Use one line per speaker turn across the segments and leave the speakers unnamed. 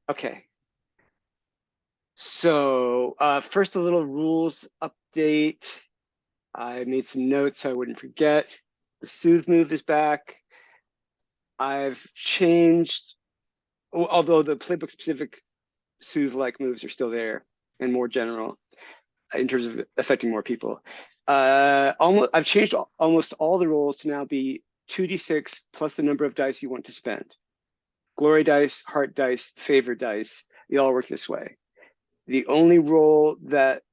Okay. So first, a little rules update. I made some notes so I wouldn't forget. The soothe move is back. I've changed, although the playbook specific soothe-like moves are still there and more general in terms of affecting more people. I've changed almost all the rolls to now be 2d6 plus the number of dice you want to spend. Glory dice, heart dice, favor dice, they all work this way. The only roll that,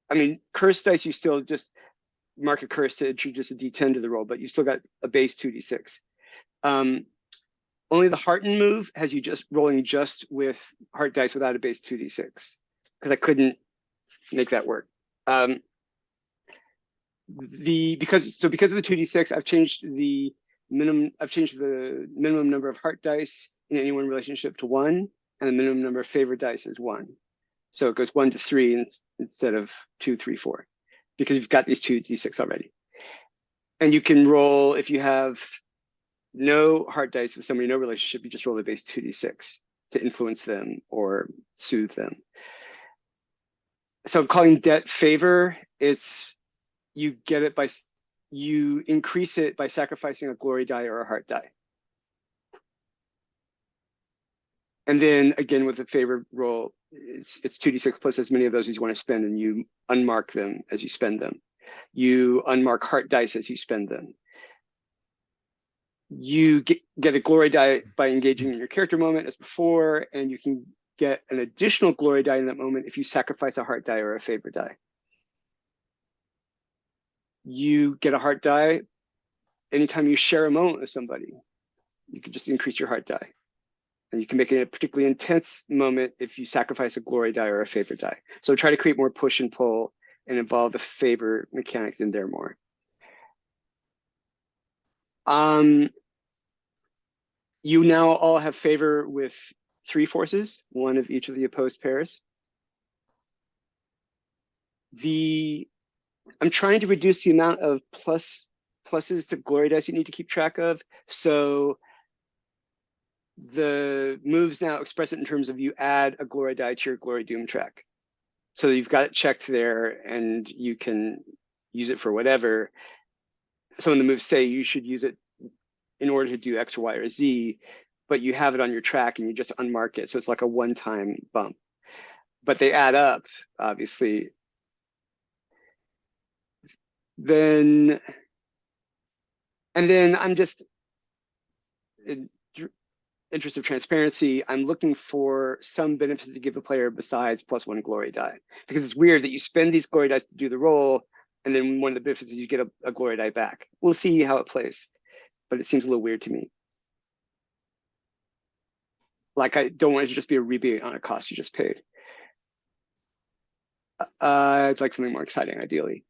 I mean, curse dice, you still just mark a curse to introduce a d10 to the roll, but you still got a base 2d6. Only the hearten move has you just rolling just with heart dice without a base 2d6, because I couldn't make that work. Because of the 2d6, I've changed the minimum number of heart dice in any one relationship to 1, and the minimum number of favor dice is 1. So it goes 1 to 3 instead of 2, 3, 4, because you've got these 2d6 already. And you can roll, if you have no heart dice with somebody, no relationship, you just roll the base 2d6 to influence them or soothe them. So I'm calling debt favor. It's you get it by, you increase it by sacrificing a glory die or a heart die. And then again, with the favor roll, it's 2d6 plus as many of those as you want to spend, and you unmark them as you spend them. You unmark heart dice as you spend them. You get a glory die by engaging in your character moment as before, and you can get an additional glory die in that moment if you sacrifice a heart die or a favor die. You get a heart die anytime you share a moment with somebody. You can just increase your heart die. And you can make it a particularly intense moment if you sacrifice a glory die or a favor die. So try to create more push and pull and involve the favor mechanics in there more. You now all have favor with 3 forces, 1 of each of the opposed pairs. I'm trying to reduce the amount of pluses to glory dice you need to keep track of. So the moves now express it in terms of you add a glory die to your glory doom track. So you've got it checked there and you can use it for whatever. Some of the moves say you should use it in order to do X or Y or Z, but you have it on your track and you just unmark it. So it's like a one-time bump, but they add up, obviously. And then I'm just, in interest of transparency, I'm looking for some benefits to give the player besides +1 glory die, because it's weird that you spend these glory dice to do the roll, and then one of the benefits is you get a glory die back. We'll see how it plays, but it seems a little weird to me. Like, I don't want it to just be a rebate on a cost you just paid. I'd like something more exciting, ideally.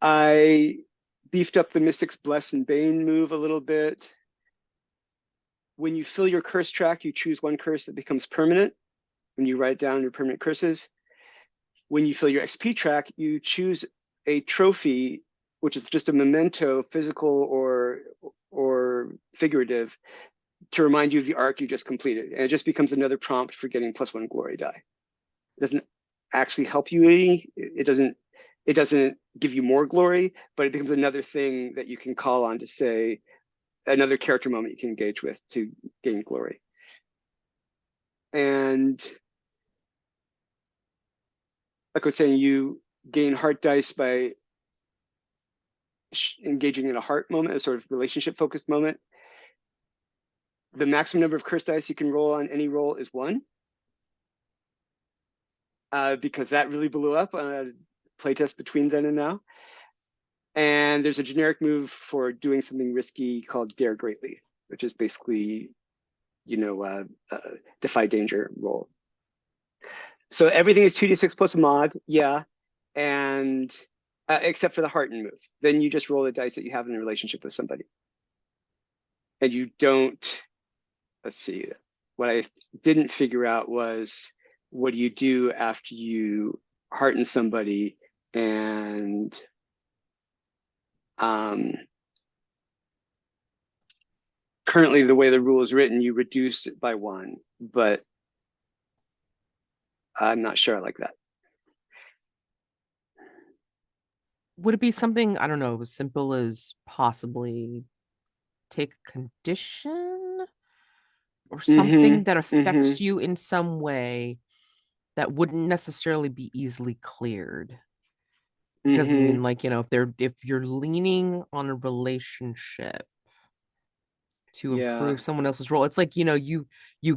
I beefed up the Mystic's Bless and Bane move a little bit. When you fill your curse track, you choose 1 curse that becomes permanent when you write down your permanent curses. When you fill your XP track, you choose a trophy, which is just a memento, physical or figurative, to remind you of the arc you just completed. And it just becomes another prompt for getting +1 glory die. It doesn't actually help you any. It doesn't give you more glory, but it becomes another thing that you can call on to say, another character moment you can engage with to gain glory. And like I was saying, you gain heart dice by engaging in a heart moment, a sort of relationship focused moment. The maximum number of curse dice you can roll on any roll is 1. Because that really blew up on a playtest between then and now. And there's a generic move for doing something risky called Dare Greatly, which is basically, defy danger roll. So everything is 2d6 plus a mod, yeah, and except for the hearten move. Then you just roll the dice that you have in a relationship with somebody. And you don't, let's see, what I didn't figure out was, what do you do after you hearten somebody and currently the way the rule is written, you reduce it by 1, but I'm not sure I like that.
Would it be something, I don't know, as simple as possibly take a condition or something that affects you in some way that wouldn't necessarily be easily cleared? Because I mean, like, you know, if you're leaning on a relationship to
Yeah.
improve someone else's role, it's like, you know, you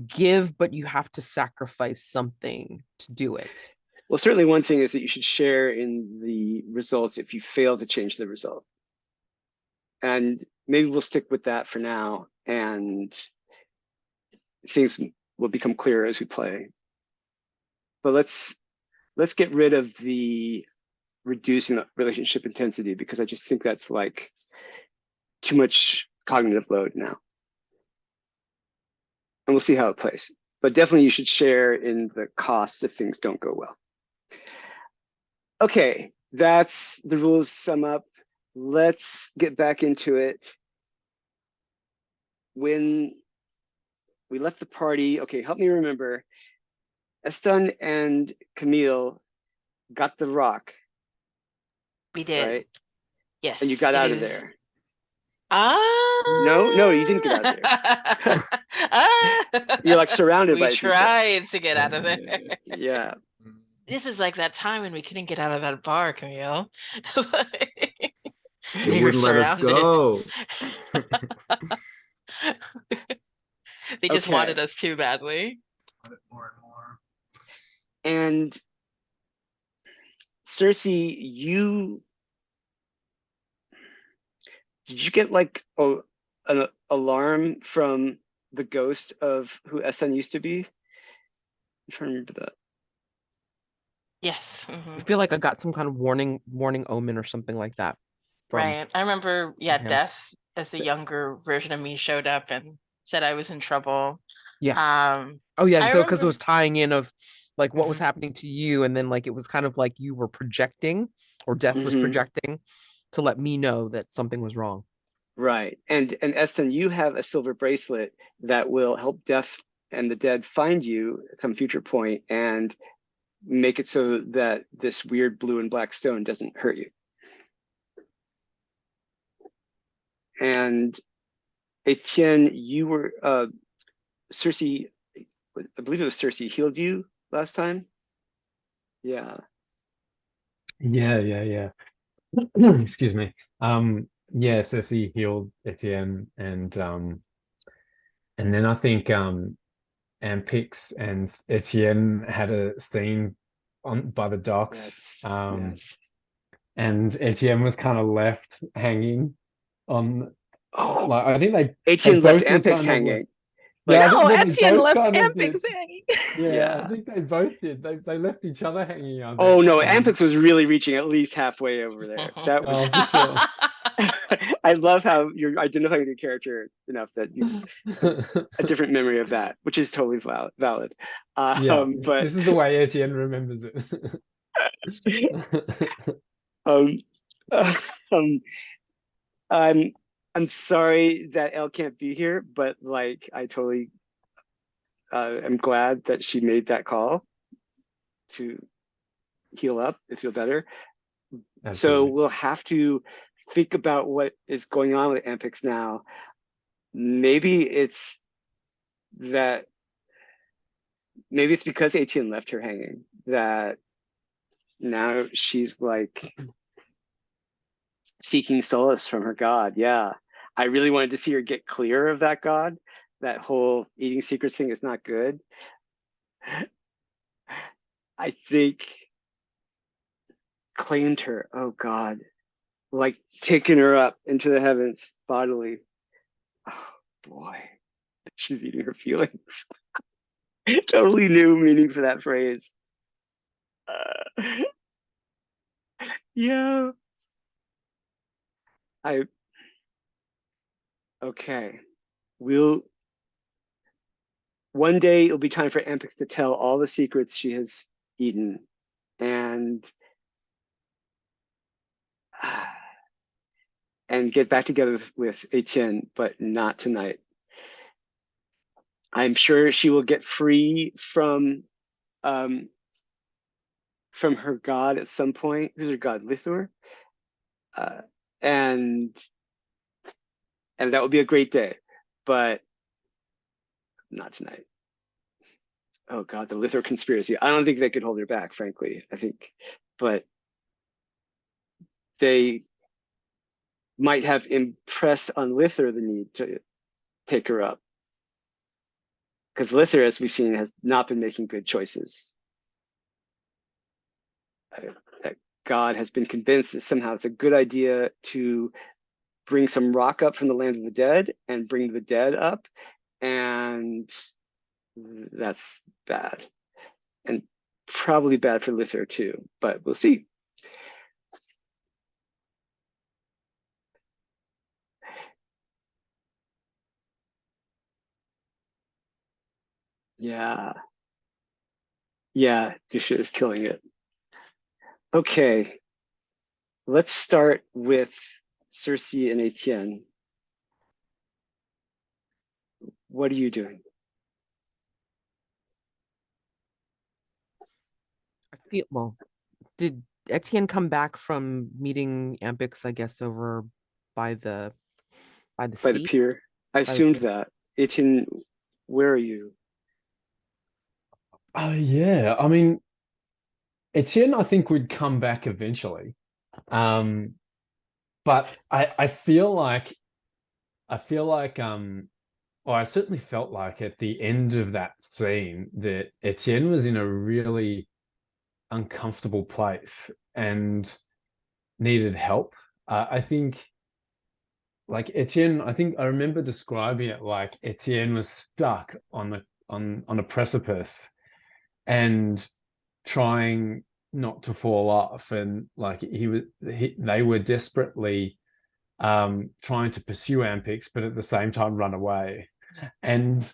give, but you have to sacrifice something to do it.
Well, certainly one thing is that you should share in the results if you fail to change the result. And maybe we'll stick with that for now, and things will become clearer as we play. But let's get rid of the reducing the relationship intensity, because I just think that's like too much cognitive load now. And we'll see how it plays. But definitely you should share in the costs if things don't go well. Okay, that's the rules sum up. Let's get back into it. When we left the party, okay, help me remember. Estan and Kamil got the rock,
We did.
right?
Yes.
And you got out of there. No, you didn't get out of there. You're like surrounded by
We
people.
tried to get out of there.
Yeah.
This is like that time when we couldn't get out of that bar, Camille.
They wouldn't let us go.
They just
Okay.
wanted us too badly.
More and more.
And Circe, did you get like an alarm from the ghost of who Estan used to be? I'm trying to remember that.
Yes.
I feel like I got some kind of warning omen or something like that.
Right. I remember,
him.
Death as the younger version of me showed up and said I was in trouble.
Yeah. Oh yeah,
I
because it
remember-
was tying in of like what was happening to you, and then like it was kind of like you were projecting, or Death was projecting to let me know that something was wrong.
Right. And Estan, you have a silver bracelet that will help Death and the dead find you at some future point and make it so that this weird blue and black stone doesn't hurt you. And Etienne, you were Circe, I believe it was Circe, healed you last time. Yeah.
Yeah. Excuse me. Yeah, Circe healed Etienne, and then I think Ampix and Etienne had a scene by the docks.
Yes.
And Etienne was kind of left hanging on.
Oh,
like I think they
Etienne left
both were
Ampix
kind
hanging.
Of, yeah,
No,
they
Etienne
both
left
kind of
Ampix
did.
hanging.
Yeah, I think they both did. They left each other hanging. I think.
Oh no, Ampix was really reaching at least halfway over there. That was.
Oh, for sure.
I love how you're identifying your character enough that you have a different memory of that, which is totally valid.
Yeah,
but
this is the way Etienne remembers it.
um, I'm sorry that Elle can't be here, but like I totally am glad that she made that call to heal up and feel better.
Absolutely.
So we'll have to think about what is going on with Ampix now. Maybe it's because Etienne left her hanging that now she's like seeking solace from her god. Yeah, I really wanted to see her get clear of that god. That whole eating secrets thing is not good. I think claimed her. Oh god, like kicking her up into the heavens bodily. Oh boy, she's eating her feelings. Totally new meaning for that phrase. Yeah. Okay. One day it'll be time for Ampix to tell all the secrets she has eaten, and get back together with Etienne, but not tonight. I'm sure she will get free from her god at some point. Who's her god? Lithor. Uh, and that would be a great day, but not tonight. Oh god, the Lithor conspiracy. I don't think they could hold her back, frankly. I think, but they might have impressed on Lithor the need to take her up. Because Lithor, as we've seen, has not been making good choices. That God has been convinced that somehow it's a good idea to bring some rock up from the land of the dead and bring the dead up, and that's bad. And probably bad for Lithor too, but we'll see. Yeah. Yeah, Dusha is killing it. Okay. Let's start with Circe and Etienne. What are you doing?
I feel well. Did Etienne come back from meeting Ampix, I guess, over by the
By the
sea?
pier? I
By the
assumed
pier.
that. Etienne, where are you?
Yeah, I mean, Etienne, I think would come back eventually. But I feel like or I certainly felt like at the end of that scene that Etienne was in a really uncomfortable place and needed help. I think like Etienne, I think I remember describing it like Etienne was stuck on a precipice and trying not to fall off, and like they were desperately trying to pursue Ampix, but at the same time run away. And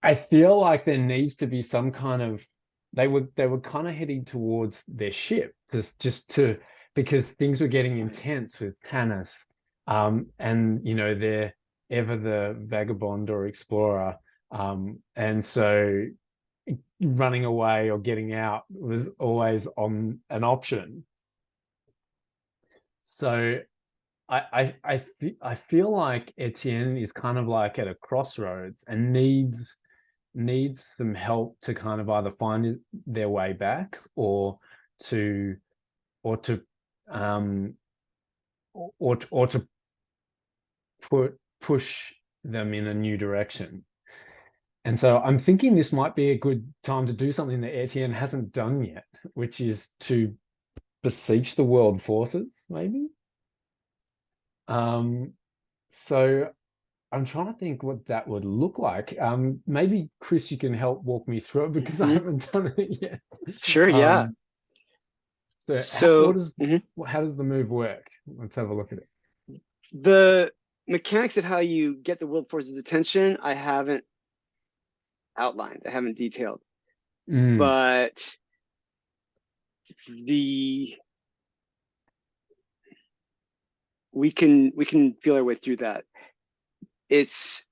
I feel like there needs to be some kind of they were kind of heading towards their ship just to because things were getting intense with Tanis, and you know they're ever the vagabond or explorer, and so running away or getting out was always on an option. So I feel like Etienne is kind of like at a crossroads and needs some help to kind of either find their way back to or to um or to push them in a new direction. And so I'm thinking this might be a good time to do something that Etienne hasn't done yet, which is to beseech the world forces, maybe. So I'm trying to think what that would look like. Maybe Chris, you can help walk me through it because I haven't done it yet.
Sure, yeah. So
How does the move work? Let's have a look at it.
the mechanics of how you get the world force's attention, I haven't outlined, I haven't detailed, but we can feel our way through that. It's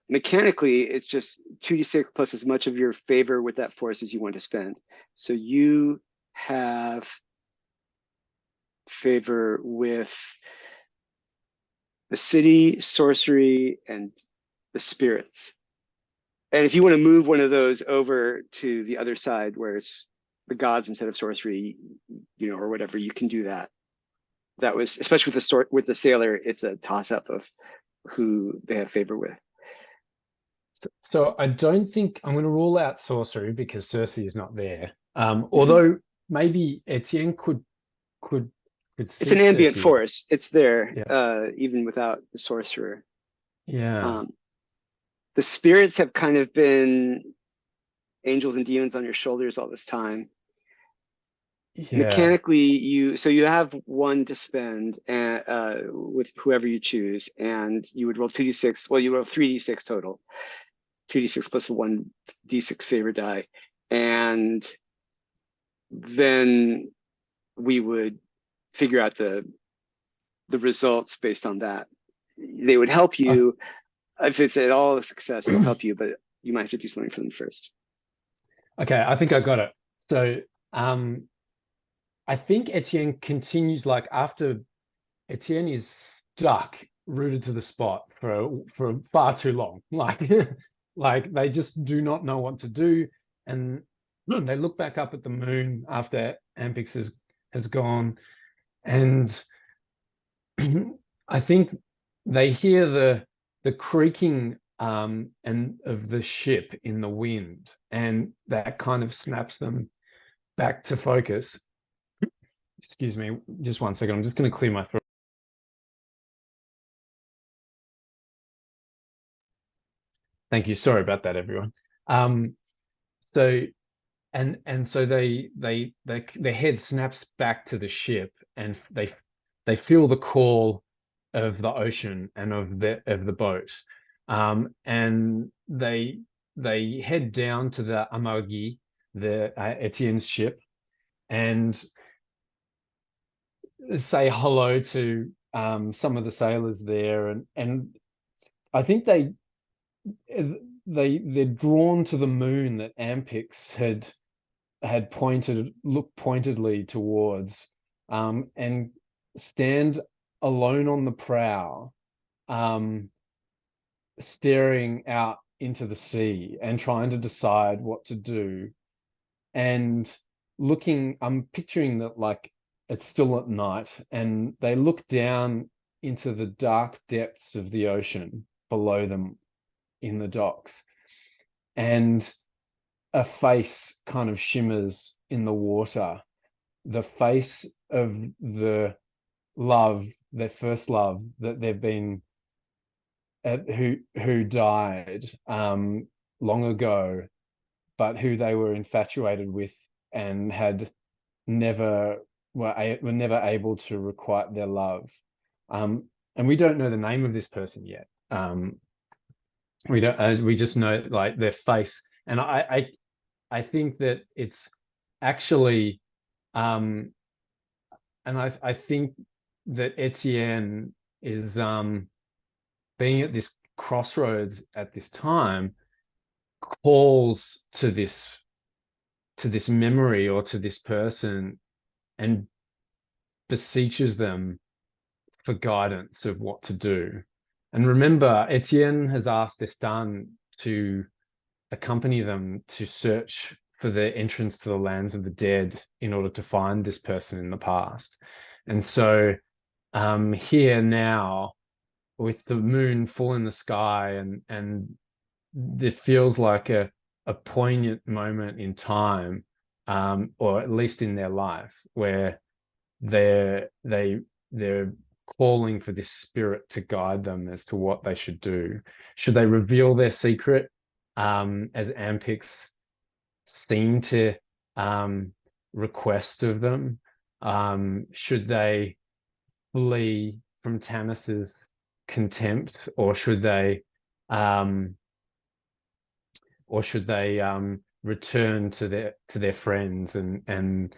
mechanically, it's just 2d6 plus as much of your favor with that force as you want to spend. So you have favor with the city, sorcery, and the spirits. And if you want to move one of those over to the other side where it's the gods instead of sorcery, you know, or whatever, you can do that. That was, especially with the sailor, it's a toss-up of who they have favor with.
So I don't think I'm going to rule out sorcery because Circe is not there. Although maybe Etienne could
it's an ambient
Circe.
force. It's there, even without the sorcerer.
Yeah.
The spirits have kind of been angels and demons on your shoulders all this time.
Yeah.
Mechanically, you have one to spend with whoever you choose, and you would roll 2d6. Well, you roll 3d6 total, 2d6 plus 1d6 favor die, and then we would figure out the results based on that. They would help you If it's at all a success, it'll help you, but you might have to do something for them first.
Okay, I think I got it. So I think Etienne continues, like, after Etienne is stuck, rooted to the spot for far too long. Like, like they just do not know what to do. And they look back up at the moon after Ampix has gone. And I think they hear the creaking and of the ship in the wind, and that kind of snaps them back to focus. Excuse me, just one second. I'm just going to clear my throat. Thank you. Sorry about that, everyone. So so their head snaps back to the ship, and they feel the call of the ocean and of the boat, and they head down to the Amagi, the Etienne's ship, and say hello to some of the sailors there, and I think they're drawn to the moon that Ampix had looked pointedly towards, and stand alone on the prow, staring out into the sea and trying to decide what to do. And I'm picturing that, like, it's still at night, and they look down into the dark depths of the ocean below them in the docks, and a face kind of shimmers in the water, the face of their first love that they've been who died long ago, but who they were infatuated with and had never were never able to requite their love. And we don't know the name of this person yet. We don't. We just know, like, their face, and I think that it's actually, and I think that Etienne is being at this crossroads at this time, calls to this memory or to this person, and beseeches them for guidance of what to do. And remember, Etienne has asked Estan to accompany them to search for the entrance to the lands of the dead in order to find this person in the past. And so here now, with the moon full in the sky, and it feels like a poignant moment in time, or at least in their life, where they're calling for this spirit to guide them as to what they should do. Should they reveal their secret, as Ampix seem to request of them? Should they flee from Tannis's contempt, or should they return to their friends and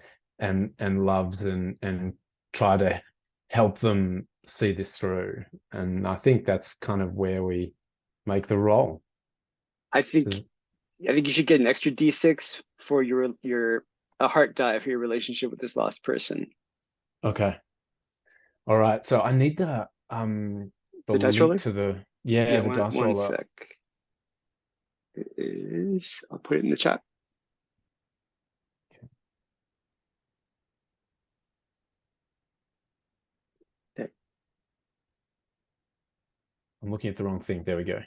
loves, and try to help them see this through? And I think that's kind of where we make the roll.
I think you should get an extra D6 for a heart die for your relationship with this lost person.
Okay. All right. So I need the
dice roller
to the
yeah,
dice
one
roller.
sec. It is. I'll put it in the chat. Okay.
I'm looking at the wrong thing. There we go.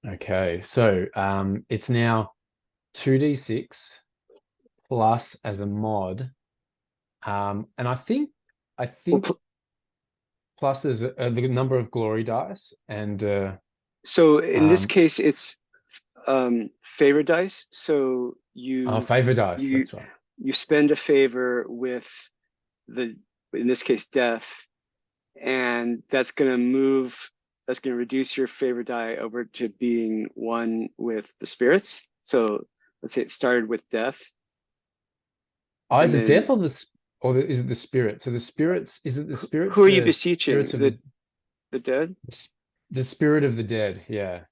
Okay, so it's now 2d6 plus as a mod, and I think plus is the number of glory dice, and
so in this case, it's favor dice. So
favor dice. That's right.
You spend a favor with in this case, death, and that's going to reduce your favor die over to being one with the spirits. So let's say it started with death.
Oh, is
And
it
then-
death or is it the spirit? So the spirits, is it the spirits?
Who are you
the
beseeching?
spirits of
The dead?
the spirit of the dead, yeah.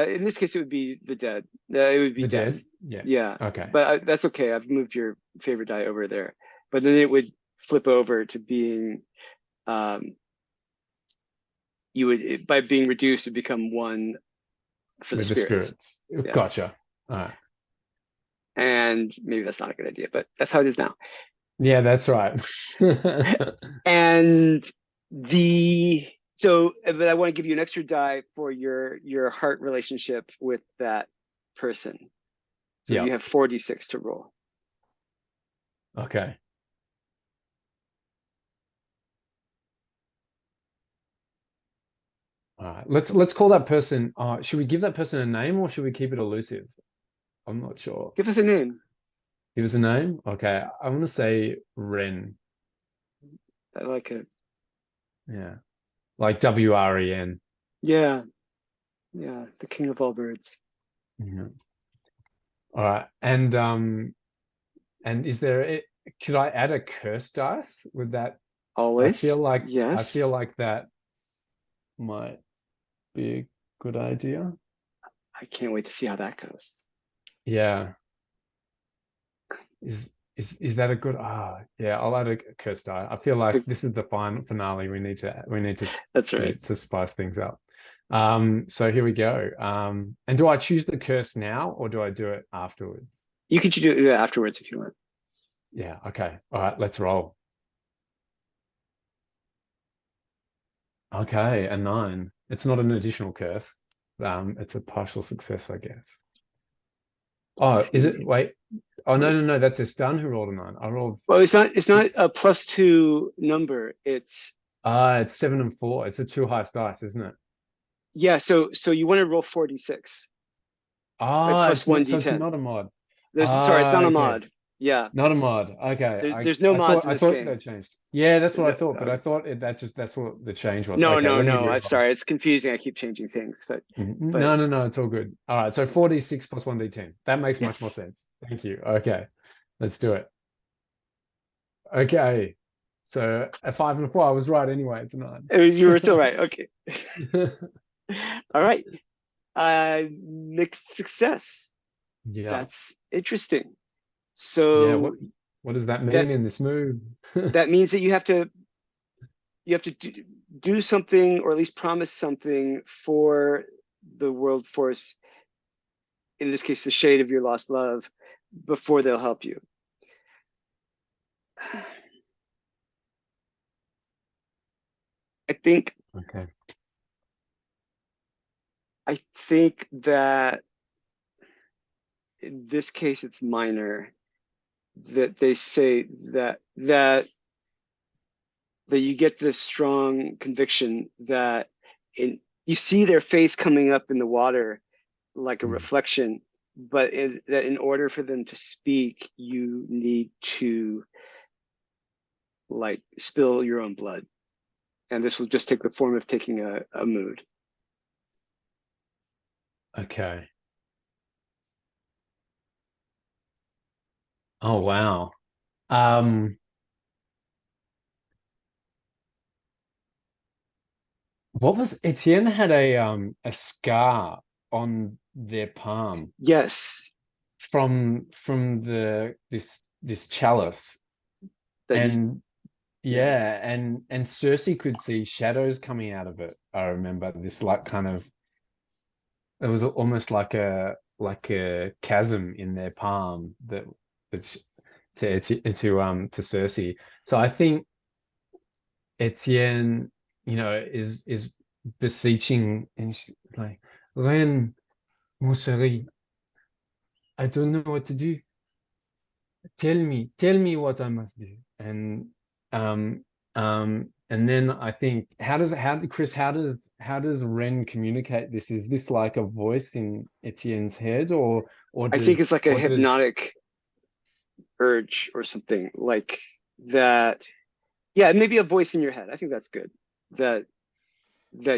In this case, it would be the dead. It would be
The
death.
dead? Yeah.
Yeah,
Okay.
but that's okay. I've moved your favorite die over there. But then it would flip over to being, you would, by being reduced, would become one for the
With the
spirits.
spirits. Gotcha. All right.
And maybe that's not a good idea, but that's how it is now.
Yeah, that's right.
And but I want to give you an extra die for your heart relationship with that person. So
Yeah.
you have 4d6 to roll.
Okay. All right. Let's call that person. Should we give that person a name or should we keep it elusive? I'm not sure.
Give us a name.
Give us a name? Okay. I want to say Ren.
I like it.
Yeah. Like WREN.
Yeah. Yeah. The king of all birds.
Yeah. All right. And is there could I add a curse dice with that?
Always.
I
Yes.
feel like that might be a good idea.
I can't wait to see how that goes.
Yeah. Is that a good yeah, I'll add a curse die. I feel like this is the final finale. We need to
That's right.
to spice things up. So here we go. And do I choose the curse now or do I do it afterwards?
You can do it afterwards if you want.
Yeah, okay. All right, let's roll. Okay, a 9. It's not an additional curse. It's a partial success, I guess. Oh, is it? Wait. Oh, no. That's Estan who rolled a 9. I rolled.
Well, it's not a +2 number. It's
7 and 4. It's a 2 highest dice, isn't it?
yeah. So you want to roll 4d6.
Ah,
Plus
it's not,
1d10.
so it's not a mod.
Sorry, it's not a
Okay.
mod. Yeah.
Not a mod. Okay.
There's no mods in
I
this
thought
game.
that changed. Yeah, that's what I
No,
thought, but
no.
I thought that's what the change was.
No,
Okay,
no,
let me
no. I'm
reroll.
sorry. It's confusing. I keep changing things, but
No, it's all good. All right, so 4d6 plus 1d10. That makes much more
yes.
sense. Thank you. Okay, let's do it. Okay, so a 5 and a 4. I was right anyway. It's a 9.
You were still right. Okay. All right. Mixed success.
Yeah.
That's interesting.
Yeah.
So
What does that mean in this move?
that means that you have to do something, or at least promise something for the world force, in this case the shade of your lost love, before they'll help you. I think
Okay.
that in this case it's minor, that they say that you get this strong conviction that you see their face coming up in the water like a reflection, but that in order for them to speak, you need to like spill your own blood. And this will just take the form of taking a mood.
Okay. Oh, wow. What was Etienne had a scar on their palm
Yes.
from this chalice. And and Circe could see shadows coming out of it. I remember this like kind of, it was almost like a chasm in their palm that's to Circe. So I think Etienne, is beseeching, and she's like, Ren, mon chéri, I don't know what to do. Tell me what I must do. And then I think, Chris, how does Ren communicate this? Is this like a voice in Etienne's head, or
I think it's like a hypnotic urge or something like that. Yeah, maybe a voice in your head. I think that's good. That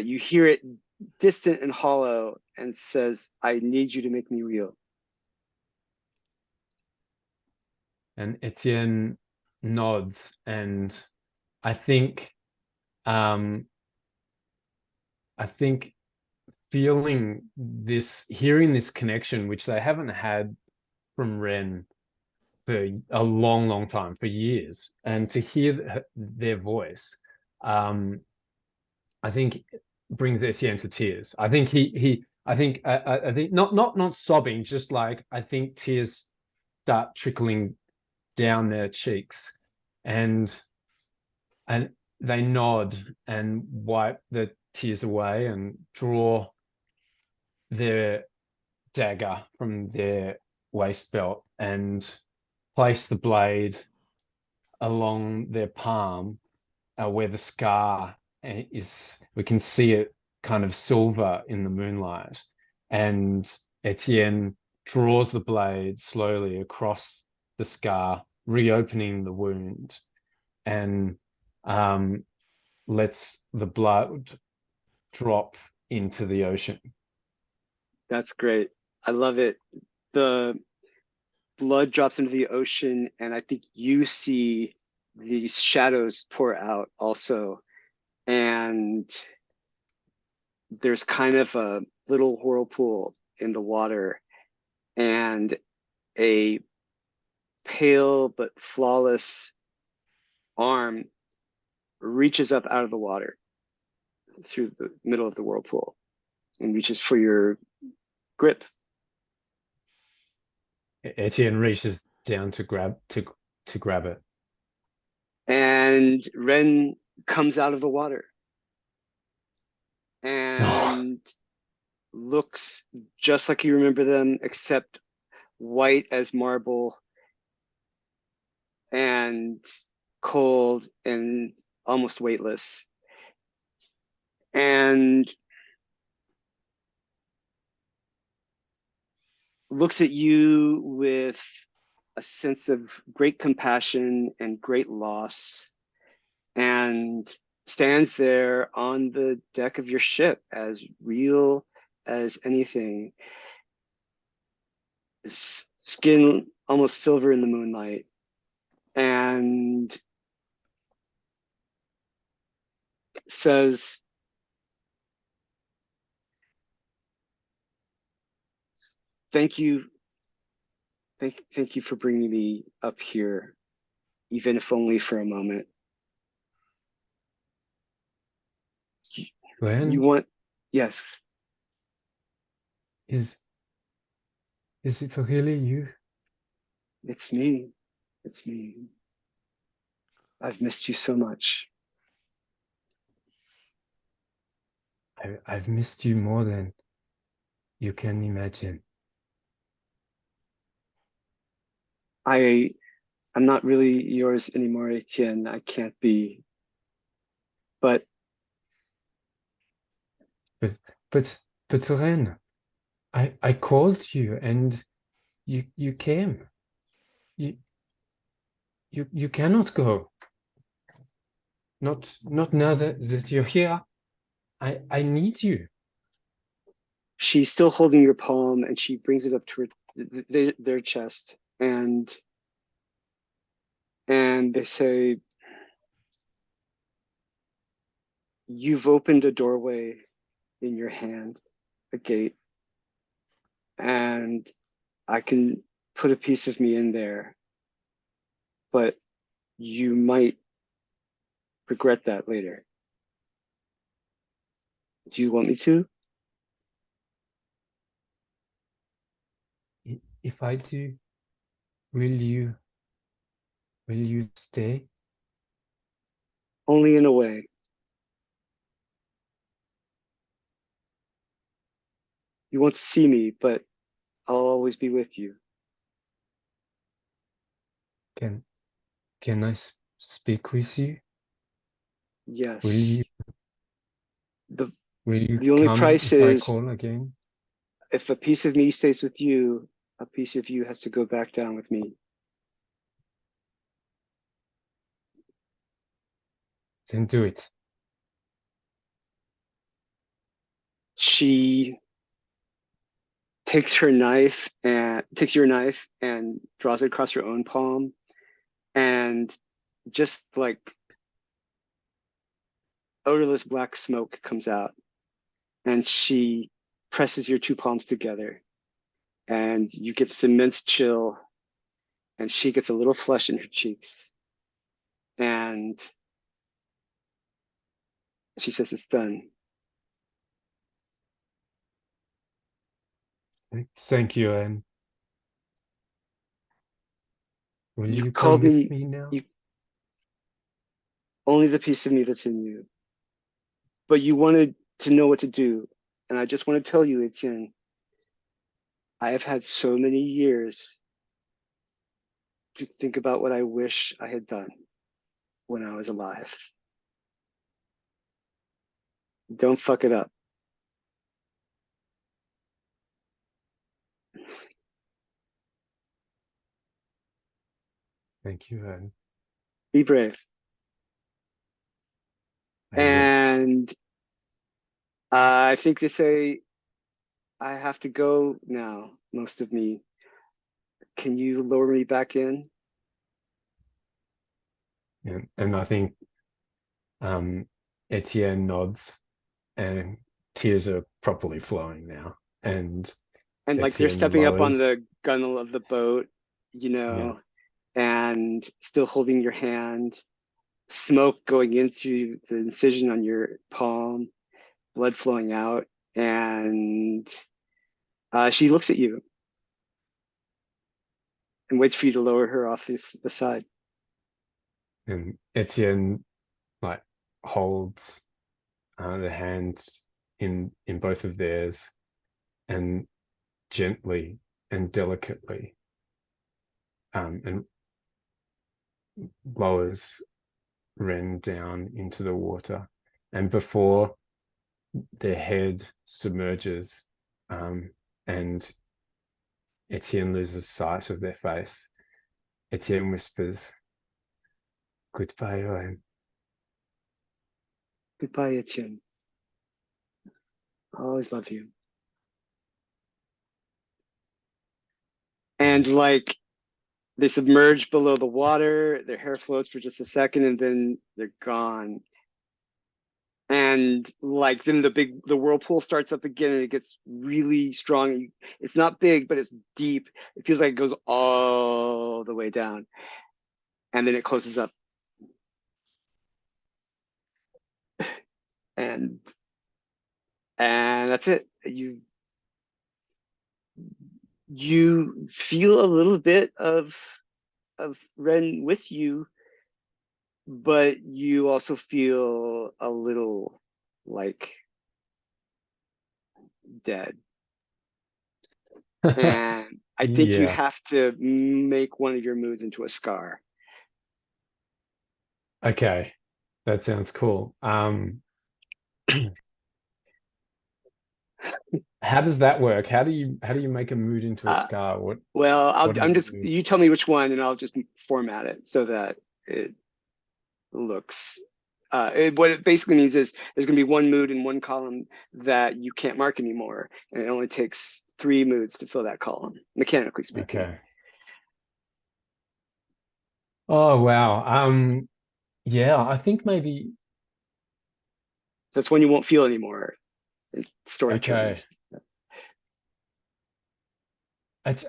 you hear it distant and hollow and says, I need you to make me real.
And Etienne nods, and I think um feeling this, hearing this connection, which they haven't had from Ren for a long time, for years, and to hear their voice, I think brings Etienne to tears. I think I think not sobbing, just like I think tears start trickling down their cheeks, and and they nod and wipe the tears away and draw their dagger from their waist belt and place the blade along their palm, where the scar is. We can see it kind of silver in the moonlight. And Etienne draws the blade slowly across the scar, reopening the wound, and lets the blood drop into the ocean.
That's great. I love it. The blood drops into the ocean, and I think you see these shadows pour out also. And there's kind of a little whirlpool in the water, and a pale but flawless arm reaches up out of the water through the middle of the whirlpool and reaches for your grip.
Etienne reaches down to grab it.
And Ren comes out of the water and looks just like you remember them, except white as marble and cold and almost weightless. And looks at you with a sense of great compassion and great loss, and stands there on the deck of your ship as real as anything, skin almost silver in the moonlight, and says, thank you. Thank you for bringing me up here, even if only for a moment. You want, yes.
Is it really you?
It's me. It's me. I've missed you so much.
I've missed you more than you can imagine.
I'm not really yours anymore, Etienne. I can't be. But
Ren, I called you and you came. You cannot go. Not now that you're here. I need you.
she's still holding your palm, and she brings it up to their chest, and they say, you've opened a doorway in your hand, a gate, and I can put a piece of me in there, but you might regret that later. Do you want me to?
If I do, will you stay?
Only in a way. You want to see me, but I'll always be with you.
Can I speak with you?
Yes.
Will you
The only
come
price
if I
is,
call again?
if a piece of me stays with you, a piece of you has to go back down with me.
Then do it.
She takes your knife and draws it across her own palm and just like odorless black smoke comes out, and she presses your two palms together, and you get this immense chill, and she gets a little flush in her cheeks, and she says, "It's done."
Thank you, and will
You
you
called
come with
me,
me now?
you only the piece of me that's in you, but you wanted to know what to do, and I just want to tell you, Etienne, I have had so many years to think about what I wish I had done when I was alive. Don't fuck it up.
Thank you, and
Be brave.
I will.
And I think they say I have to go now, most of me. Can you lower me back in?
And I think Etienne nods, and tears are properly flowing now. And
And like they're
Etienne
stepping up on
lowers.
the gunwale of the boat, and still holding your hand, smoke going into the incision on your palm, blood flowing out. And she looks at you and waits for you to lower her off the side.
And Etienne like holds the hands in both of theirs, and gently and delicately and lowers Ren down into the water. And before their head submerges and Etienne loses sight of their face, Etienne whispers, "Goodbye, Ren."
Goodbye, Etienne. I always love you. And like they submerge below the water, their hair floats for just a second, and then they're gone. And like then the whirlpool starts up again, and it gets really strong. It's not big, but it's deep. It feels like it goes all the way down, and then it closes up. And that's it. You feel a little bit of Ren with you, but you also feel a little like dead. And I think you
Yeah.
have to make one of your moves into a scar.
Okay. That sounds cool. How does that work? How do you make a mood into a scar?
Well,
what do
I'm
you
just,
do?
you tell me which one and I'll just format it so that it looks, what it basically means is there's gonna be one mood in one column that you can't mark anymore. And it only takes 3 moods to fill that column, mechanically speaking.
Okay. Oh wow. Yeah, I think maybe.
So that's one you won't feel anymore in story
Okay.
terms.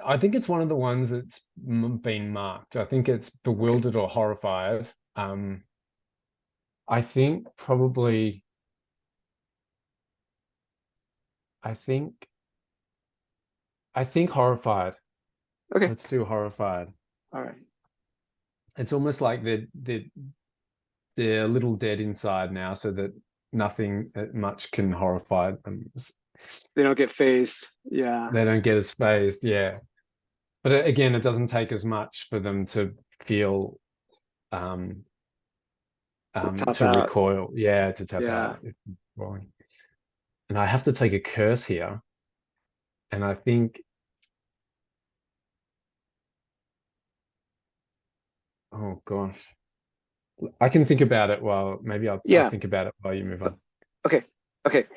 I think it's one of the ones that's been marked. I think it's bewildered or horrified. I think probably. I think. I think horrified.
Okay.
Let's do horrified.
All right.
It's almost like they're a little dead inside now, so that nothing much can horrify them.
They don't get phased. Yeah.
They don't get as phased, yeah. But again, it doesn't take as much for them to feel
Top
to
out.
recoil, yeah, to tap
Yeah.
out. And I have to take a curse here, and I think, oh gosh, I can think about it while maybe I'll
Yeah.
think about it while you move on.
Okay. Okay.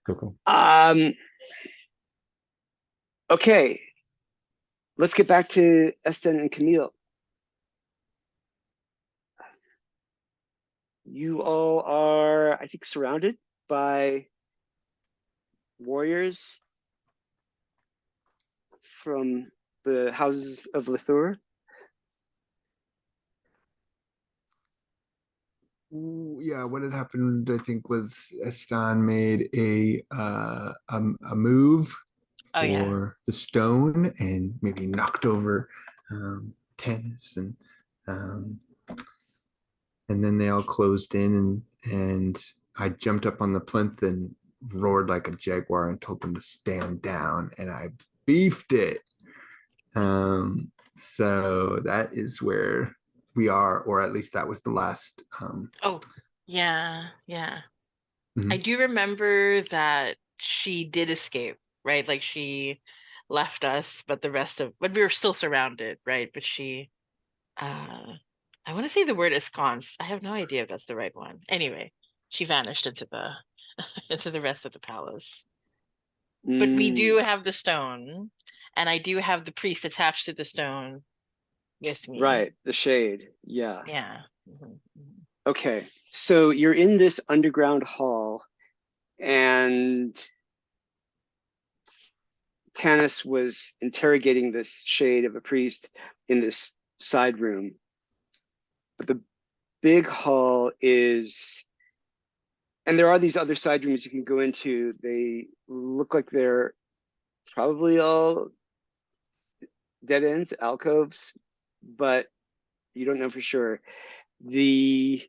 Cool.
Okay. Let's get back to Estan and Kamil. You all are, I think, surrounded by warriors from the houses of Lithur.
Yeah, what had happened, I think, was Estan made a move
Oh yeah.
for the stone and maybe knocked over Tennis um, and then they all closed in and I jumped up on the plinth and roared like a jaguar and told them to stand down and I beefed it. So that is where we are, or at least that was the last.
Oh, yeah, yeah. I
Mhm.
do remember that she did escape, right? Like she left us, but but we were still surrounded, right? But she, I want to say the word ensconced. I have no idea if that's the right one. Anyway, she vanished into the into the rest of the palace. But we do have the stone, and I do have the priest attached to the stone with me.
Right, the shade. Yeah.
Yeah.
Okay, so you're in this underground hall, and Tanis was interrogating this shade of a priest in this side room. But the big hall is, and there are these other side rooms you can go into. They look like they're probably all dead ends, alcoves, but you don't know for sure. This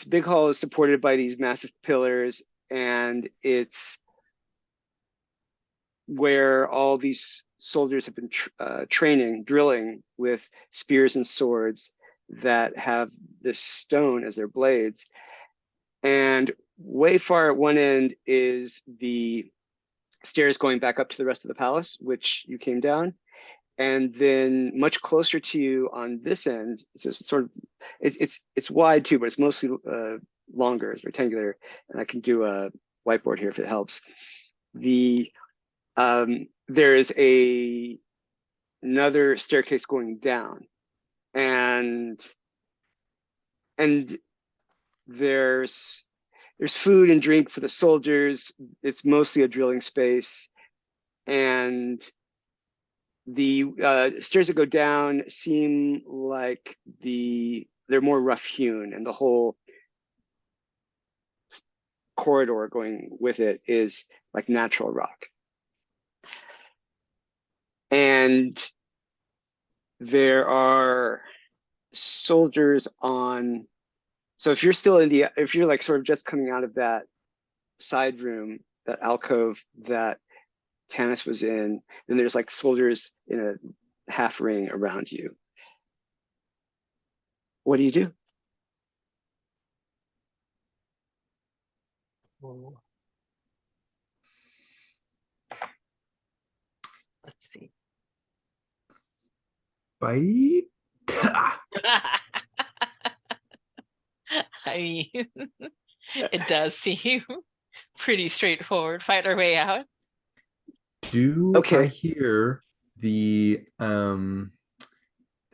big hall is supported by these massive pillars, and it's where all these soldiers have been training, drilling with spears and swords that have this stone as their blades. And way far at one end is the stairs going back up to the rest of the palace, which you came down. And then much closer to you on this end, so it's sort of, it's wide too, but it's mostly longer, it's rectangular. And I can do a whiteboard here if it helps. There is another staircase going down, and there's food and drink for the soldiers. It's mostly a drilling space, and the stairs that go down seem like they're more rough hewn, and the whole corridor going with it is like natural rock. And there are soldiers on, so if you're still if you're like sort of just coming out of that side room, that alcove that Tanis was in, then there's like soldiers in a half ring around you. What do you do?
Let's see.
Bite.
I mean, it does seem pretty straightforward. Fight our way out.
Do I
Okay.
hear the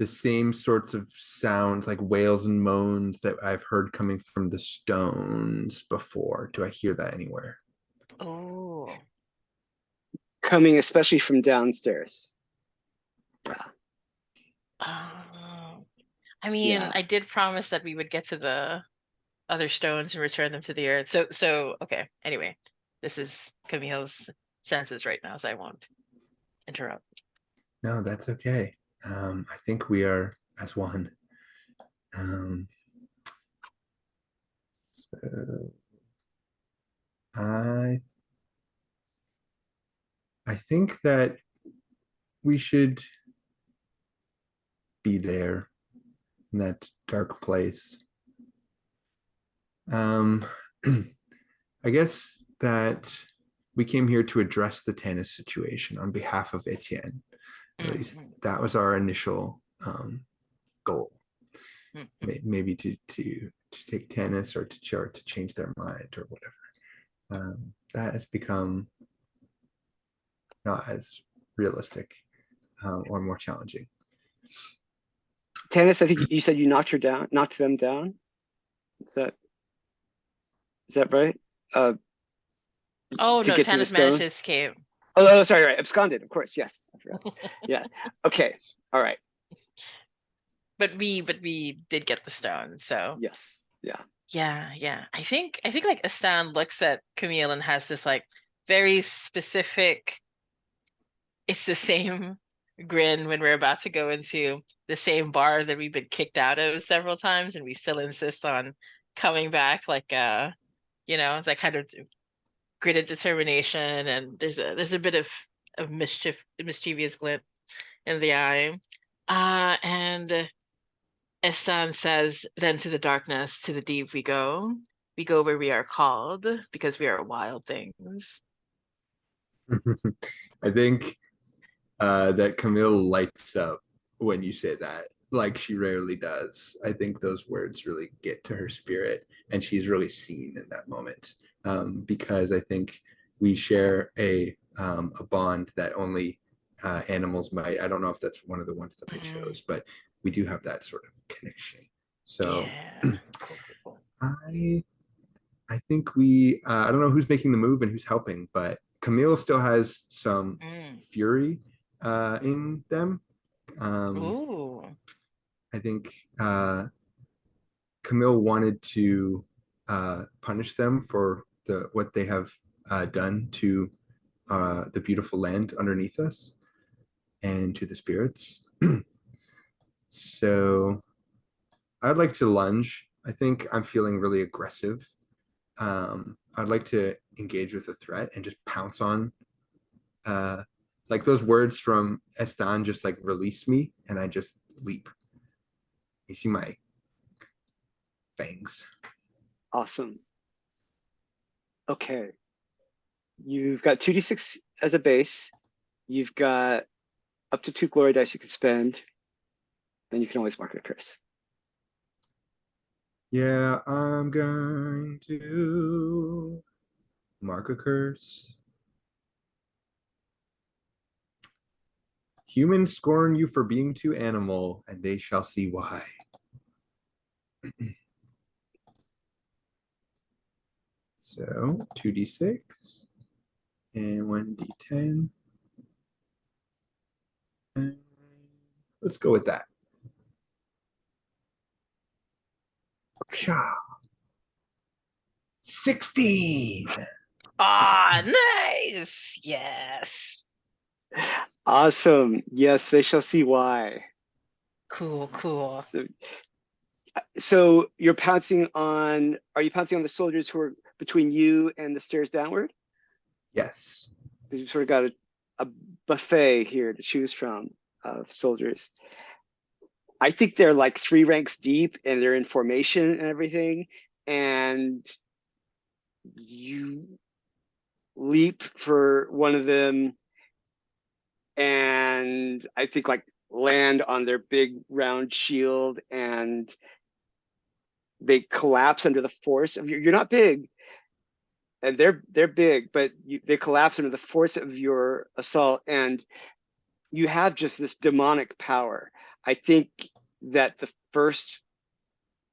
same sorts of sounds like wails and moans that I've heard coming from the stones before? Do I hear that anywhere?
Oh.
Coming especially from downstairs. Yeah.
I mean,
Yeah.
I did promise that we would get to the other stones and return them to the earth. So okay. Anyway, this is Camille's senses right now, so I won't interrupt.
No, that's okay. I think we are as one. So I think that we should be there in that dark place. I guess that we came here to address the Tanis situation on behalf of Etienne. At least that was our initial goal. Maybe to take Tanis or to change their mind or whatever. That has become not as realistic or more challenging.
Tanis, I think you said you knocked them down. Is that right?
Oh
To
no,
get to the
Tannis managed
stone.
to escape.
Oh, sorry, right. Absconded, of course. Yes, I forgot. Yeah. Okay. All right.
But we did get the stone, so
Yes. Yeah.
yeah. I think like Estan looks at Camille and has this like very specific, it's the same grin when we're about to go into the same bar that we've been kicked out of several times, and we still insist on coming back, like that kind of gritted determination, and there's a bit of mischievous glint in the eye. And Estan says, "Then to the darkness, to the deep we go. We go where we are called, because we are wild things."
I think that Camille lights up when you say that, like she rarely does. I think those words really get to her spirit, and she's really seen in that moment, because I think we share a bond that only animals might. I don't know if that's one of the ones that I chose, but we do have that sort of connection. So
Yeah. Cool.
I think we I don't know who's making the move and who's helping, but Camille still has some fury in them.
Ooh.
I think Camille wanted to punish them for what they have done to the beautiful land underneath us and to the spirits. So I'd like to lunge. I think I'm feeling really aggressive. I'd like to engage with a threat and just pounce on like those words from Estan just like release me and I just leap. You see my fangs.
Awesome. Okay. You've got 2d6 as a base. You've got up to 2 glory dice you can spend. And you can always mark a curse.
Yeah, I'm going to mark a curse. Humans scorn you for being too animal, and they shall see why. So 2d6 and 1d10. And let's go with that. 16.
Ah, nice. Yes.
Awesome. Yes, they shall see why.
Cool.
So you're pouncing on, are you pouncing on the soldiers who are between you and the stairs downward?
Yes.
Because you've sort of got a buffet here to choose from of soldiers. I think they're like 3 ranks deep and they're in formation and everything. And you leap for one of them and I think like land on their big round shield and they collapse under the force of you're not big and they're big, but they collapse under the force of your assault and you have just this demonic power. I think that the first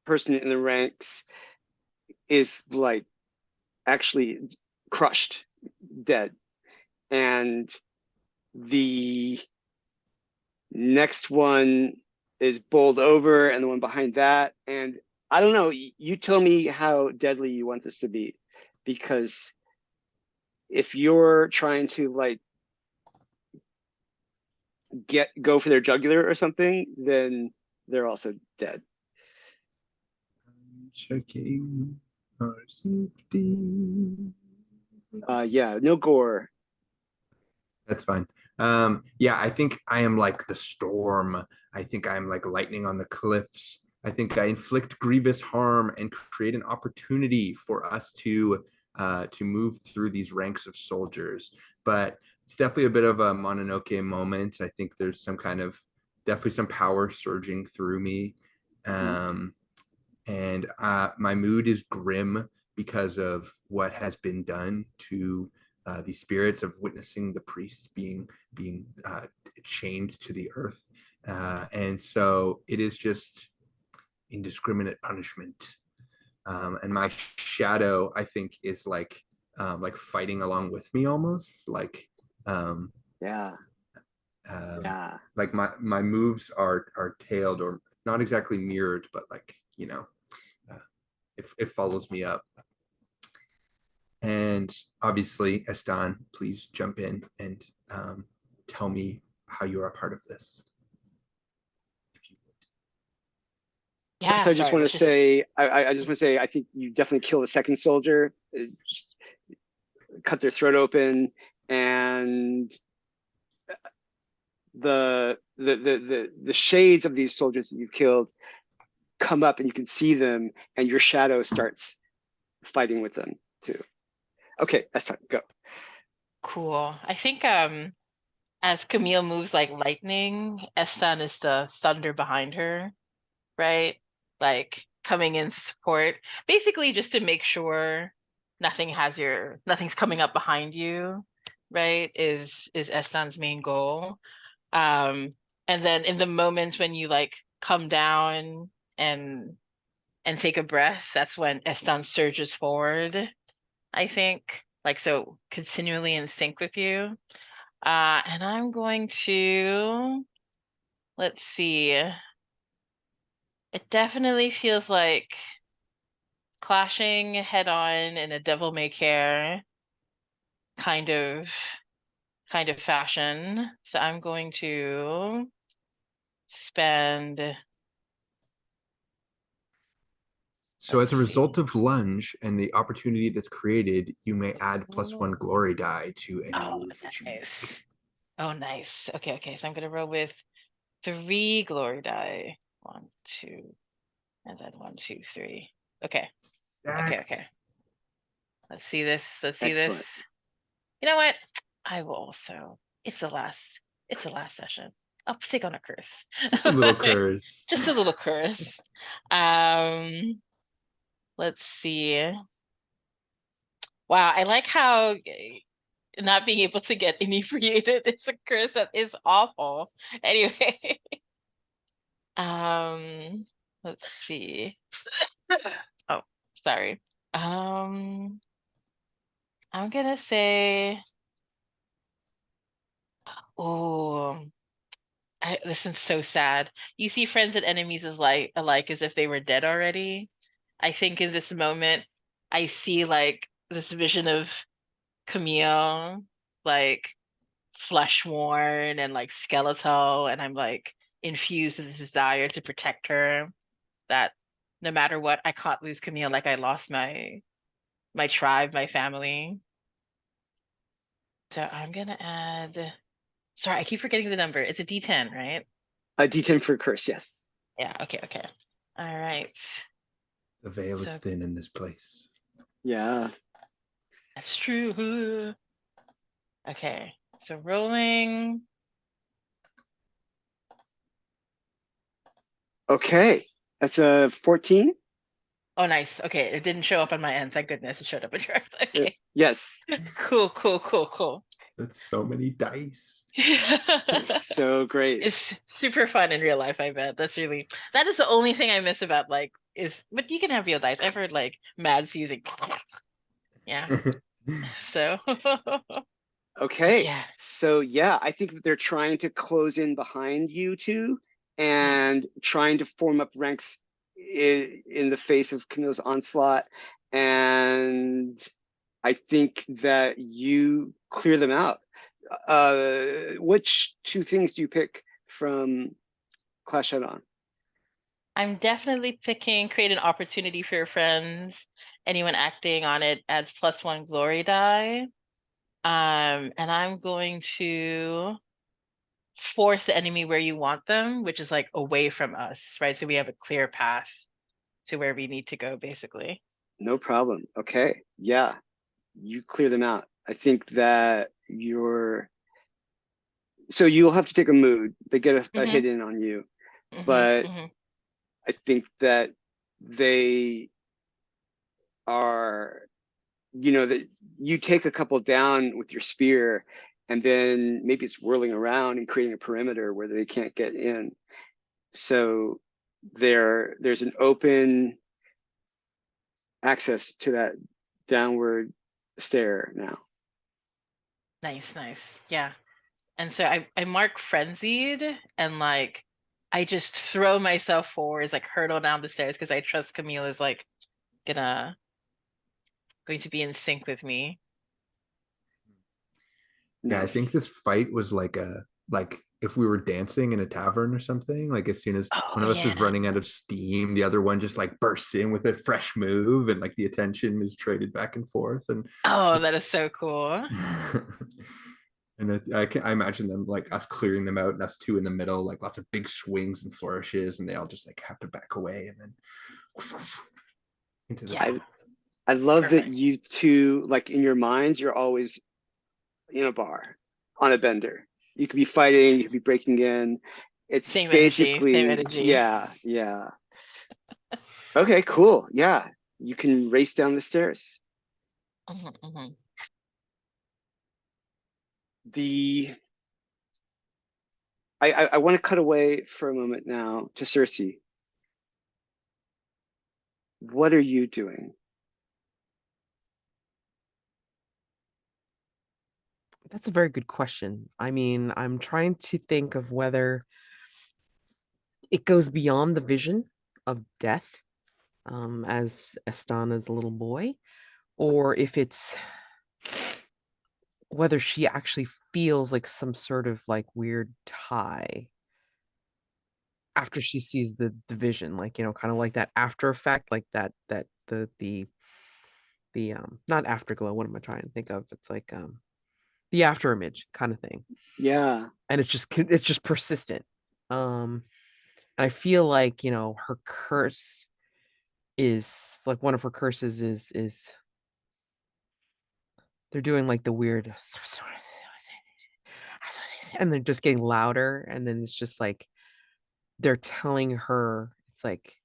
person in the ranks is like actually crushed, dead. And the next one is bowled over and the one behind that. And I don't know, you tell me how deadly you want this to be. Because if you're trying to like go for their jugular or something, then they're also dead.
Checking our safety.
Yeah, no gore.
That's fine. Yeah, I think I am like the storm. I think I'm like lightning on the cliffs. I think I inflict grievous harm and create an opportunity for us to move through these ranks of soldiers. But it's definitely a bit of a Mononoke moment. I think there's some kind of definitely some power surging through me. And my mood is grim because of what has been done to the spirits of witnessing the priest being chained to the earth, and so it is just indiscriminate punishment. And my shadow, I think, is like fighting along with me almost. Like
Yeah.
like my moves are tailed, or not exactly mirrored, but like, it follows me up. And obviously, Estan, please jump in and tell me how you are a part of this. If you would.
Yeah,
So I just
sorry,
want to
let's just
say, I just want to say, I think you definitely kill the second soldier, just cut their throat open, and the shades of these soldiers that you've killed come up, and you can see them, and your shadow starts fighting with them too. Okay, that's time. Go.
cool. I think as Camille moves like lightning, Estan is the thunder behind her, right? Like coming in to support, basically just to make sure nothing's coming up behind you, right? Is Estan's main goal. And then in the moments when you like come down and take a breath, that's when Estan surges forward, I think. Like so continually in sync with you. And I'm going to, let's see. It definitely feels like clashing head on in a devil may care kind of fashion. So I'm going to spend,
So as
let's
a result
see.
of lunge and the opportunity that's created, you may add +1 glory die to any
Oh,
move that you make.
nice. Oh, nice. Okay. So I'm gonna roll with 3 glory die. 1, 2, and then 1, 2, 3. Okay.
Stacked.
Let's see this.
Excellent.
You know what? I will also. It's the last session. I'll take on a curse.
Just a little curse.
Just a little curse. Let's see. Wow, I like how not being able to get inebriated is a curse that is awful. Anyway. Let's see. Oh, sorry. I'm gonna say, oh, this is so sad. You see friends and enemies as like alike as if they were dead already. I think in this moment, I see like this vision of Camille, like flesh worn and like skeletal, and I'm like infused with this desire to protect her. That no matter what, I can't lose Camille like I lost my tribe, my family. So I'm gonna add. Sorry, I keep forgetting the number. It's a D10, right?
A D10 for curse, yes.
Yeah. Okay. All right.
The veil is
So
thin in this place.
Yeah.
that's true. Okay. So rolling.
Okay, that's a 14.
Oh, nice. Okay, it didn't show up on my end. Thank goodness it showed up on yours. Okay.
Yes.
Cool.
That's so many dice.
So great.
It's super fun in real life, I bet. That is the only thing I miss about like but you can have real dice. I've heard like Mads using yeah. So
Okay.
yeah.
So yeah, I think that they're trying to close in behind you two and trying to form up ranks in the face of Camille's onslaught. And I think that you clear them out. Which 2 things do you pick from Clash Head On?
I'm definitely picking create an opportunity for your friends. Anyone acting on it adds +1 glory die. And I'm going to force the enemy where you want them, which is like away from us, right? So we have a clear path to where we need to go, basically.
No problem. Okay. Yeah, you clear them out. I think that so you'll have to take a mood. They get a hit in on you, but I think that they are, that you take a couple down with your spear, and then maybe it's whirling around and creating a perimeter where they can't get in. So there's an open access to that downward stair now.
Nice. Yeah. And so I mark frenzied, and like I just throw myself forwards, like hurtle down the stairs, because I trust Camille is like going to be in sync with me.
Yeah, I think
Nice.
this fight was like if we were dancing in a tavern or something, like as soon as
Oh
one of us is
yeah.
running out of steam, the other one just like bursts in with a fresh move, and like the attention is traded back and forth. And
Oh, that is so cool.
and I imagine them like us clearing them out and us two in the middle, like lots of big swings and flourishes, and they all just like have to back away and then into the
Yeah.
I love that
Perfect.
you two, like in your minds, you're always in a bar on a bender. You could be fighting, you could be breaking in. It's
Same
basically,
energy.
yeah. Okay, cool. Yeah, you can race down the stairs.
Mhm.
I want to cut away for a moment now to Circe. What are you doing?
That's a very good question. I mean, I'm trying to think of whether it goes beyond the vision of death, as Estan is a little boy, or if it's whether she actually feels like some sort of like weird tie after she sees the vision, like, you know, kind of like that after effect, like that the not afterglow, what am I trying to think of? It's like the after image kind of thing.
Yeah.
And it's just persistent. And I feel like, you know, her curse is like one of her curses is they're doing like the weird and they're just getting louder, and then it's just like they're telling her, it's like,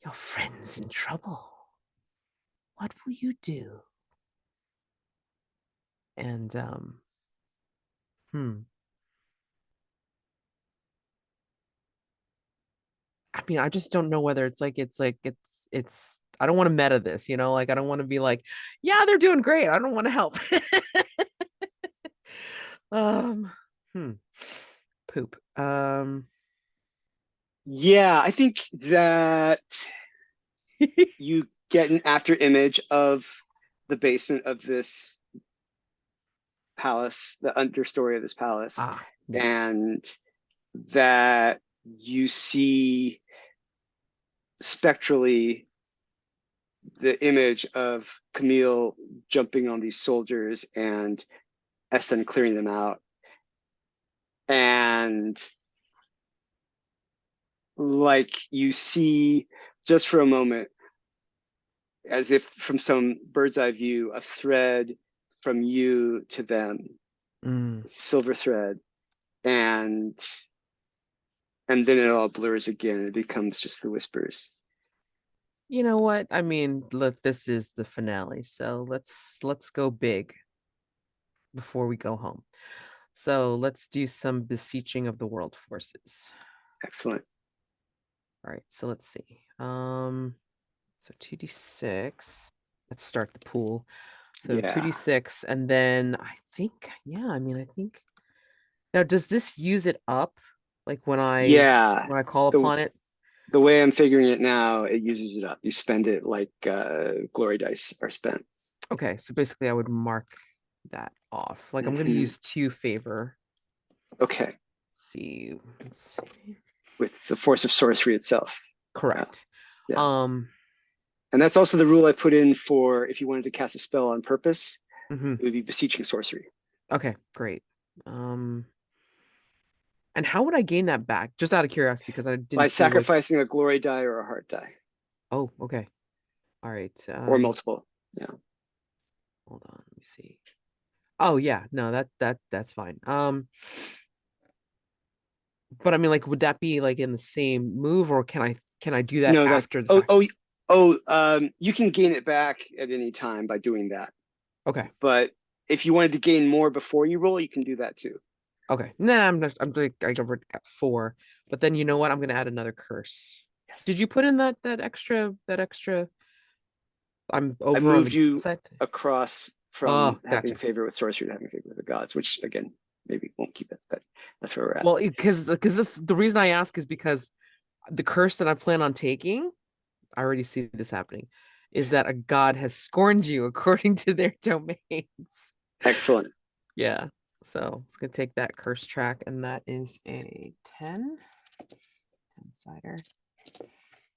your friend's in trouble. What will you do? And I mean, I just don't know whether it's I don't want to meta this, you know, like I don't want to be like, yeah, they're doing great. I don't want to help. um poop.
Yeah, I think that you get an after image of the basement of this palace, the understory of this palace,
Yeah.
and that you see spectrally the image of Camille jumping on these soldiers and Estan clearing them out. And like you see just for a moment, as if from some bird's eye view, a thread from you to them, silver thread, and then it all blurs again. It becomes just the whispers.
You know what? I mean, look, this is the finale, so let's go big before we go home. So let's do some beseeching of the world forces.
Excellent.
All right, so let's see. So 2d6. Let's start the pool. So
Yeah.
2d6, and then I think, yeah, I mean, I think now, does this use it up? Like when I call upon it?
The way I'm figuring it now, it uses it up. You spend it like glory dice are spent.
Okay, so basically I would mark that off. Like I'm going to use 2 favor.
Okay.
Let's see.
With the force of sorcery itself.
Correct.
Yeah. And that's also the rule I put in for if you wanted to cast a spell on purpose, it would be beseeching sorcery.
Okay, great. And how would I gain that back? Just out of curiosity, because I didn't
by
see,
sacrificing a glory die or a heart die.
Oh, okay. All right.
Or multiple. Yeah.
Hold on, let me see. Oh yeah, no, that's fine. But I mean, like, would that be like in the same move, or can I do that after the fact?
You can gain it back at any time by doing that.
Okay.
But if you wanted to gain more before you roll, you can do that too.
Okay. Nah, I'm like, I already got 4. But then you know what? I'm gonna add another curse.
Yes.
Did you put in that extra I'm
I
over on
moved
the
you
side.
across
Oh,
from having
gotcha.
favor with sorcery to having favor with the gods, which again, maybe won't keep it, but that's where we're at.
Well, because this the reason I ask is because the curse that I plan on taking, I already see this happening, is that a god has scorned you according to their domains.
Excellent.
Yeah. So it's gonna take that curse track, and that is a 10. 10-sider.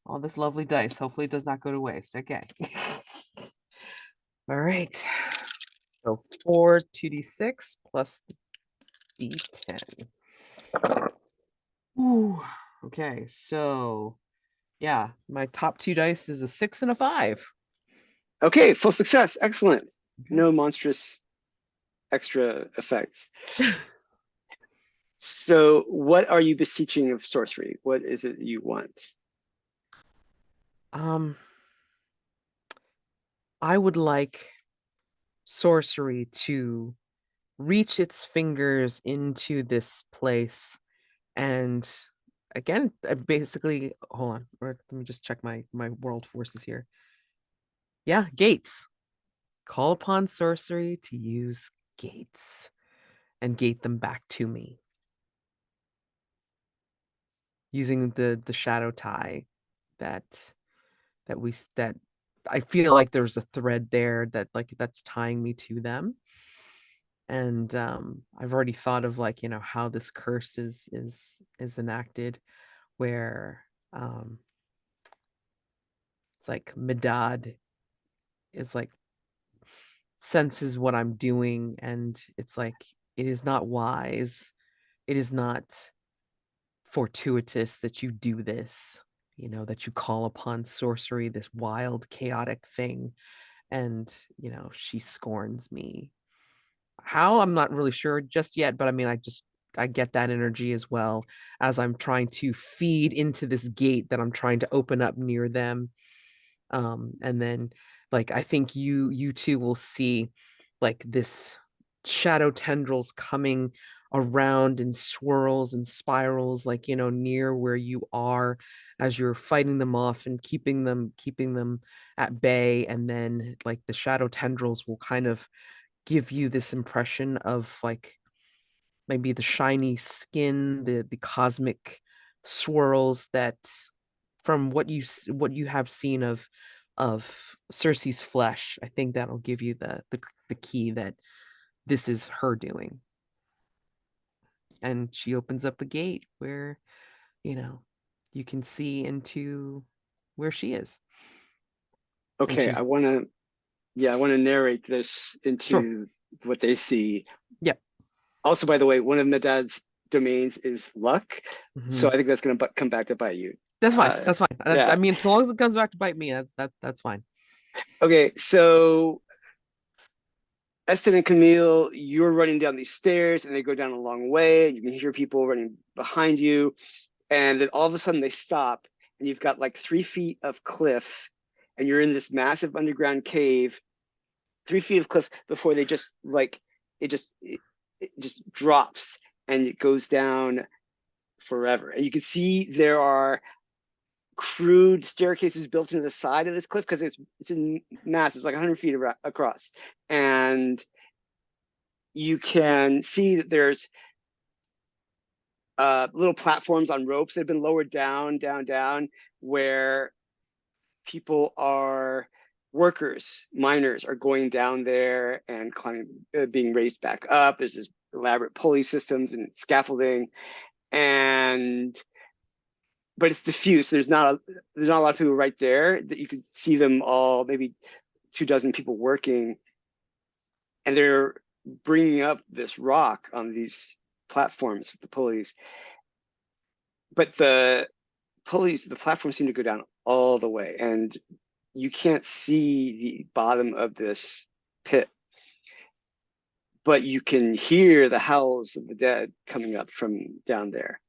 All this lovely dice. Hopefully it does not go to waste. Okay. All right. So 4 2d6 plus the d10. Ooh. Okay. So yeah, my top 2 dice is a 6 and a 5.
Okay, full success. Excellent.
Okay.
No monstrous extra effects. So what are you beseeching of sorcery? What is it you want?
I would like sorcery to reach its fingers into this place, and again, basically, hold on, let me just check my world forces here. Yeah, gates. Call upon sorcery to use gates and gate them back to me using the shadow tie that that I feel like there's a thread there that like that's tying me to them. And I've already thought of like, how this curse is enacted, where it's like Medad is like senses what I'm doing, and it's like it is not wise, it is not fortuitous that you do this, that you call upon sorcery, this wild chaotic thing, and she scorns me. How, I'm not really sure just yet, but I mean, I get that energy as well as I'm trying to feed into this gate that I'm trying to open up near them. And then like I think you two will see like this shadow tendrils coming around in swirls and spirals, like near where you are, as you're fighting them off and keeping them at bay. And then like the shadow tendrils will kind of give you this impression of like maybe the shiny skin, the cosmic swirls that from what you have seen of Circe's flesh. I think that'll give you the key that this is her doing. And she opens up a gate where you can see into where she is.
Okay, I want to narrate this
Sure.
into what they see.
Yep.
Also, by the way, one of Medad's domains is luck, so I think that's going to come back to bite you.
That's fine. That's fine.
Yeah.
I mean, so long as it comes back to bite me, that's fine.
Okay, so Estan and Camille, you're running down these stairs, and they go down a long way. You can hear people running behind you, and then all of a sudden they stop, and you've got like 3 feet of cliff, and you're in this massive underground cave. 3 feet of cliff before they just like it just drops and it goes down forever. And you can see there are crude staircases built into the side of this cliff because it's massive. It's like 100 feet across, and you can see that there's little platforms on ropes that have been lowered down, where people are workers, miners are going down there and climbing, being raised back up. There's this elaborate pulley systems and scaffolding, but it's diffuse. There's not a lot of people right there that you could see them all, maybe 24 people working, and they're bringing up this rock on these platforms with the pulleys. But the platforms seem to go down all the way, and you can't see the bottom of this pit, but you can hear the howls of the dead coming up from down there.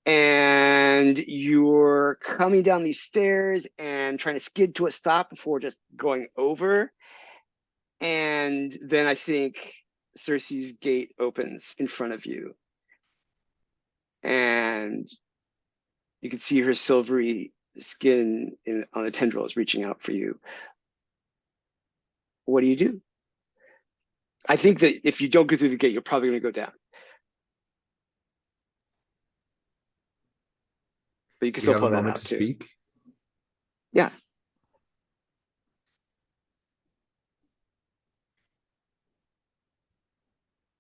And you're coming down these stairs and trying to skid to a stop before just going over. And then I think Circe's gate opens in front of you, and you can see her silvery skin on the tendrils reaching out for you. what do you do? I think that if you don't go through the gate, you're probably going to go down. But you can
We
still
have a
pull that
moment
out
to
too.
speak.
Yeah.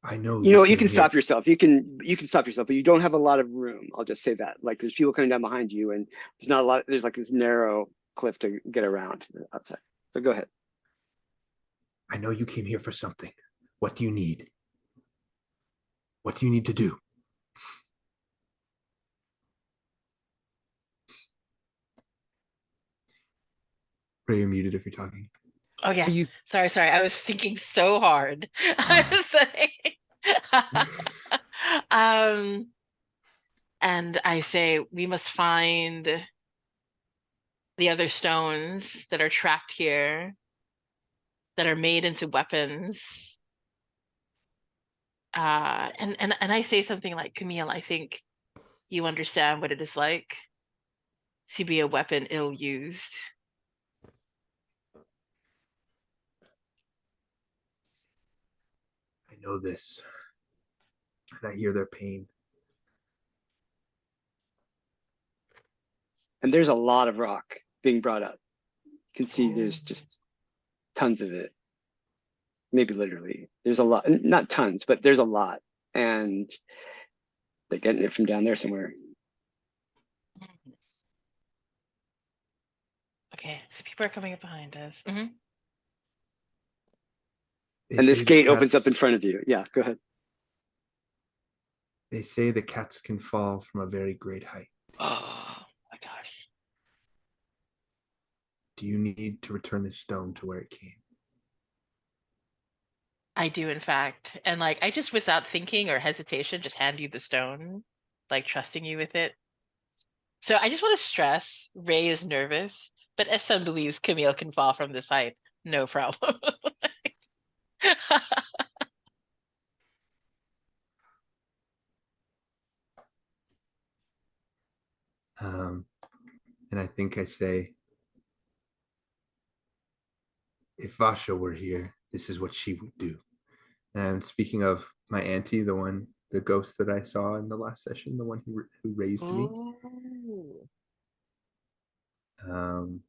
I know
You know, you
came
can
here.
stop yourself. You can stop yourself, but you don't have a lot of room. I'll just say that. Like there's people coming down behind you, and there's not a lot. There's like this narrow cliff to get around outside. So go ahead.
I know you came here for something. What do you need? What do you need to do? Ray, you're muted if you're talking.
Oh yeah.
Are you
Sorry. I was thinking so hard. I was like, and I say we must find the other stones that are trapped here, that are made into weapons. And I say something like, Camille, I think you understand what it is like to be a weapon ill used.
I know this. And I hear their pain.
And there's a lot of rock being brought up. You can see there's just tons of it. Maybe literally. There's a lot, not tons, but there's a lot. And they're getting it from down there somewhere.
Okay, so people are coming up behind us. Mm-hmm.
And this
say the
gate opens up in
cats-
front of you. Yeah, go ahead.
They say the cats can fall from a very great height.
Oh my gosh.
Do you need to return this stone to where it came?
I do, in fact. And like, I just, without thinking or hesitation, just hand you the stone, like trusting you with it. So I just want to stress, Ray is nervous, but Estan believes Camille can fall from this height. No problem.
And I think I say, if Vasha were here, this is what she would do. And speaking of my auntie, the ghost that I saw in the last session, the one who raised me.
Ooh.
Um,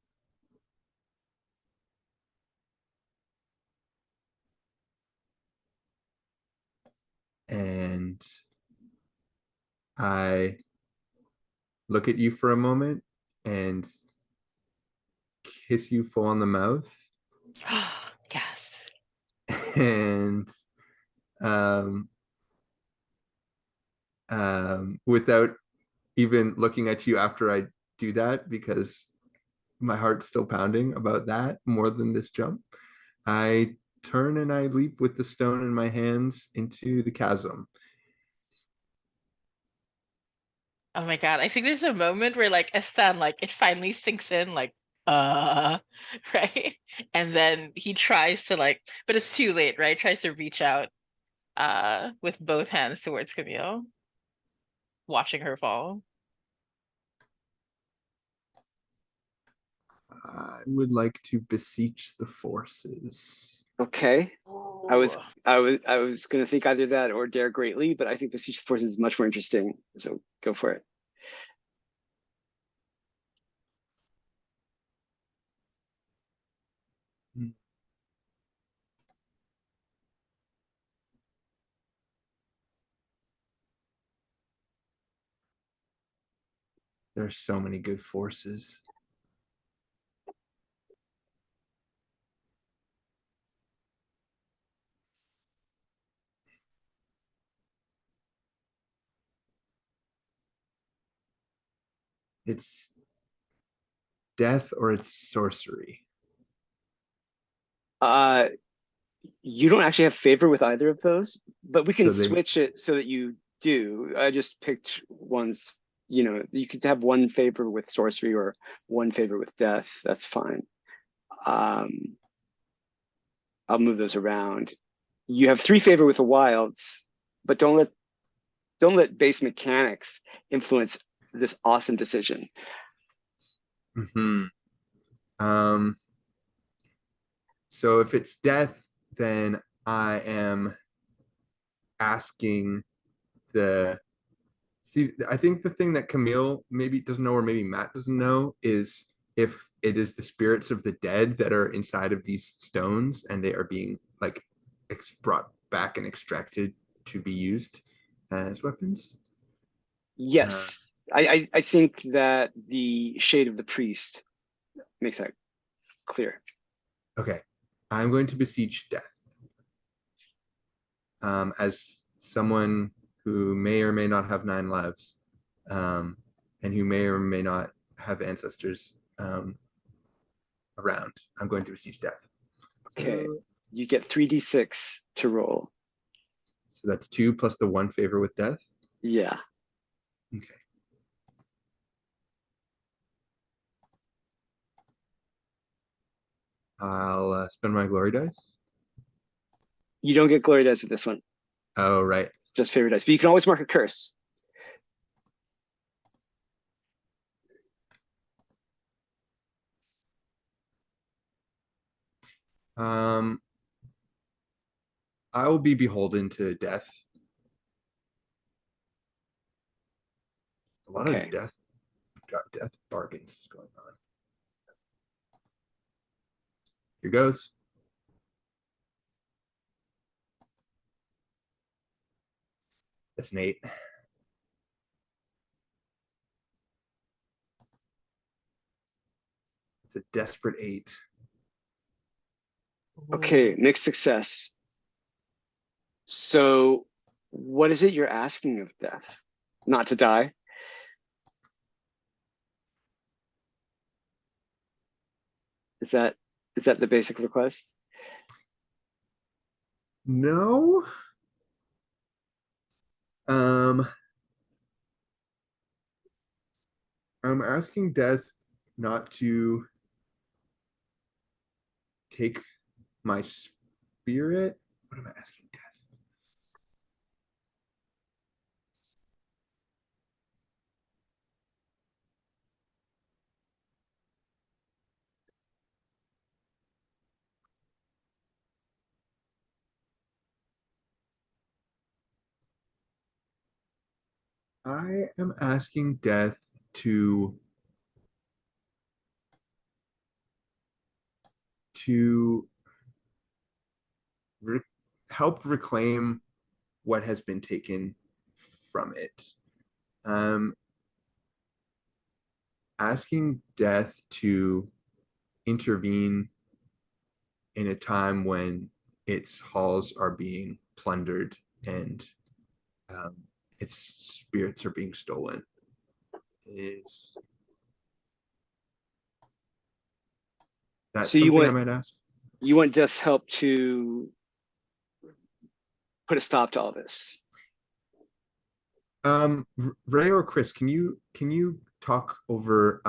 and I look at you for a moment and kiss you full on the mouth.
Yes.
And without even looking at you after I do that, because my heart's still pounding about that more than this jump, I turn and I leap with the stone in my hands into the chasm.
Oh my God. I think there's a moment where like Estan, like it finally sinks in, like, right? And then he tries to like, but it's too late, right? Tries to reach out with both hands towards Camille, watching her fall.
I would like to beseech the forces.
Okay. I was
Ooh.
I was gonna think either that or dare greatly, but I think Beseech the Forces is much more interesting. So go for it.
There's so many good forces. It's death or it's sorcery.
You don't actually have favor with either of those, but we can
So they
switch it so that you do. I just picked ones, you know, you could have one favor with sorcery or one favor with death. That's fine. I'll move those around. You have 3 favor with the wilds, but don't let base mechanics influence this awesome decision.
So if it's death, then I am asking the see. I think the thing that Camille maybe doesn't know, or maybe Matt doesn't know, is if it is the spirits of the dead that are inside of these stones, and they are being like brought back and extracted to be used as weapons.
Yes, I think that the shade of the priest makes that clear.
Okay, I'm going to beseech death. As someone who may or may not have 9 lives, and who may or may not have ancestors around, I'm going to beseech death.
Okay, you get 3d6 to roll.
So that's 2 plus the 1 favor with death.
Yeah.
Okay. I'll spend my glory dice.
You don't get glory dice with this one.
Oh, right.
It's just favor dice. But you can always mark a curse.
I will be beholden to death. A lot
Okay.
of death bargains going on. Here goes. That's an 8. It's a desperate 8.
Okay, mixed success. So what is it you're asking of death? Not to die? Is that the basic request?
No. I'm asking death not to take my spirit. What am I asking death? I am asking death to help reclaim what has been taken from it. Asking death to intervene in a time when its halls are being plundered and its spirits are being stolen. Is that
So you
something I
want
might ask?
you want death's help to put a stop to all this?
Ray or Chris, can you talk over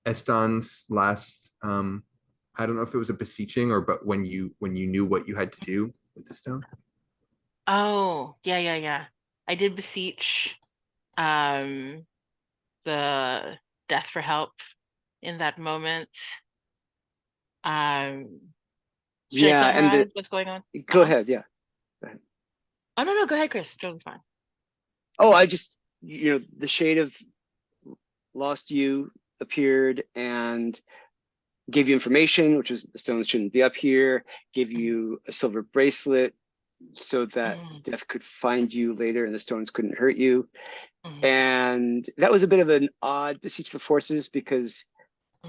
Estan's last I don't know if it was a beseeching or but when you knew what you had to do with the stone?
Oh, yeah. I did beseech the death for help in that moment. Should I
Yeah, and
summarize what's going on?
go ahead, yeah.
Oh no, go ahead, Chris. Totally fine.
Oh, I just, the shade of lost you appeared and gave you information, which was the stones shouldn't be up here, gave you a silver bracelet so that death could find you later and the stones couldn't hurt you. And that was a bit of an odd beseech the forces because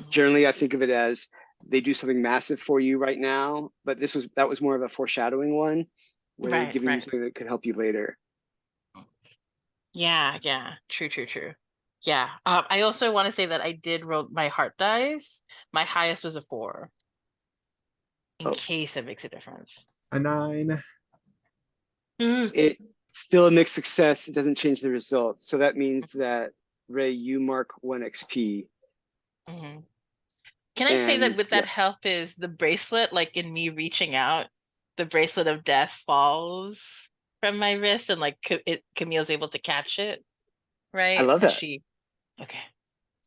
generally I think of it as they do something massive for you right now, but that was more of a foreshadowing one where they're giving you something that could help you later.
Yeah. True. Yeah. I also want to say that I did roll my heart dice. My highest was a 4. In case it makes a difference.
A 9.
It's still a mixed success. It doesn't change the results. So that means that Ray, you mark 1 XP.
Can I say that with that help is the bracelet, like in me reaching out, the bracelet of death falls from my wrist and like Camille's able to catch it, right?
I love that.
Okay.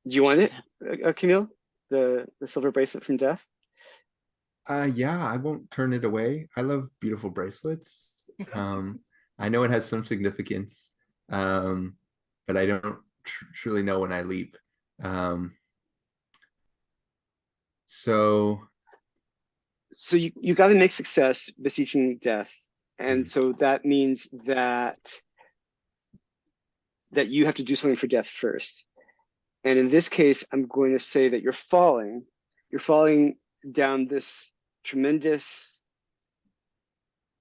Do you want it, Camille? The silver bracelet from death?
Yeah, I won't turn it away. I love beautiful bracelets. I know it has some significance, but I don't truly know when I leap. Um, so
So you got to make success beseeching death, and so that means that you have to do something for death first. And in this case, I'm going to say that you're falling. You're falling down this tremendous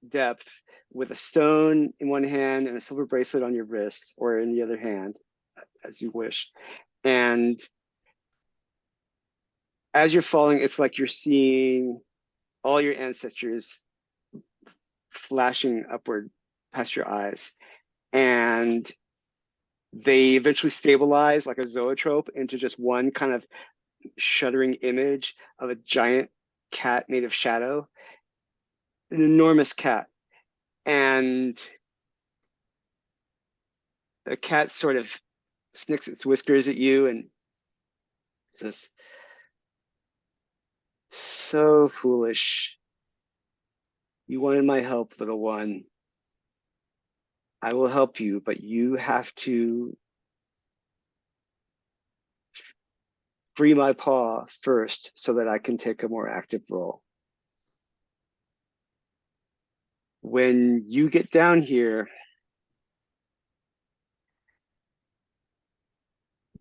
depth with a stone in one hand and a silver bracelet on your wrist, or in the other hand, as you wish. And as you're falling, it's like you're seeing all your ancestors flashing upward past your eyes. And they eventually stabilize like a zoetrope into just one kind of shuddering image of a giant cat made of shadow, an enormous cat. And the cat sort of snicks its whiskers at you and says, "So foolish. You wanted my help, little one. I will help you, but you have to free my paw first so that I can take a more active role. When you get down here,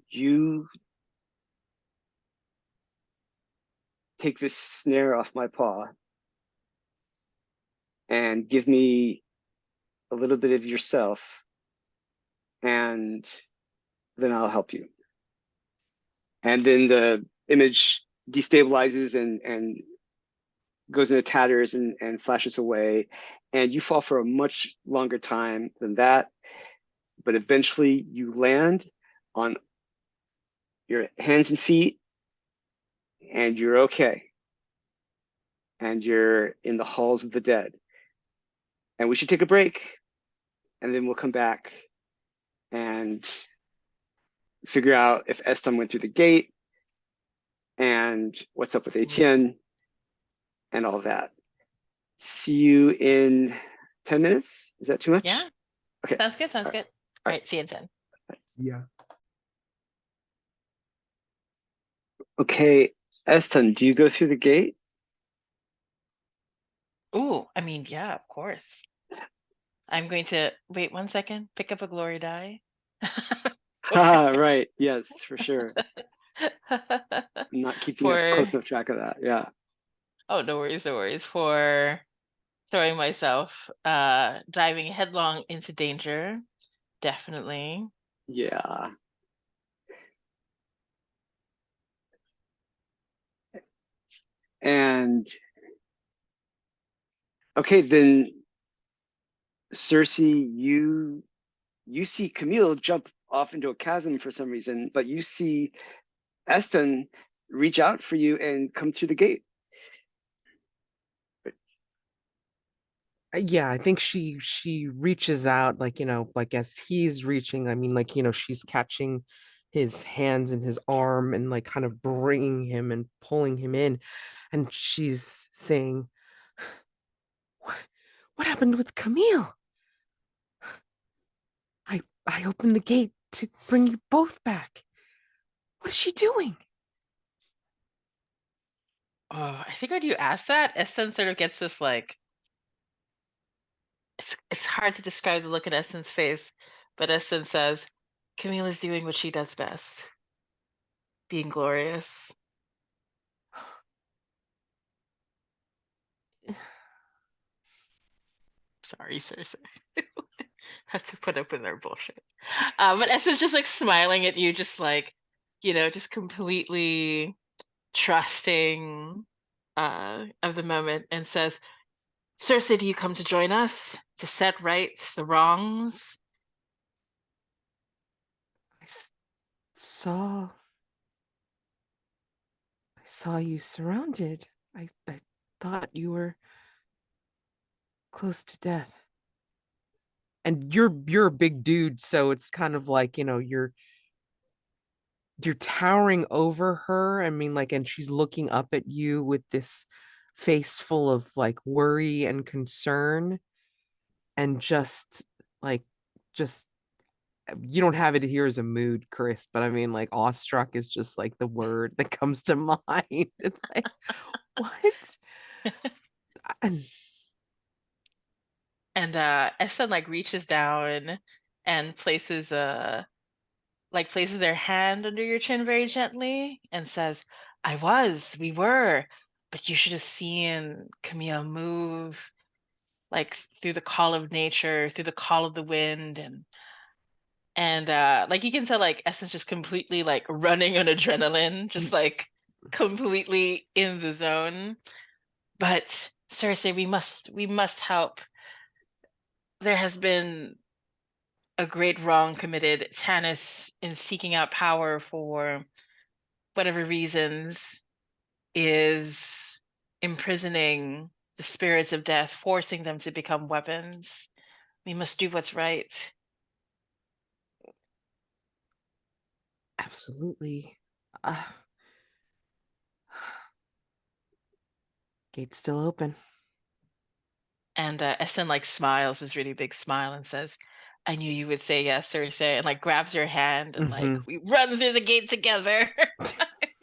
you take this snare off my paw and give me a little bit of yourself, and then I'll help you." And then the image destabilizes and goes into tatters and flashes away. And you fall for a much longer time than that. But eventually you land on your hands and feet, and you're okay. And you're in the halls of the dead. And we should take a break, and then we'll come back and figure out if Estan went through the gate and what's up with Etienne and all that. See you in 10 minutes. Is that too much?
Yeah.
Okay.
Sounds good. Sounds
All right.
good. All right. See you in 10.
yeah.
Okay, Estan, do you go through the gate?
Ooh, I mean, yeah, of course. I'm going to wait 1 second, pick up a glory die.
Right. Yes, for sure. I'm not keeping a close
For
enough track of that. Yeah.
oh, no worries, no worries. For throwing myself diving headlong into danger. Definitely.
Yeah. And okay, then Circe, you see Camille jump off into a chasm for some reason, but you see Estan reach out for you and come through the gate.
Yeah, I think she reaches out, like, like as he's reaching, I mean, like, she's catching his hands and his arm and like kind of bringing him and pulling him in, and she's saying, what happened with Camille? I opened the gate to bring you both back. What is she doing?
Oh, I think when you ask that, Eston sort of gets this like it's hard to describe the look in Eston's face, but Eston says, Camille is doing what she does best. Being glorious. Sorry, Circe. Have to put up with their bullshit. But Eston's just like smiling at you, just like, just completely trusting of the moment, and says, Circe, do you come to join us to set right the wrongs?
I saw you surrounded. I thought you were close to death. And you're a big dude, so it's kind of like, you're towering over her. I mean, like, and she's looking up at you with this face full of like worry and concern, and just like, just, you don't have it here as a mood, Chris, but I mean, like, awestruck is just like the word that comes to mind. It's like, what? And
And Estan like reaches down and places their hand under your chin very gently and says, we were, but you should have seen Camille move like through the call of nature, through the call of the wind, and like you can tell like Essen's just completely like running on adrenaline, just like completely in the zone. But Circe, we must help. There has been a great wrong committed. Tanis, in seeking out power for whatever reasons, is imprisoning the spirits of death, forcing them to become weapons. We must do what's right.
absolutely. Uh, Gate's still open.
And Eston like smiles his really big smile and says, I knew you would say yes, Circe, and like grabs your hand and like we run through the gate together.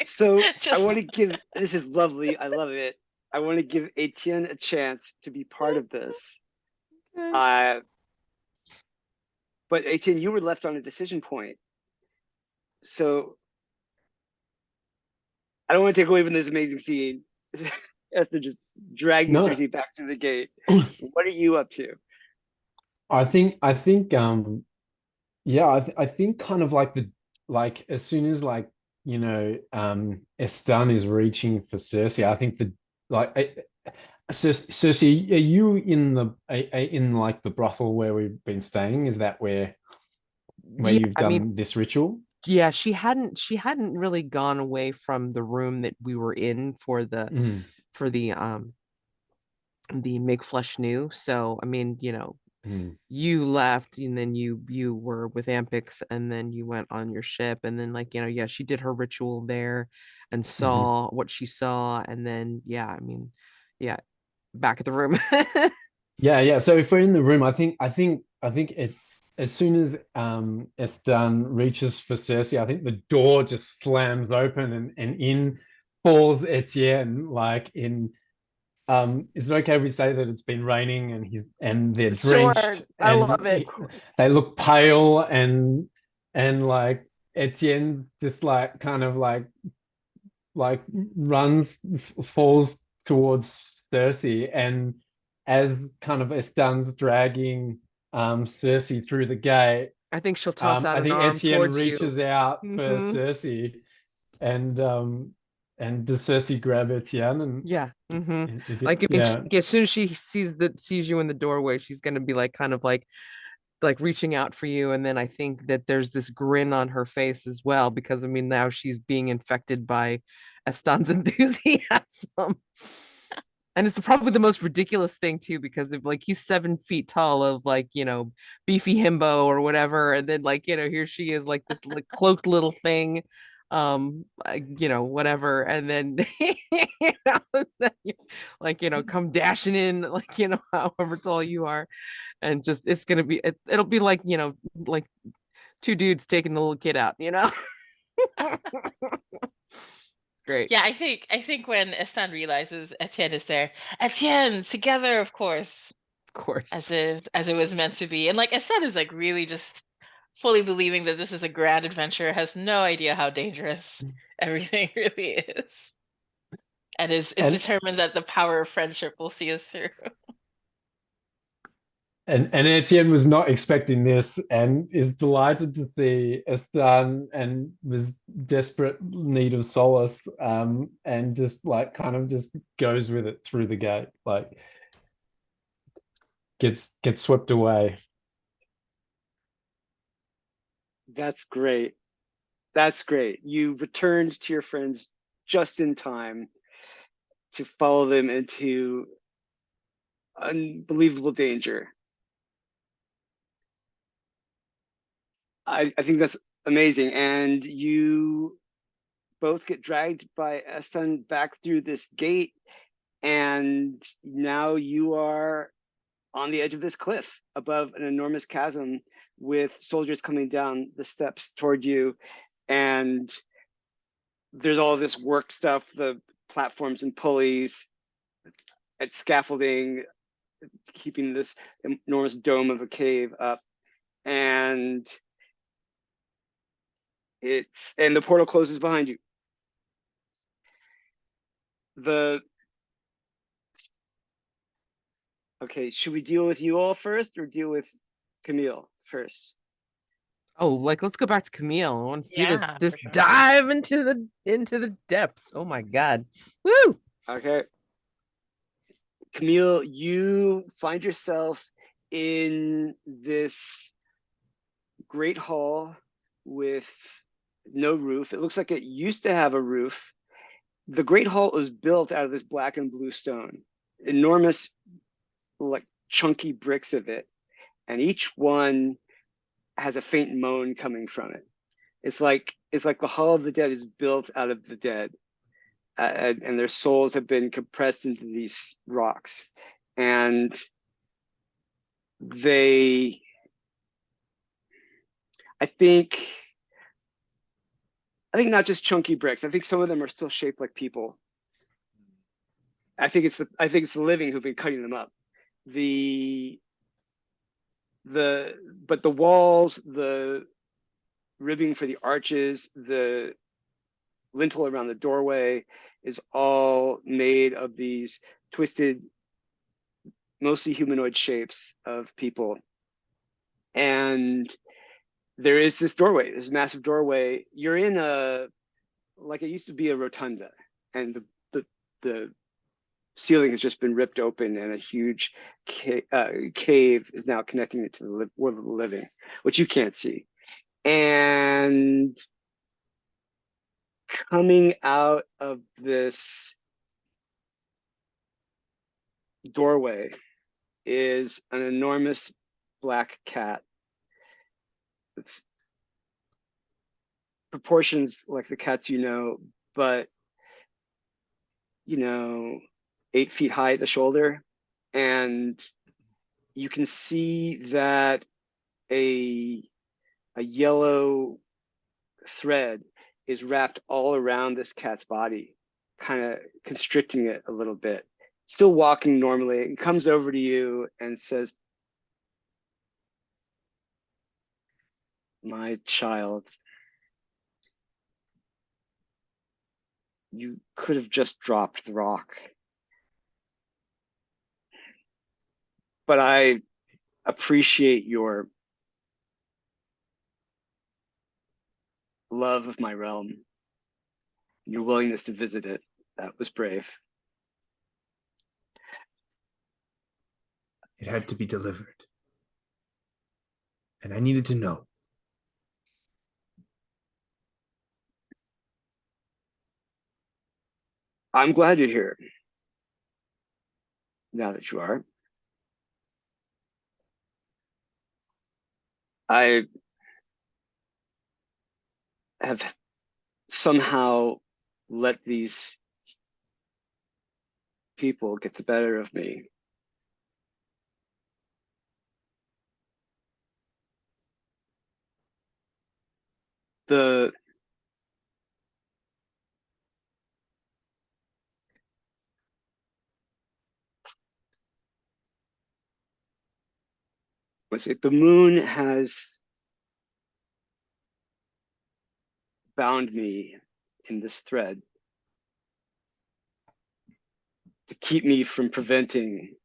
So I
Just
want to give, this is lovely. I love it. I want to give Etienne a chance to be part of this.
Okay.
But Etienne, you were left on a decision point. So I don't want to take away from this amazing scene. Esther just dragging
No.
Circe back through the gate. What are you up to?
I think yeah, I think kind of like as soon as like, you know, Estan is reaching for Circe, I think Circe, are you in in like the brothel where we've been staying? Is that where
Yeah,
you've
I mean,
done this ritual?
yeah, she hadn't really gone away from the room that we were in for the
Mm,
Make Flesh New. So I mean, you know,
mm,
you left and then you were with Ampix and then you went on your ship, and then like, you know, yeah, she did her ritual there and
mhm.
saw what she saw, and then yeah, I mean, yeah, back at the room.
Yeah, yeah. So if we're in the room, I think it as soon as it's done reaches for Circe, I think the door just slams open and in falls Etienne like in is it okay if we say that it's been raining and they're
Sure,
drenched
I
and
love it.
they look pale and like Etienne just like kind of like runs falls towards Circe, and as kind of Estan's dragging Circe through the gate,
I think she'll toss out
I
an
think
arm
Etienne
towards you.
reaches out for
Mhm.
Circe and does Circe grab Etienne
Yeah.
and
Like, I mean,
yeah.
as soon as she sees you in the doorway, she's gonna be like, kind of like reaching out for you, and then I think that there's this grin on her face as well, because I mean, now she's being infected by Estan's enthusiasm. And it's probably the most ridiculous thing too, because if like he's 7 feet tall, of like, you know, beefy himbo or whatever, and then like, you know, here she is like this like cloaked little thing, you know, whatever, and then you know, like, you know, come dashing in, like, you know, however tall you are, and just it's gonna be it'll be like, you know, like two dudes taking the little kid out, you know. Great.
yeah, I think when Estan realizes Etienne is there, Etienne together, of course,
Of course.
as it was meant to be, and like Estan is like really just fully believing that this is a grand adventure, has no idea how dangerous everything really is, and is
and
determined that the power of friendship will see us through.
and Etienne was not expecting this and is delighted to see Estan and was desperate need of solace and just like kind of just goes with it through the gate, like gets swept away.
That's great. That's great. You returned to your friends just in time to follow them into unbelievable danger. I think that's amazing. And you both get dragged by Estan back through this gate, And now you are on the edge of this cliff above an enormous chasm with soldiers coming down the steps toward you. And there's all this work stuff, the platforms and pulleys and scaffolding, keeping this enormous dome of a cave up. And the portal closes behind you. Okay, should we deal with you all first or deal with Kamil first?
Oh, like let's go back to Camille. I want to see this
Yeah,
this
for sure.
dive into the depths. Oh my god. Woo!
Okay. Kamil, you find yourself in this great hall with no roof. It looks like it used to have a roof. The great hall is built out of this black and blue stone, enormous, like chunky bricks of it, and each one has a faint moan coming from it. It's like the Hall of the Dead is built out of the dead, and their souls have been compressed into these rocks, and I think not just chunky bricks. I think some of them are still shaped like people. I think it's the living who've been cutting them up. But the walls, the ribbing for the arches, the lintel around the doorway is all made of these twisted, mostly humanoid shapes of people. And there is this doorway, this massive doorway. You're in like it used to be a rotunda, and the ceiling has just been ripped open, and a huge cave is now connecting it to the world of the living, which you can't see. And coming out of this doorway is an enormous black cat. It's proportions like the cats you know, but 8 feet high at the shoulder. And you can see that a yellow thread is wrapped all around this cat's body, kind of constricting it a little bit. Still walking normally, and comes over to you and says, "My child, you could have just dropped the rock. But I appreciate your love of my realm, your willingness to visit it. That was brave."
It had to be delivered. And I needed to know.
I'm glad you're here. Now that you are. I have somehow let these people get the better of me. The moon has bound me in this thread to keep me from preventing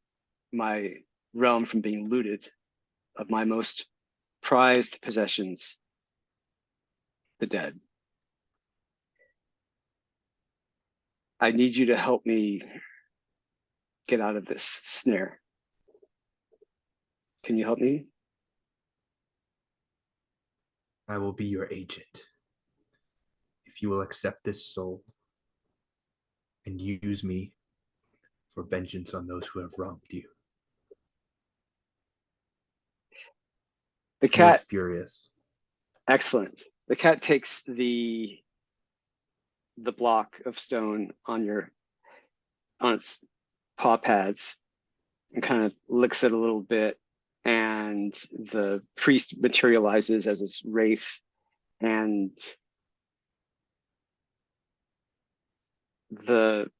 my realm from being looted of my most prized possessions, the dead. I need you to help me get out of this snare. Can you help me?
I will be your agent. If you will accept this soul and use me for vengeance on those who have wronged you.
The cat
was furious.
Excellent. The cat takes the block of stone on its paw pads and kind of licks it a little bit. And the priest materializes as its wraith, and the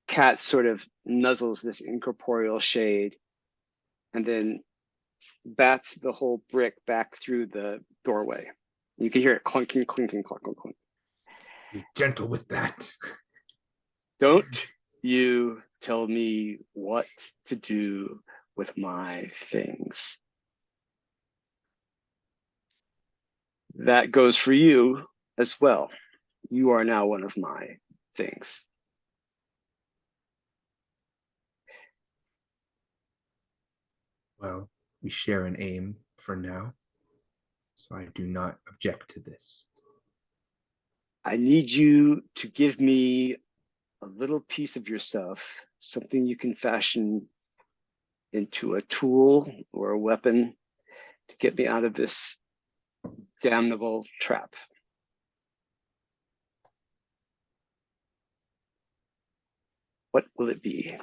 cat sort of nuzzles this incorporeal shade and then bats the whole brick back through the doorway. You can hear it clunking, clinking, clunking, clunk.
Be gentle with that.
Don't you tell me what to do with my things. That goes for you as well. You are now one of my things.
Well, we share an aim for now, so I do not object to this.
I need you to give me a little piece of yourself, something you can fashion into a tool or a weapon to get me out of this damnable trap. What will it be?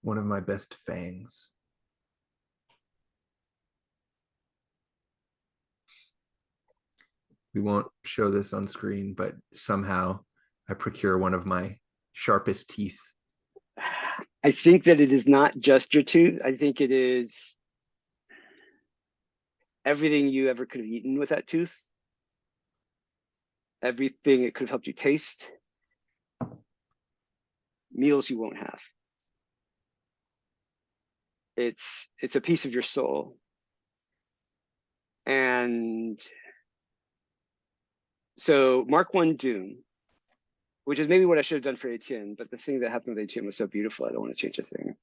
One of my best fangs. We won't show this on screen, but somehow I procure one of my sharpest teeth.
I think that it is not just your tooth. I think it is everything you ever could have eaten with that tooth. Everything it could have helped you taste. Meals you won't have. It's a piece of your soul. And so Mark 1 Doom, which is maybe what I should have done for Etienne, but the thing that happened with Etienne was so beautiful, I don't want to change a thing.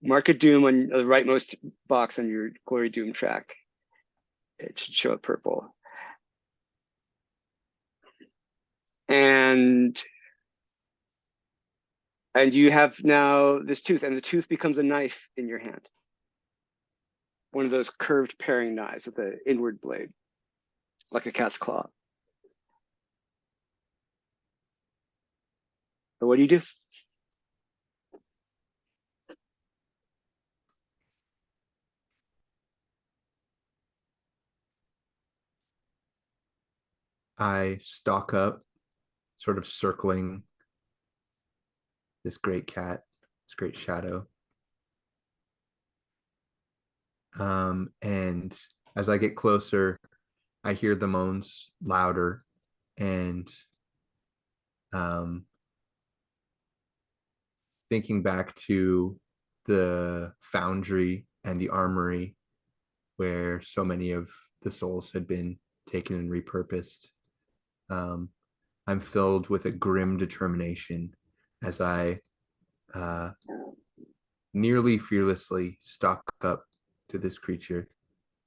Mark a Doom on the rightmost box on your Glory Doom track. It should show up purple. And you have now this tooth, and the tooth becomes a knife in your hand. One of those curved paring knives with an inward blade, like a cat's claw. But what do you do?
I stalk up, sort of circling this great cat, this great shadow. And as I get closer, I hear the moans louder, and thinking back to the foundry and the armory where so many of the souls had been taken and repurposed. I'm filled with a grim determination as I nearly fearlessly stalk up to this creature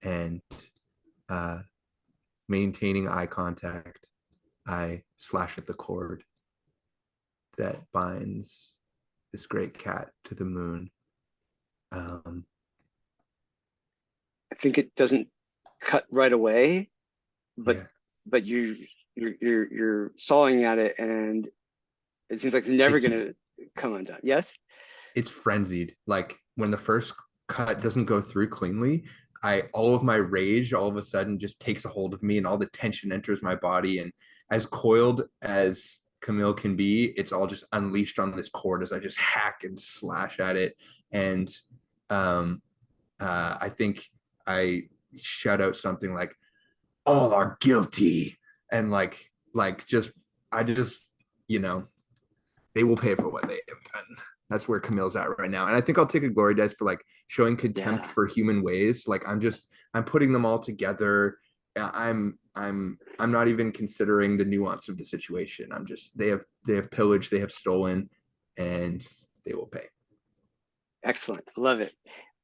and maintaining eye contact, I slash at the cord that binds this great cat to the moon.
I think it doesn't cut right away, but
yeah.
but you're sawing at it, and it seems like it's never going to come undone. Yes,
it's frenzied. Like when the first cut doesn't go through cleanly, all of my rage all of a sudden just takes a hold of me, and all the tension enters my body. And as coiled as Kamil can be, it's all just unleashed on this cord as I just hack and slash at it. And I think I shout out something like, "All are guilty," and just they will pay for what they have done. That's where Kamil's at right now. And I think I'll take a glory dice for like showing contempt for human ways. Like I'm putting them all together. I'm not even considering the nuance of the situation. They have pillaged, they have stolen, and they will pay.
Excellent. I love it.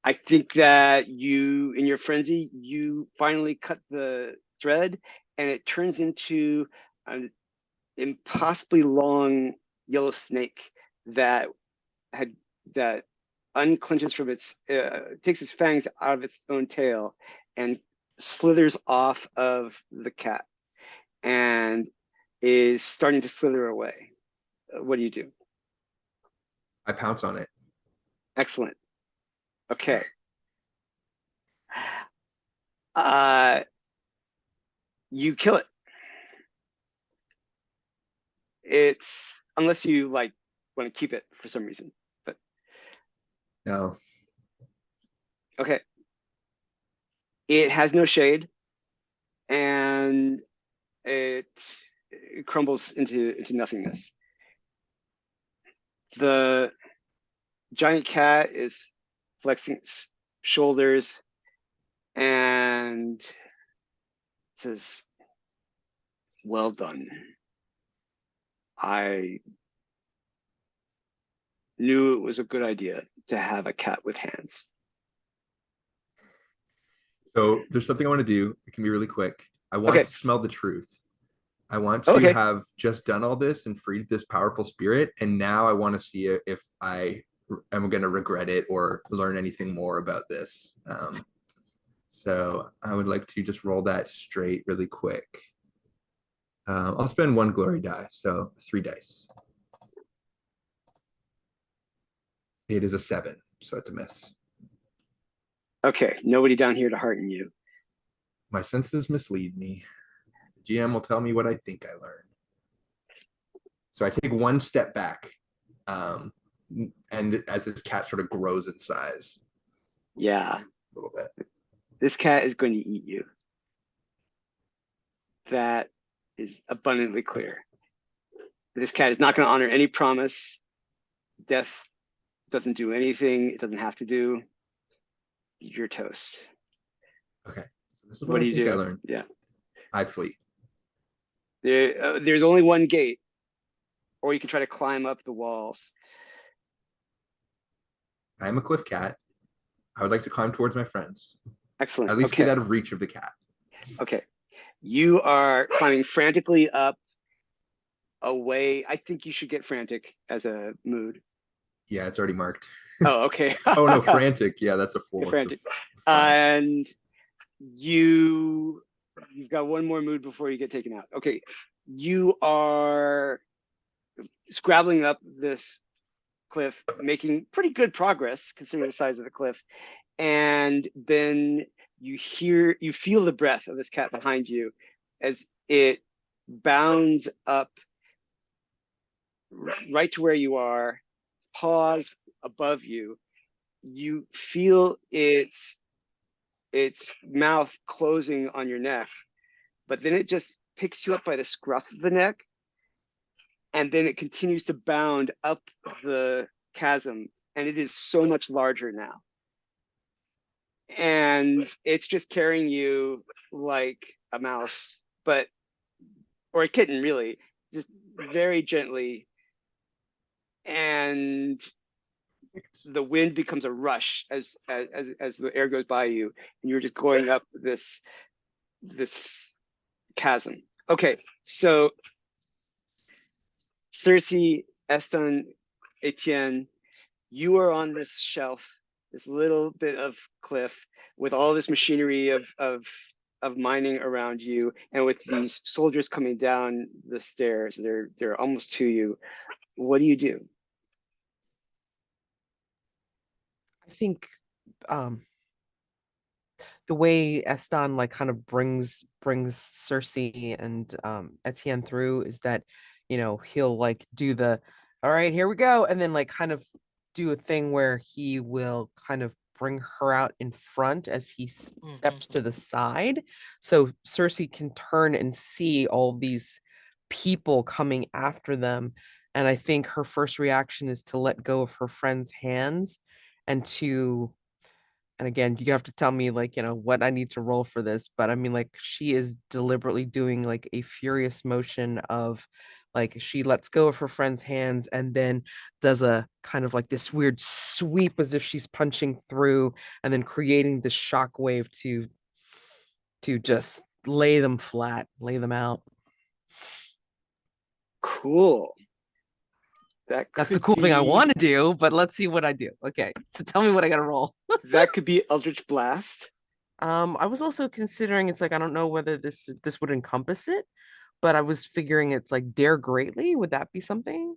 I think that you, in your frenzy, you finally cut the thread, and it turns into an impossibly long yellow snake that that unclenches from its takes its fangs out of its own tail and slithers off of the cat and is starting to slither away. What do you do?
I pounce on it.
Excellent. Okay. You kill it. It's unless you like want to keep it for some reason, but
No.
okay. It has no shade, and it crumbles into nothingness. The giant cat is flexing its shoulders and says, "Well done. I knew it was a good idea to have a cat with hands."
So there's something I want to do. It can be really quick. I want
Okay.
to smell the truth. I want to
Okay.
have just done all this and freed this powerful spirit. And now I want to see if I am going to regret it or learn anything more about this. So I would like to just roll that straight really quick. I'll spend 1 glory die, so 3 dice. It is a 7, so it's a miss.
Okay, nobody down here to hearten you.
My senses mislead me. The GM will tell me what I think I learned. So I take 1 step back, and as this cat sort of grows in size.
Yeah.
A little bit.
This cat is going to eat you. That is abundantly clear. This cat is not going to honor any promise. Death doesn't do anything it doesn't have to do. You're toast.
Okay. So this is
What do
I
you
think I
do?
learned.
Yeah.
I flee.
There's only one gate, or you can try to climb up the walls.
I am a cliff cat. I would like to climb towards my friends.
Excellent.
At least
Okay.
get out of reach of the cat.
Okay. You are climbing frantically up away. I think you should get frantic as a mood.
Yeah, it's already marked.
Oh, okay.
Oh no, frantic. Yeah, that's a 4.
Frantic.
So 5.
And you've got one more mood before you get taken out. Okay. You are scrabbling up this cliff, making pretty good progress considering the size of the cliff. And then you feel the breath of this cat behind you as it bounds up right to where you are, paws above you. You feel its mouth closing on your neck, but then it just picks you up by the scruff of the neck, and then it continues to bound up the chasm, and it is so much larger now. And it's just carrying you like a mouse, or a kitten, really, just very gently. And the wind becomes a rush as the air goes by you, and you're just going up this chasm. Okay, so Circe, Estan, Etienne, you are on this shelf, this little bit of cliff with all this machinery of mining around you, and with these soldiers coming down the stairs. They're almost to you. What do you do?
I think the way Estan like kind of brings Circe and Etienne through is that, you know, he'll like do the all right, here we go, and then like kind of do a thing where he will kind of bring her out in front as he steps to the side, so Circe can turn and see all these people coming after them. And I think her first reaction is to let go of her friend's hands and to, and again, you have to tell me like, you know, what I need to roll for this, but I mean, like, she is deliberately doing like a furious motion of like, she lets go of her friend's hands and then does a kind of like this weird sweep as if she's punching through, and then creating this shock wave to just lay them flat, lay them out.
Cool. That
That's the
could
cool thing I
be-
want to do, but let's see what I do. Okay, so tell me what I got to roll.
That could be Eldritch Blast.
I was also considering, it's like, I don't know whether this would encompass it, but I was figuring it's like Dare Greatly. Would that be something?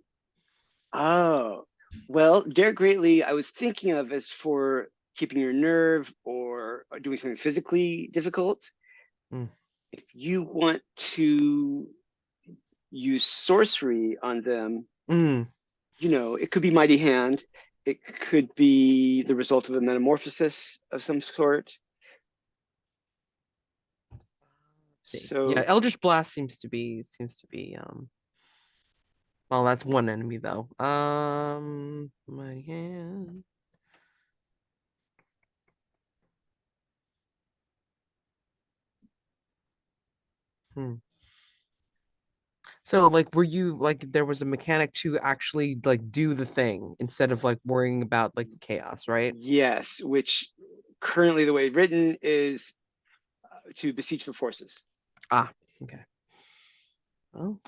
Oh, well, Dare Greatly, I was thinking of as for keeping your nerve or doing something physically difficult.
Mm.
If you want to use sorcery on them,
Mm.
you know, it could be Mighty Hand. It could be the result of a metamorphosis of some sort.
See.
So
Yeah, Eldritch Blast seems to be well, that's one enemy though. My hand. So like, were you like, there was a mechanic to actually like do the thing instead of like worrying about like the chaos, right?
yes, which currently the way written is to beseech the forces.
Ah, okay. Well,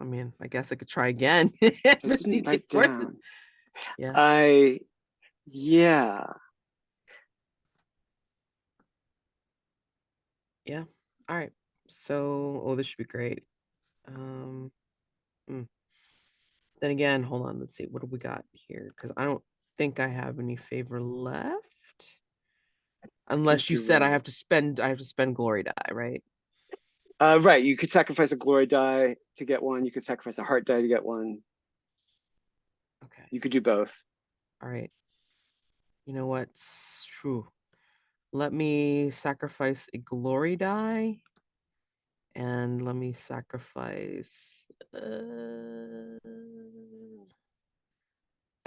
I mean, I guess I could try again.
I didn't
Beseech
write
forces.
down.
Yeah.
Yeah.
Yeah. All right. So, oh, this should be great. Um, Then again, hold on. Let's see. What do we got here? Because I don't think I have any favor left. Unless you
you're
said
right.
I have to spend glory die, right?
Right. You could sacrifice a glory die to get one. You could sacrifice a heart die to get one.
Okay.
You could do both.
All right. You know what? True. Let me sacrifice a glory die. And let me sacrifice. I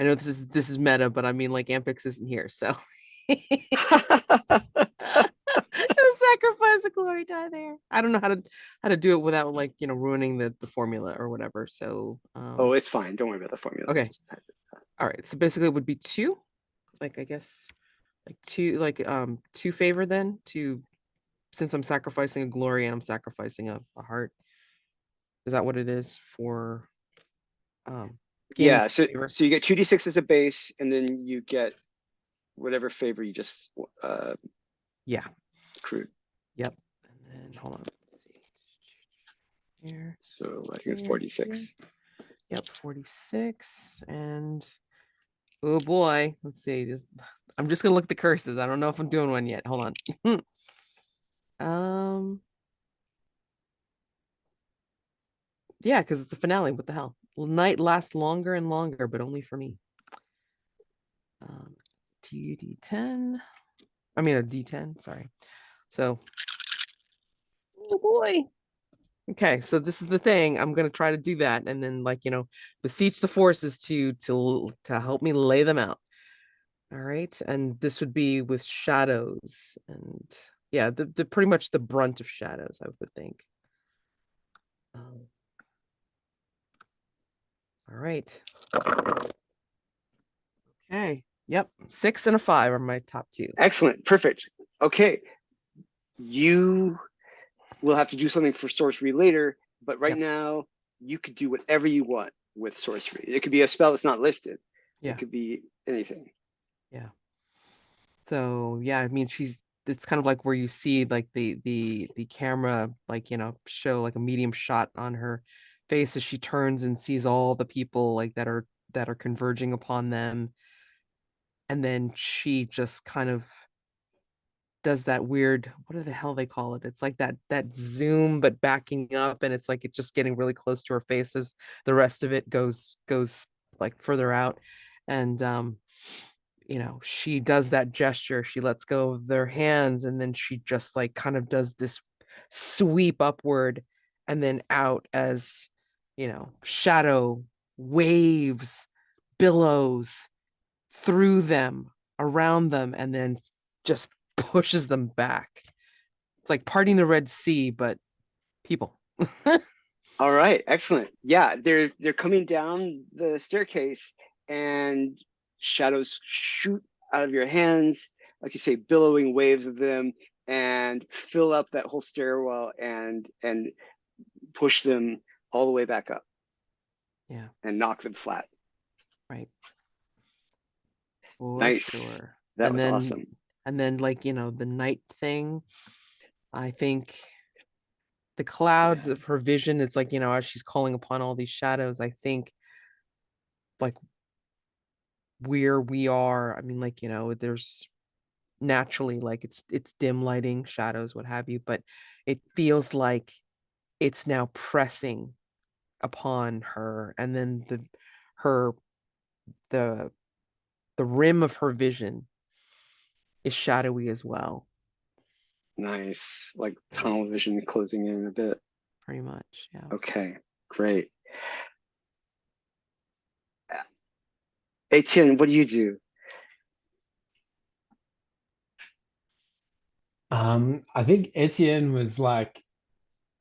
know this is meta, but I mean, like, Ampix isn't here, so sacrifice a glory die there. I don't know how to do it without, like, ruining the formula or whatever. So
Oh, it's fine. Don't worry about the formula.
okay.
Just type it.
All right. So basically it would be 2. Like, I guess like 2, like 2 favor then, to, since I'm sacrificing a glory and I'm sacrificing a heart. Is that what it is for gaining
Yeah. So
favor?
you get 2d6 as a base, and then you get whatever favor you just
Yeah.
accrued.
Yep. And then hold on. Let's see. Here.
So I think it's
Here,
46.
Yep, 46. And oh boy, let's see. I'm just gonna look at the curses. I don't know if I'm doing one yet. Hold on. Yeah, because it's the finale. What the hell? Night lasts longer and longer, but only for me. It's TD10. I mean a D10, sorry. So, oh boy. Okay, so this is the thing. I'm gonna try to do that, and then, like, beseech the forces to help me lay them out. All right, and this would be with shadows, and yeah, the pretty much the brunt of shadows, I would think. All right. Okay. Yep. 6 and a 5 are my top 2.
Excellent. Perfect. Okay. You will have to do something for sorcery later, but right
Yep.
now you could do whatever you want with sorcery. It could be a spell that's not listed.
Yeah.
It could be anything.
Yeah. So yeah, I mean, it's kind of like where you see like the camera, like, show like a medium shot on her face as she turns and sees all the people like that are converging upon them, and then she just kind of does that weird, what the hell they call it, it's like that zoom but backing up, and it's like it's just getting really close to her face as the rest of it goes like further out. And she does that gesture, she lets go of their hands, and then she just like kind of does this sweep upward and then out as shadow waves, billows through them, around them, and then just pushes them back. It's like parting the Red Sea, but people.
All right, excellent. Yeah, they're coming down the staircase, and shadows shoot out of your hands, like you say, billowing waves of them, and fill up that whole stairwell and push them all the way back up.
Yeah.
And knock them flat.
Right. For
Nice.
sure.
That
And
was
then
awesome.
and then like, you know, the night thing, I think the clouds of her vision, it's like, you know, as she's calling upon all these shadows, I think like where we are, I mean, like, you know, there's naturally like it's dim lighting, shadows, what have you, but it feels like it's now pressing upon her, and then her the the rim of her vision is shadowy as well,
Nice. Like tunnel vision closing in a bit.
pretty much. Yeah.
Okay, great. Etienne, what do you do?
I think Etienne was like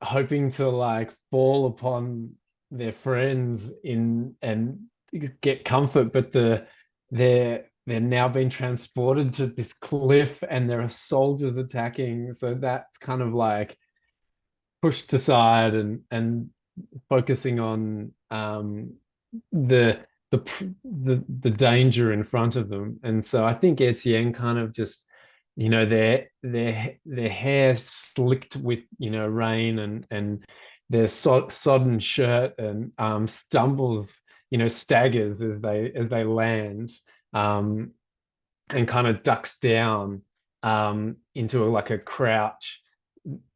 hoping to like fall upon their friends in and get comfort, but they're now being transported to this cliff and there are soldiers attacking. So that's kind of like pushed aside and focusing on the the danger in front of them. And so I think Etienne kind of just, you know, their hair slicked with, you know, rain and their sodden shirt and stumbles, you know, staggers as they land, um, and kind of ducks down into like a crouch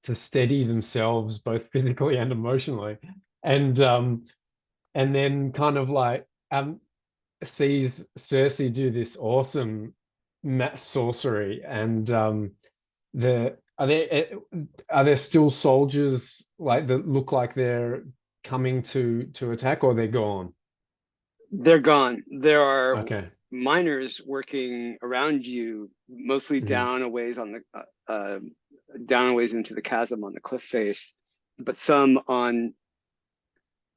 to steady themselves both physically and emotionally. And then kind of like sees Circe do this awesome sorcery, and the are there still soldiers like that look like they're coming to attack, or they're gone?
They're gone. There are
Okay.
miners working around you, mostly
Mhm.
down a ways on the down a ways into the chasm on the cliff face, but some on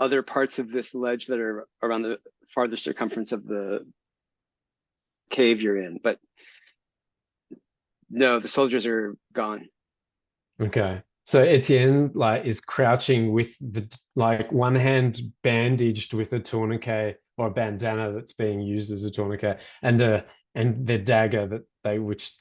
other parts of this ledge that are around the farther circumference of the cave you're in. But no, the soldiers are gone.
Okay. So Etienne like is crouching with the like one hand bandaged with a tourniquet or a bandana that's being used as a tourniquet, and the dagger that they, which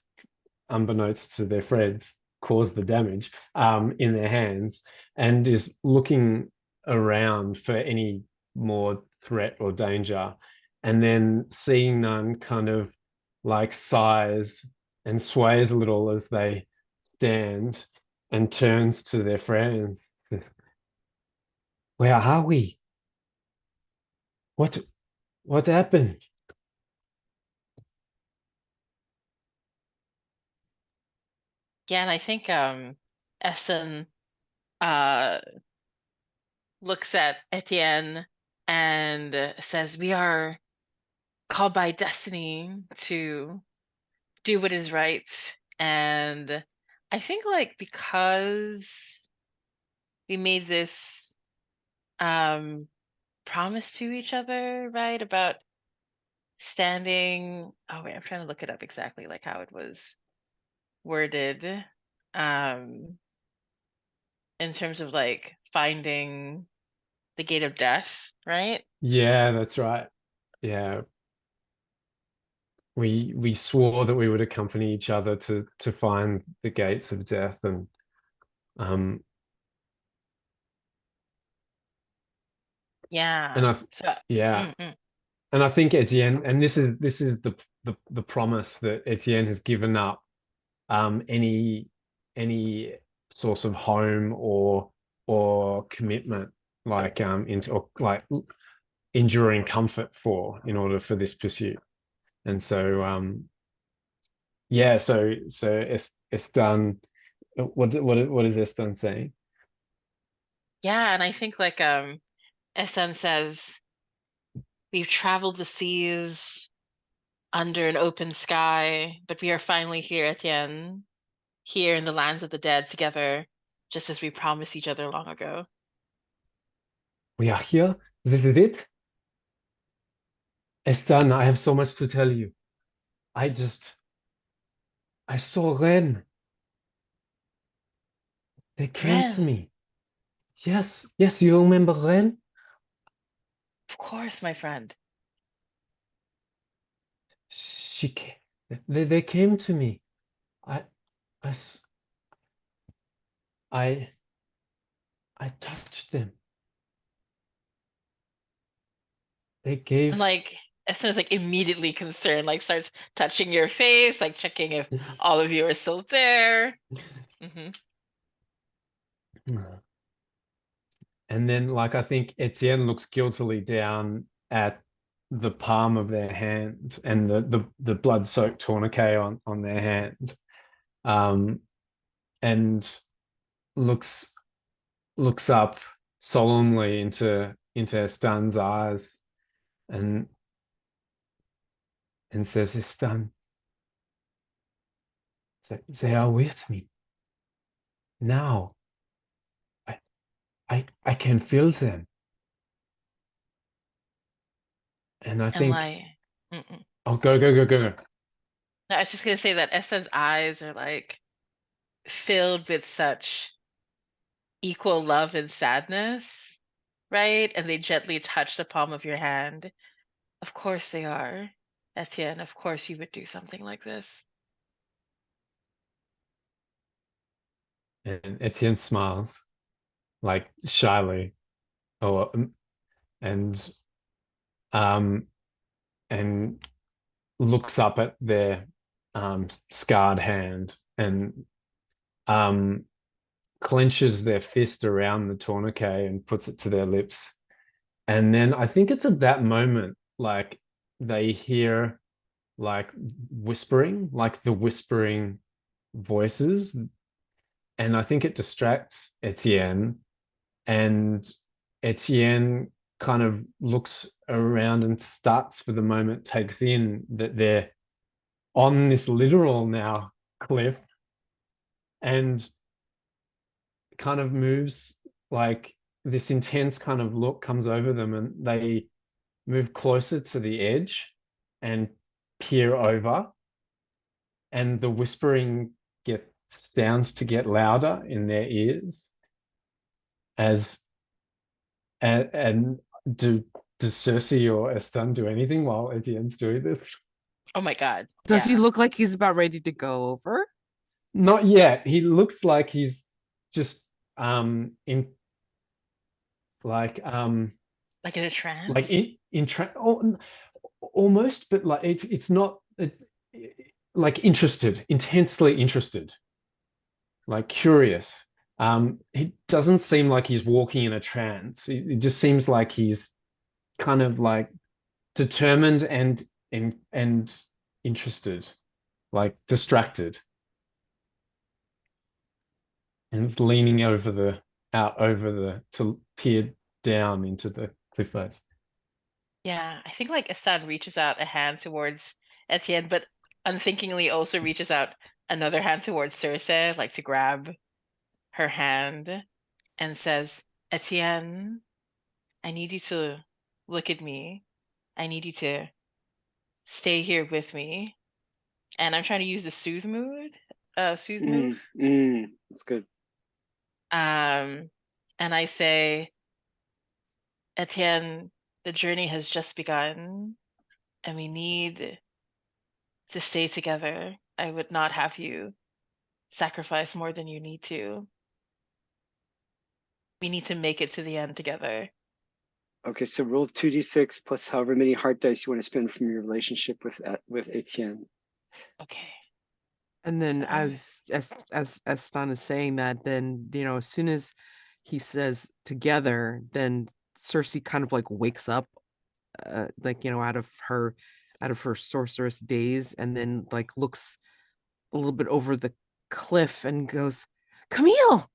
unbeknownst to their friends, caused the damage, in their hands, and is looking around for any more threat or danger, and then seeing none, kind of like sighs and sways a little as they stand, and turns to their friends. Says, "Where are we? What what happened?"
Yeah, and I think Essen uh looks at Etienne and says, "We are called by destiny to do what is right." And I think like because we made this um promise to each other, right? About standing, oh wait, I'm trying to look it up exactly like how it was worded. Um in terms of like finding the gate of death, right?
Yeah, that's right. Yeah, we swore that we would accompany each other to find the gates of death, um and
Yeah.
I
So
yeah,
mm, mm.
and I think Etienne, and this is the promise that Etienne has given up, any source of home or commitment, like into, or like enduring comfort for, in order for this pursuit. And so yeah, so it's done. What is Estan saying?
Yeah, and I think like SN says, we've traveled the seas under an open sky, but we are finally here at the end, here in the lands of the dead together, just as we promised each other long ago.
We are here. This is it. Estan, I have so much to tell you. I just I saw Ren. They came to
Ren,
me. Yes, yes, you remember Ren?
of course, my friend.
they came to me. I, I, s- I touched them. They gave.
And like Estan is like immediately concerned, like starts touching your face, like checking if all of you are still there. Hmm.
And then, like, I think Etienne looks guiltily down at the palm of their hand and the blood-soaked tourniquet on their hand, and looks up solemnly into Estan's eyes, and says, Estan, they are with me now. I can feel them. And I
And
think,
like, mm-mm.
oh, go.
No, I was just gonna say that Estan's eyes are like filled with such equal love and sadness, right? And they gently touch the palm of your hand. Of course they are, Etienne. Of course you would do something like this.
And Etienne smiles, like shyly, or and um and looks up at their scarred hand, and um clenches their fist around the tourniquet and puts it to their lips. And then I think it's at that moment, like, they hear like whispering, like the whispering voices. And I think it distracts Etienne, and Etienne kind of looks around and starts for the moment, takes in that they're on this literal now cliff, and kind of moves, like, this intense kind of look comes over them, and they move closer to the edge and peer over, and the whispering sounds to get louder in their ears, as and do does Circe or Estan do anything while Etienne's doing this?
Oh my God.
Does he
Yeah.
look like he's about ready to go over?
Not yet. He looks like he's just in like
Like in a trance?
like almost, but like it's not like interested, intensely interested, like curious. He doesn't seem like he's walking in a trance. It just seems like he's kind of like determined and interested, like distracted, and leaning out over the to peer down into the cliff face.
Yeah, I think like Estan reaches out a hand towards Etienne, but unthinkingly also reaches out another hand towards Circe, like to grab her hand, and says, Etienne, I need you to look at me. I need you to stay here with me. And I'm trying to use the soothe move.
That's good.
And I say, Etienne, the journey has just begun, and we need to stay together. I would not have you sacrifice more than you need to. We need to make it to the end together.
Okay, so roll 2d6 plus however many heart dice you want to spend from your relationship with Etienne.
Okay.
And then
So I'm-
as Stan is saying that, then as soon as he says together, then Circe kind of like wakes up, like out of her sorceress daze, and then like looks a little bit over the cliff and goes, Camille.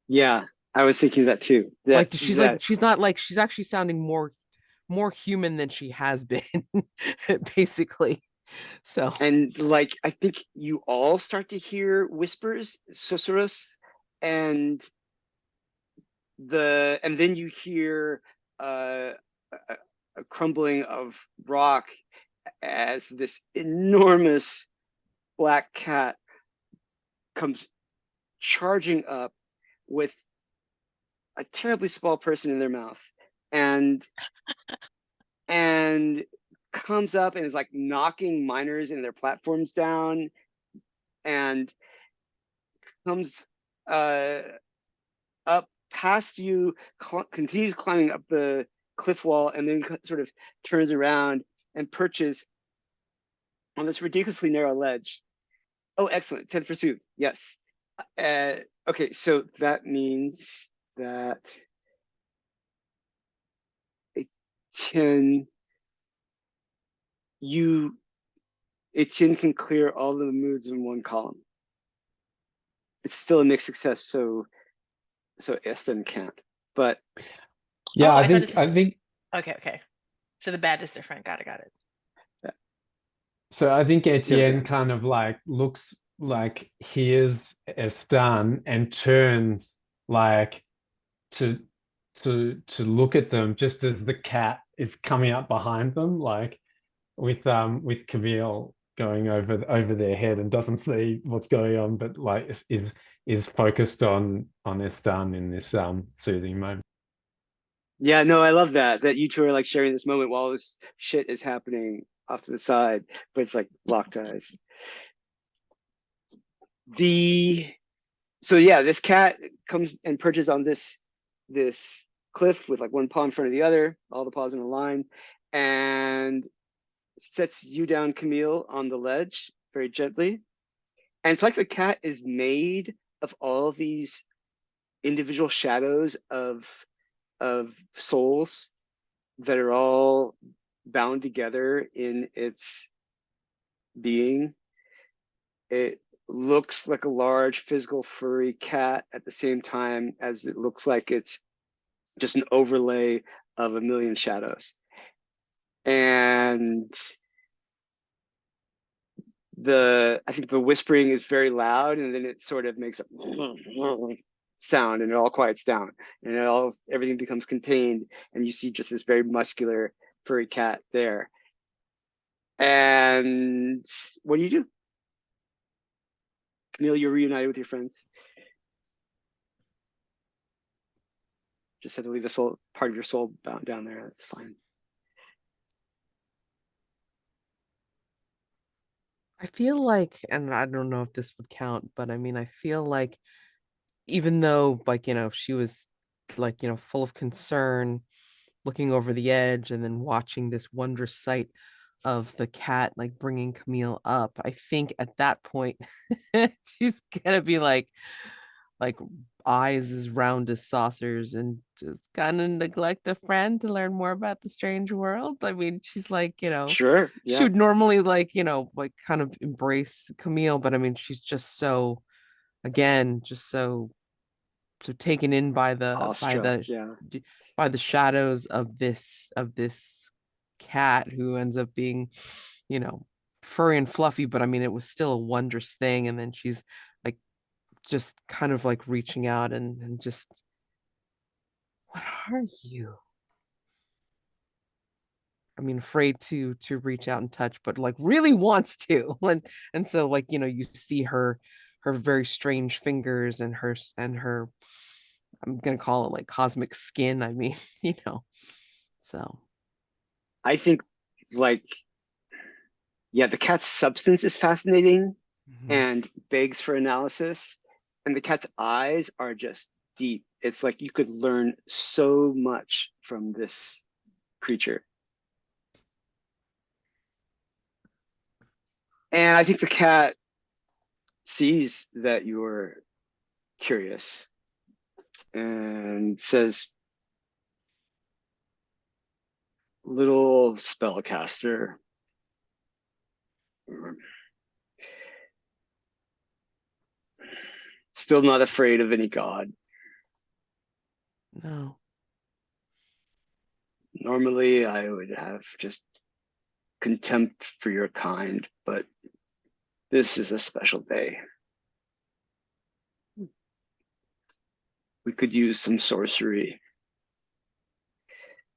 Yeah, I was thinking that too.
Like she's not like, she's actually sounding more human than she has been, basically. So
and like I think you all start to hear whispers, susurrus, and then you hear a crumbling of rock as this enormous black cat comes charging up with a terribly small person in their mouth, and comes up and is like knocking miners in their platforms down, and comes up past you, continues climbing up the cliff wall, and then sort of turns around and perches on this ridiculously narrow ledge. Oh, excellent. 10 for Sooth. Yes. Okay, so that means that Etienne can clear all the moves in one column. It's still a mixed success, so Estan can't. But
Yeah,
Oh,
I
I thought
think I think
okay. So the bad is different. Got it.
so. I think Etienne
yeah.
kind of like looks like hears Estan and turns like to look at them just as the cat is coming up behind them, like with Camille going over their head and doesn't see what's going on, but like is focused on Estan in this soothing moment.
Yeah, no, I love that you two are like sharing this moment while this shit is happening off to the side, but it's like locked eyes. So yeah, this cat comes and perches on this cliff with like one paw in front of the other, all the paws in a line, and sets you down, Camille, on the ledge very gently. And it's like the cat is made of all these individual shadows of souls that are all bound together in its being. It looks like a large physical furry cat at the same time as it looks like it's just an overlay of a million shadows. And I think the whispering is very loud, and then it sort of makes a sound, and it all quiets down, and everything becomes contained, and you see just this very muscular furry cat there. And what do you do? Camille, you're reunited with your friends. Just had to leave the part of your soul bound down there. That's fine.
I feel like, and I don't know if this would count, but I mean, I feel like even though, like, she was like, full of concern, looking over the edge and then watching this wondrous sight of the cat like bringing Camille up, I think at that point she's gonna be like eyes as round as saucers and just kind of neglect a friend to learn more about the strange world. I mean, she's like,
Sure.
she
Yeah.
would normally like, like kind of embrace Camille, but I mean, she's just so, again, just so taken in by
Awestruck. Yeah.
by the shadows of this cat who ends up being, furry and fluffy, but I mean, it was still a wondrous thing. And then she's like just kind of like reaching out and just, what are you? I mean, afraid to reach out and touch, but like really wants to. And so like, you see her very strange fingers and her I'm gonna call it like cosmic skin. I mean, so
I think like, yeah, the cat's substance is fascinating and begs for analysis. And the cat's eyes are just deep. It's like you could learn so much from this creature. And I think the cat sees that you're curious and says, little spellcaster, still not afraid of any god.
no.
Normally I would have just contempt for your kind, but this is a special day. We could use some sorcery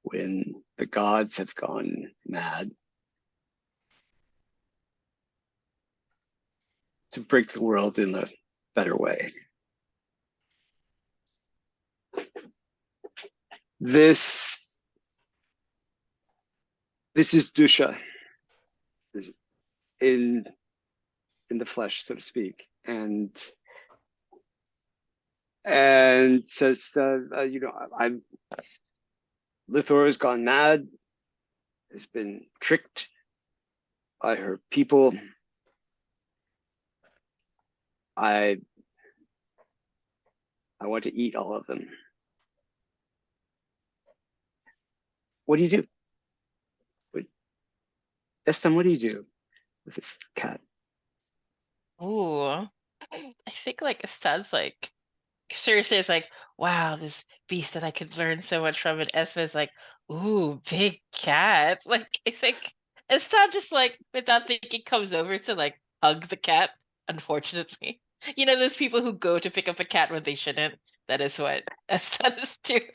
when the gods have gone mad to break the world in a better way. This This is Dusha in the flesh, so to speak, and says, you know, I'm Lithor has gone mad, has been tricked by her people. I want to eat all of them. What do you do? Estan, what do you do with this cat?
Ooh, I think like Estan's like Circe is like, wow, this beast that I could learn so much from, and Esme is like, ooh, big cat. Like I think Estan just like without thinking comes over to like hug the cat. Unfortunately, you know those people who go to pick up a cat when they shouldn't. That is what Estan is doing.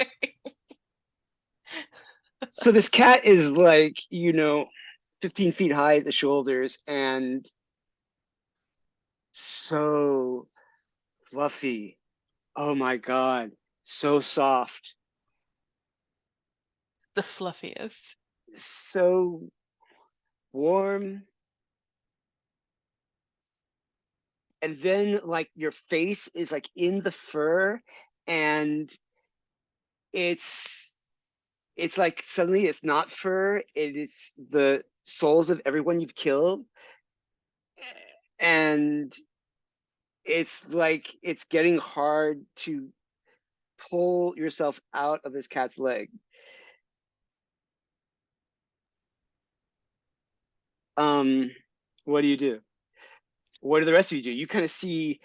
So this cat is like, you know, 15 feet high at the shoulders and so fluffy. Oh my God. So soft.
The fluffiest.
So warm. And then like your face is like in the fur and it's like suddenly it's not fur, it's the souls of everyone you've killed. And it's like it's getting hard to pull yourself out of this cat's leg. What do you do? What do the rest of you do? You kind of see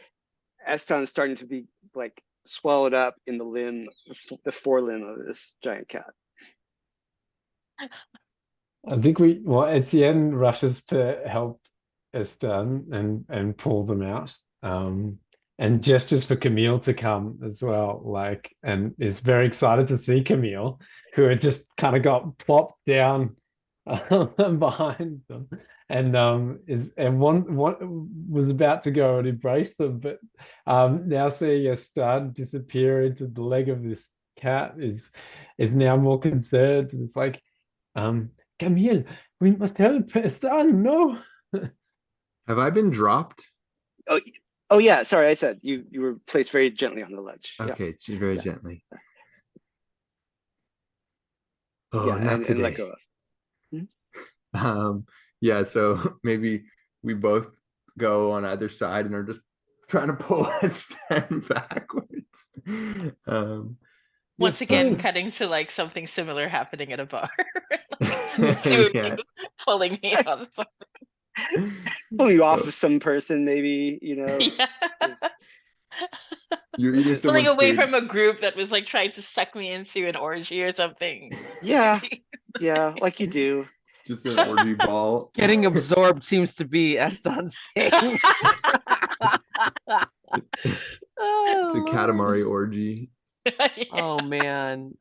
Estan starting to be like swallowed up in the limb, the forelimb of this giant cat.
I think Etienne rushes to help Estan and pull them out. And gestures for Camille to come as well, like, and is very excited to see Camille, who had just kind of got plopped down behind them, and one was about to go and embrace them, but now seeing Estan disappear into the leg of this cat is now more concerned. It's like, Camille, we must help Estan. No.
Have I been dropped?
Oh yeah, sorry, I said you were placed very gently on the ledge.
Okay, very
Yeah.
gently. Oh,
Yeah,
not
and
today.
let go of.
Yeah, so maybe we both go on either side and are just trying to pull a stand backwards.
Once again,
fine.
cutting to like something similar happening at a bar. The two of
Yeah.
you pulling me on something.
Pull you off
So-
of some person, maybe, you know.
Yeah.
You're eating
Pulling
someone's
away
food.
from a group that was like trying to suck me into an orgy or something.
Yeah, yeah, like you do.
Just an orgy ball.
Getting absorbed seems to be Estan's thing.
It's
Oh,
a
Lord.
Katamari orgy.
Oh man.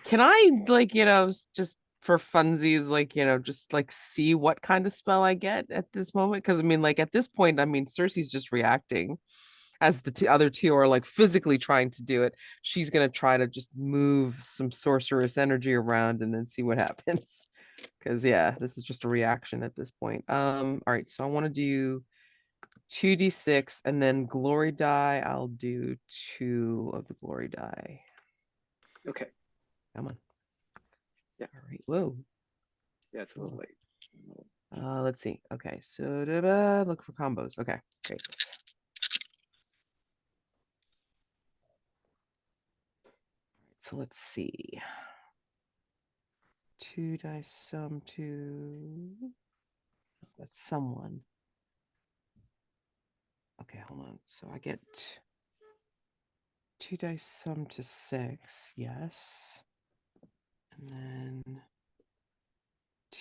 Can I like, you know, just for funsies, like, you know, just like see what kind of spell I get at this moment? Because I mean, like at this point, I mean, Circe's just reacting as the other two are like physically trying to do it. She's gonna try to just move some sorceress energy around and then see what happens. Because yeah, this is just a reaction at this point. All right, so I want to do 2d6 and then glory die. I'll do 2 of the glory die.
Okay.
Come on.
Yeah.
All right. Whoa.
Yeah, it's a little late.
Let's see. Okay, so look for combos. Okay, great. So let's see. 2 dice sum to that's someone. Okay, hold on. So I get 2 dice sum to 6, yes. And then 2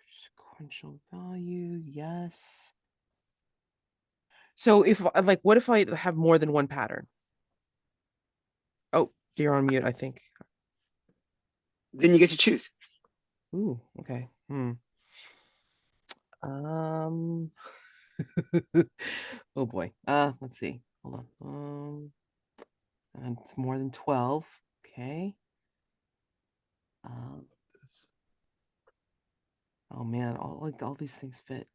sequential value, yes. So if like, what if I have more than one pattern? Oh, you're on mute, I think.
Then you get to choose.
Ooh, okay. Oh boy. Let's see. Hold on. And it's more than 12. Okay. Oh man, all these things fit.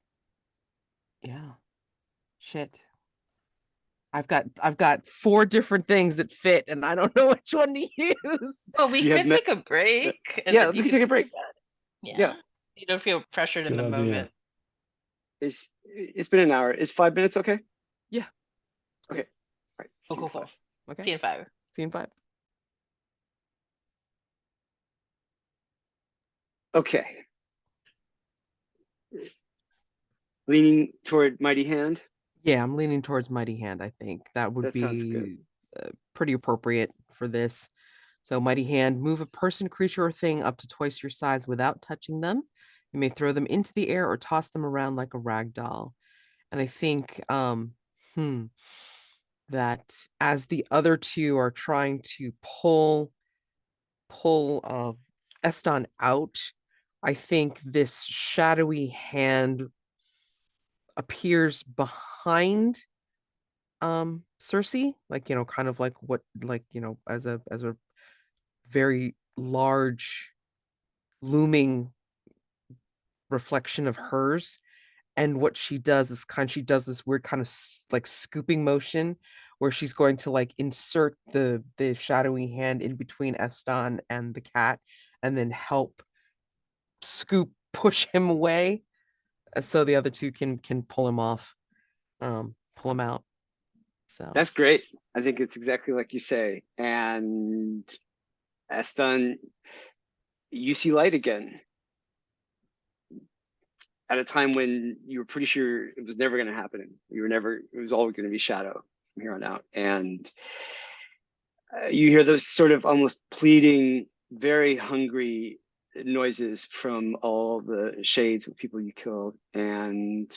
Yeah. Shit. I've got 4 different things that fit, and I don't know which one to use.
Well, we
Do you have
could take a break, and
Yeah,
then
we
you
can
could
take a
think
break.
about it. Yeah.
Yeah.
You don't feel pressured in
Good
the
idea.
moment.
It's been an hour. Is 5 minutes okay?
Yeah.
Okay. All right.
Cool,
Scene
cool, cool.
5.
Okay.
Scene 5.
Scene 5.
Okay. Leaning toward mighty hand.
Yeah, I'm leaning towards Mighty Hand, I think. That would
That sounds good.
be pretty appropriate for this. So, Mighty Hand, move a person, creature, or thing up to twice your size without touching them. You may throw them into the air or toss them around like a rag doll. And I think that as the other two are trying to pull Estan out, I think this shadowy hand appears behind Circe, like, kind of like what, like, as a very large looming reflection of hers. And what she does is she does this weird kind of like scooping motion where she's going to like insert the shadowy hand in between Estan and the cat, and then help push him away, so the other two can pull him off, pull him out. So
That's great. I think it's exactly like you say. And Estan, you see light again at a time when you were pretty sure it was never going to happen. It was all going to be shadow from here on out. And you hear those sort of almost pleading, very hungry noises from all the shades of people you killed. And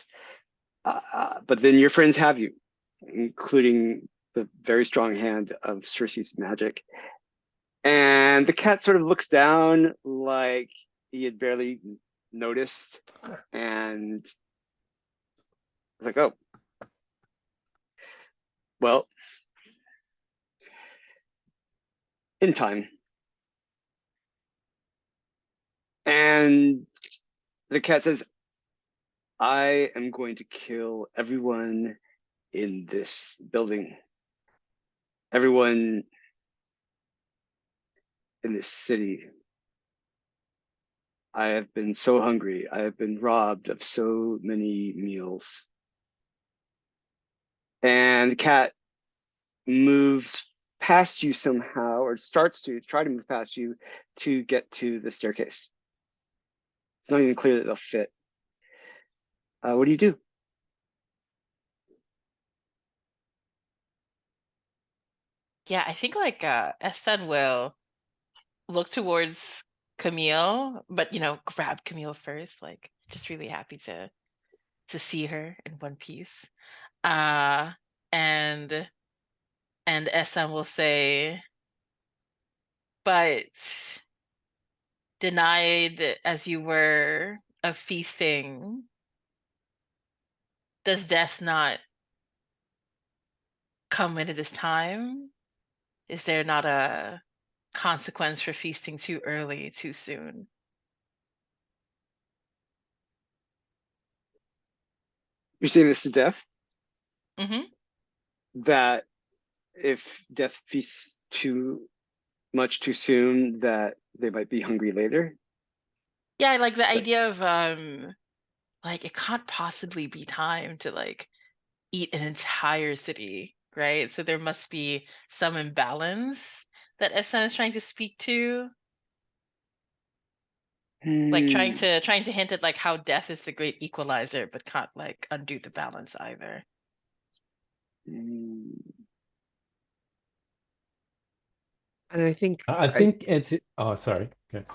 but then your friends have you, including the very strong hand of Circe's magic. And the cat sort of looks down like he had barely noticed, and it's like, oh, well, in time. And the cat says, I am going to kill everyone in this building, everyone in this city. I have been so hungry. I have been robbed of so many meals. And the cat moves past you somehow, or starts to try to move past you to get to the staircase. It's not even clear that they'll fit. What do you do?
Yeah, I think like Estan will look towards Camille, but grab Camille first, like just really happy to see her in one piece. Uh and Estan will say, but denied as you were of feasting, does death not come when it is time? Is there not a consequence for feasting too early, too soon?
You're saying this to death?
Mm-hmm.
That if death feasts too much too soon, that they might be hungry later?
Yeah, like the
Like,
idea of like it can't possibly be time to like eat an entire city, right? So there must be some imbalance that Essen is trying to speak to, like trying to hint at like how death is the great equalizer, but can't like undo the balance either.
hmm.
and I think
I think it's. Oh, sorry. Okay.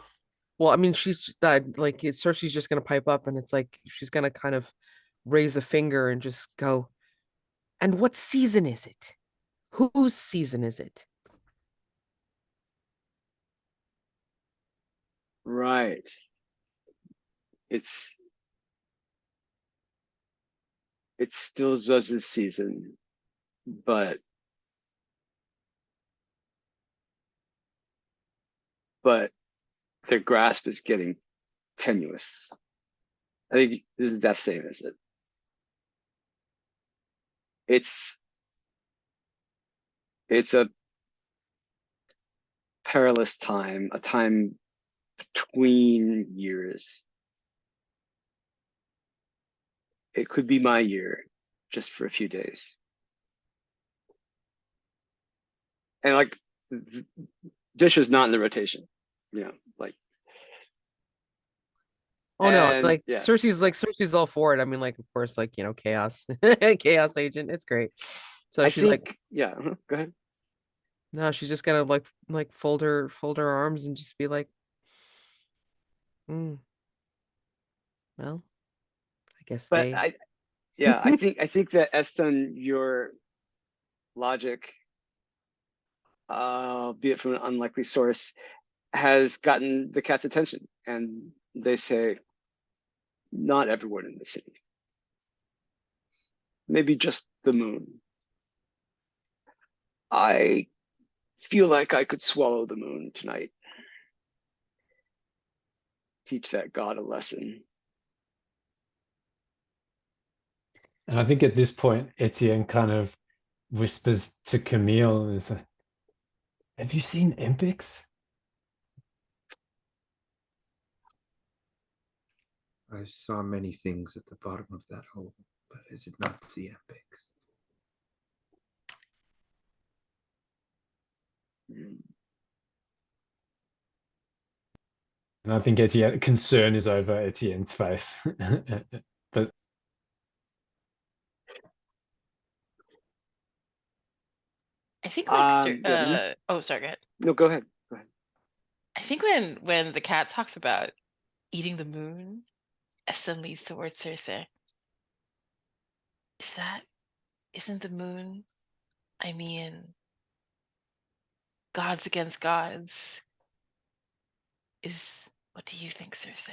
well, I mean, she's like Cersei's just gonna pipe up, and it's like she's gonna kind of raise a finger and just go, and what season is it? Whose season is it?
Right. It's still Zuz's season, but their grasp is getting tenuous. I think this is that same as it. It's a perilous time, a time between years. It could be my year, just for a few days. And like, Dish is not in the rotation, like.
Oh no,
And
like
yeah,
Circe's all for it. I mean, like, of course, like, chaos, chaos agent. It's great. So
I
she's like,
think, yeah, go ahead.
no, she's just gonna like fold her arms and just be like, well, I guess
But
they.
I think that Estan, your logic, be it from an unlikely source, has gotten the cat's attention, and they say, not everyone in the city, maybe just the moon. I feel like I could swallow the moon tonight. Teach that god a lesson.
And I think at this point, Etienne kind of whispers to Camille, and says, "Have you seen Empix?"
I saw many things at the bottom of that hole, but I did not see epics.
And I think Etienne concern is over Etienne's face. But
I think like
Yeah.
oh, sorry, go ahead.
No, go ahead. Go ahead.
I think when the cat talks about eating the moon, Eston leads towards Circe. Isn't the moon, I mean, gods against gods? What do you think, Circe?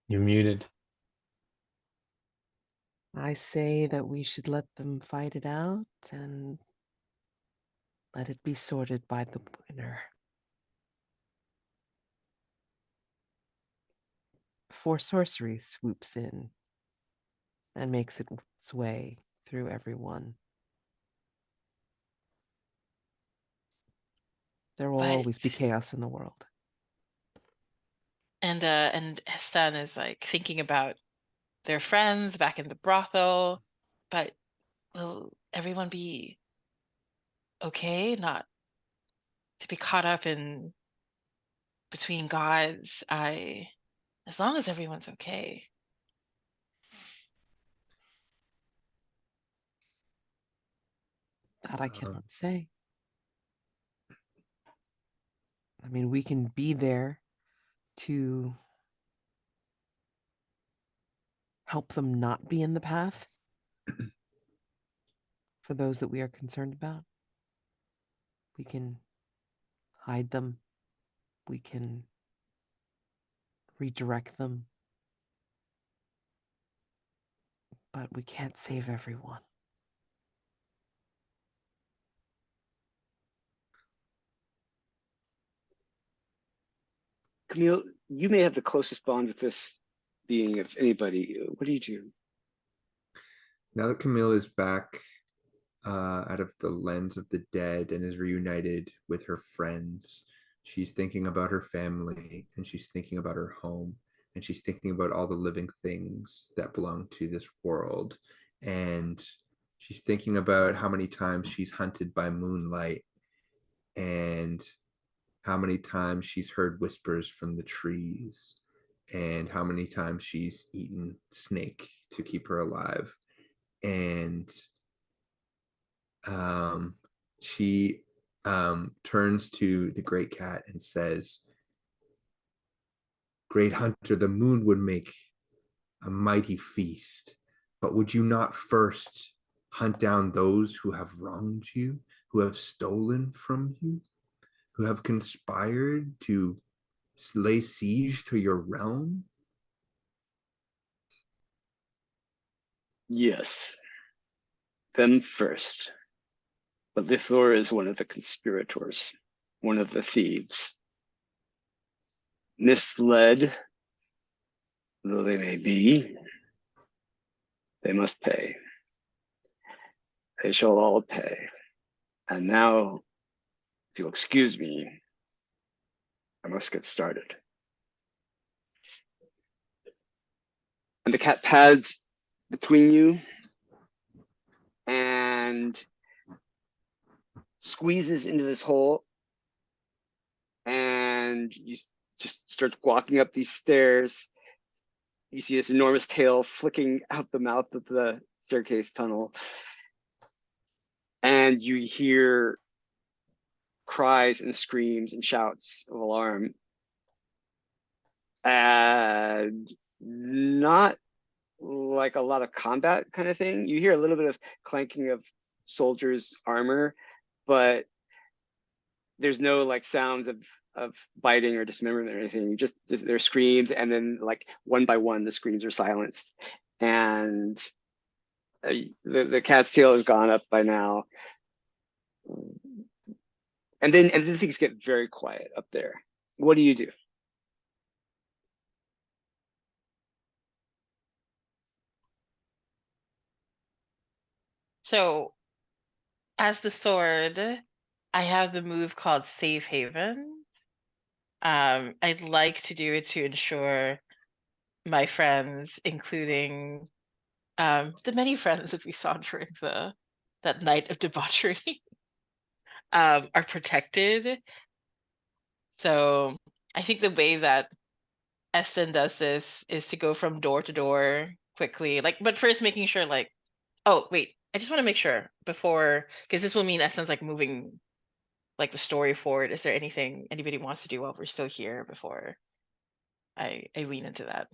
you're muted.
I say that we should let them fight it out and let it be sorted by the winner. Before sorcery swoops in and makes its way through everyone. There will
But
always be chaos in the world.
and Estan is like thinking about their friends back in the brothel, but will everyone be okay? Not to be caught up in between gods. As long as everyone's okay.
That I cannot say. I mean, we can be there to help them not be in the path for those that we are concerned about. We can hide them. We can redirect them. But we can't save everyone.
Camille, you may have the closest bond with this being of anybody. What do you do?
Now that Camille is back out of the lens of the dead and is reunited with her friends, she's thinking about her family, and she's thinking about her home, and she's thinking about all the living things that belong to this world. And she's thinking about how many times she's hunted by moonlight, and how many times she's heard whispers from the trees, and how many times she's eaten snake to keep her alive. And she turns to the great cat and says, "Great hunter, the moon would make a mighty feast, but would you not first hunt down those who have wronged you, who have stolen from you, who have conspired to lay siege to your realm?"
Yes, them first. But Lithor is one of the conspirators, one of the thieves. Misled though they may be, they must pay. They shall all pay. And now, if you'll excuse me, I must get started. And the cat pads between you and squeezes into this hole, and you just start walking up these stairs. You see this enormous tail flicking out the mouth of the staircase tunnel, and you hear cries and screams and shouts of alarm, and not like a lot of combat kind of thing. You hear a little bit of clanking of soldiers' armor, but there's no like sounds of biting or dismemberment or anything. Just their screams, and then like one by one the screams are silenced, and the cat's tail is gone up by now. And then things get very quiet up there. What do you do?
So, as the sword, I have the move called Safe Haven. I'd like to do it to ensure my friends, including the many friends that we saw during that night of debauchery, are protected. So I think the way that Estan does this is to go from door to door quickly, like, but first making sure, like, oh wait, I just want to make sure before, because this will mean Estan's like moving like the story forward. Is there anything anybody wants to do while we're still here before I lean into that?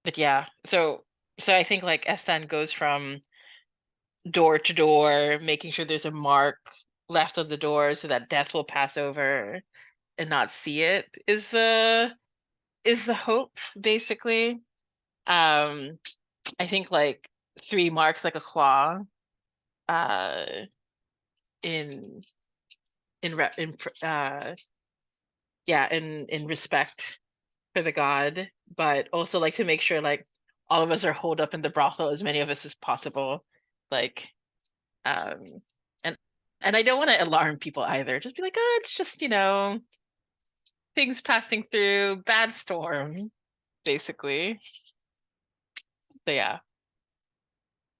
But yeah, so I think like Estan goes from door to door, making sure there's a mark left on the door so that death will pass over and not see it, is the hope, basically. I think like 3 marks like a claw, uh in respect for the god, but also like to make sure like all of us are holed up in the brothel, as many of us as possible, like, um and I don't want to alarm people either. Just be like, oh, it's just, things passing through, bad storm, basically. So yeah.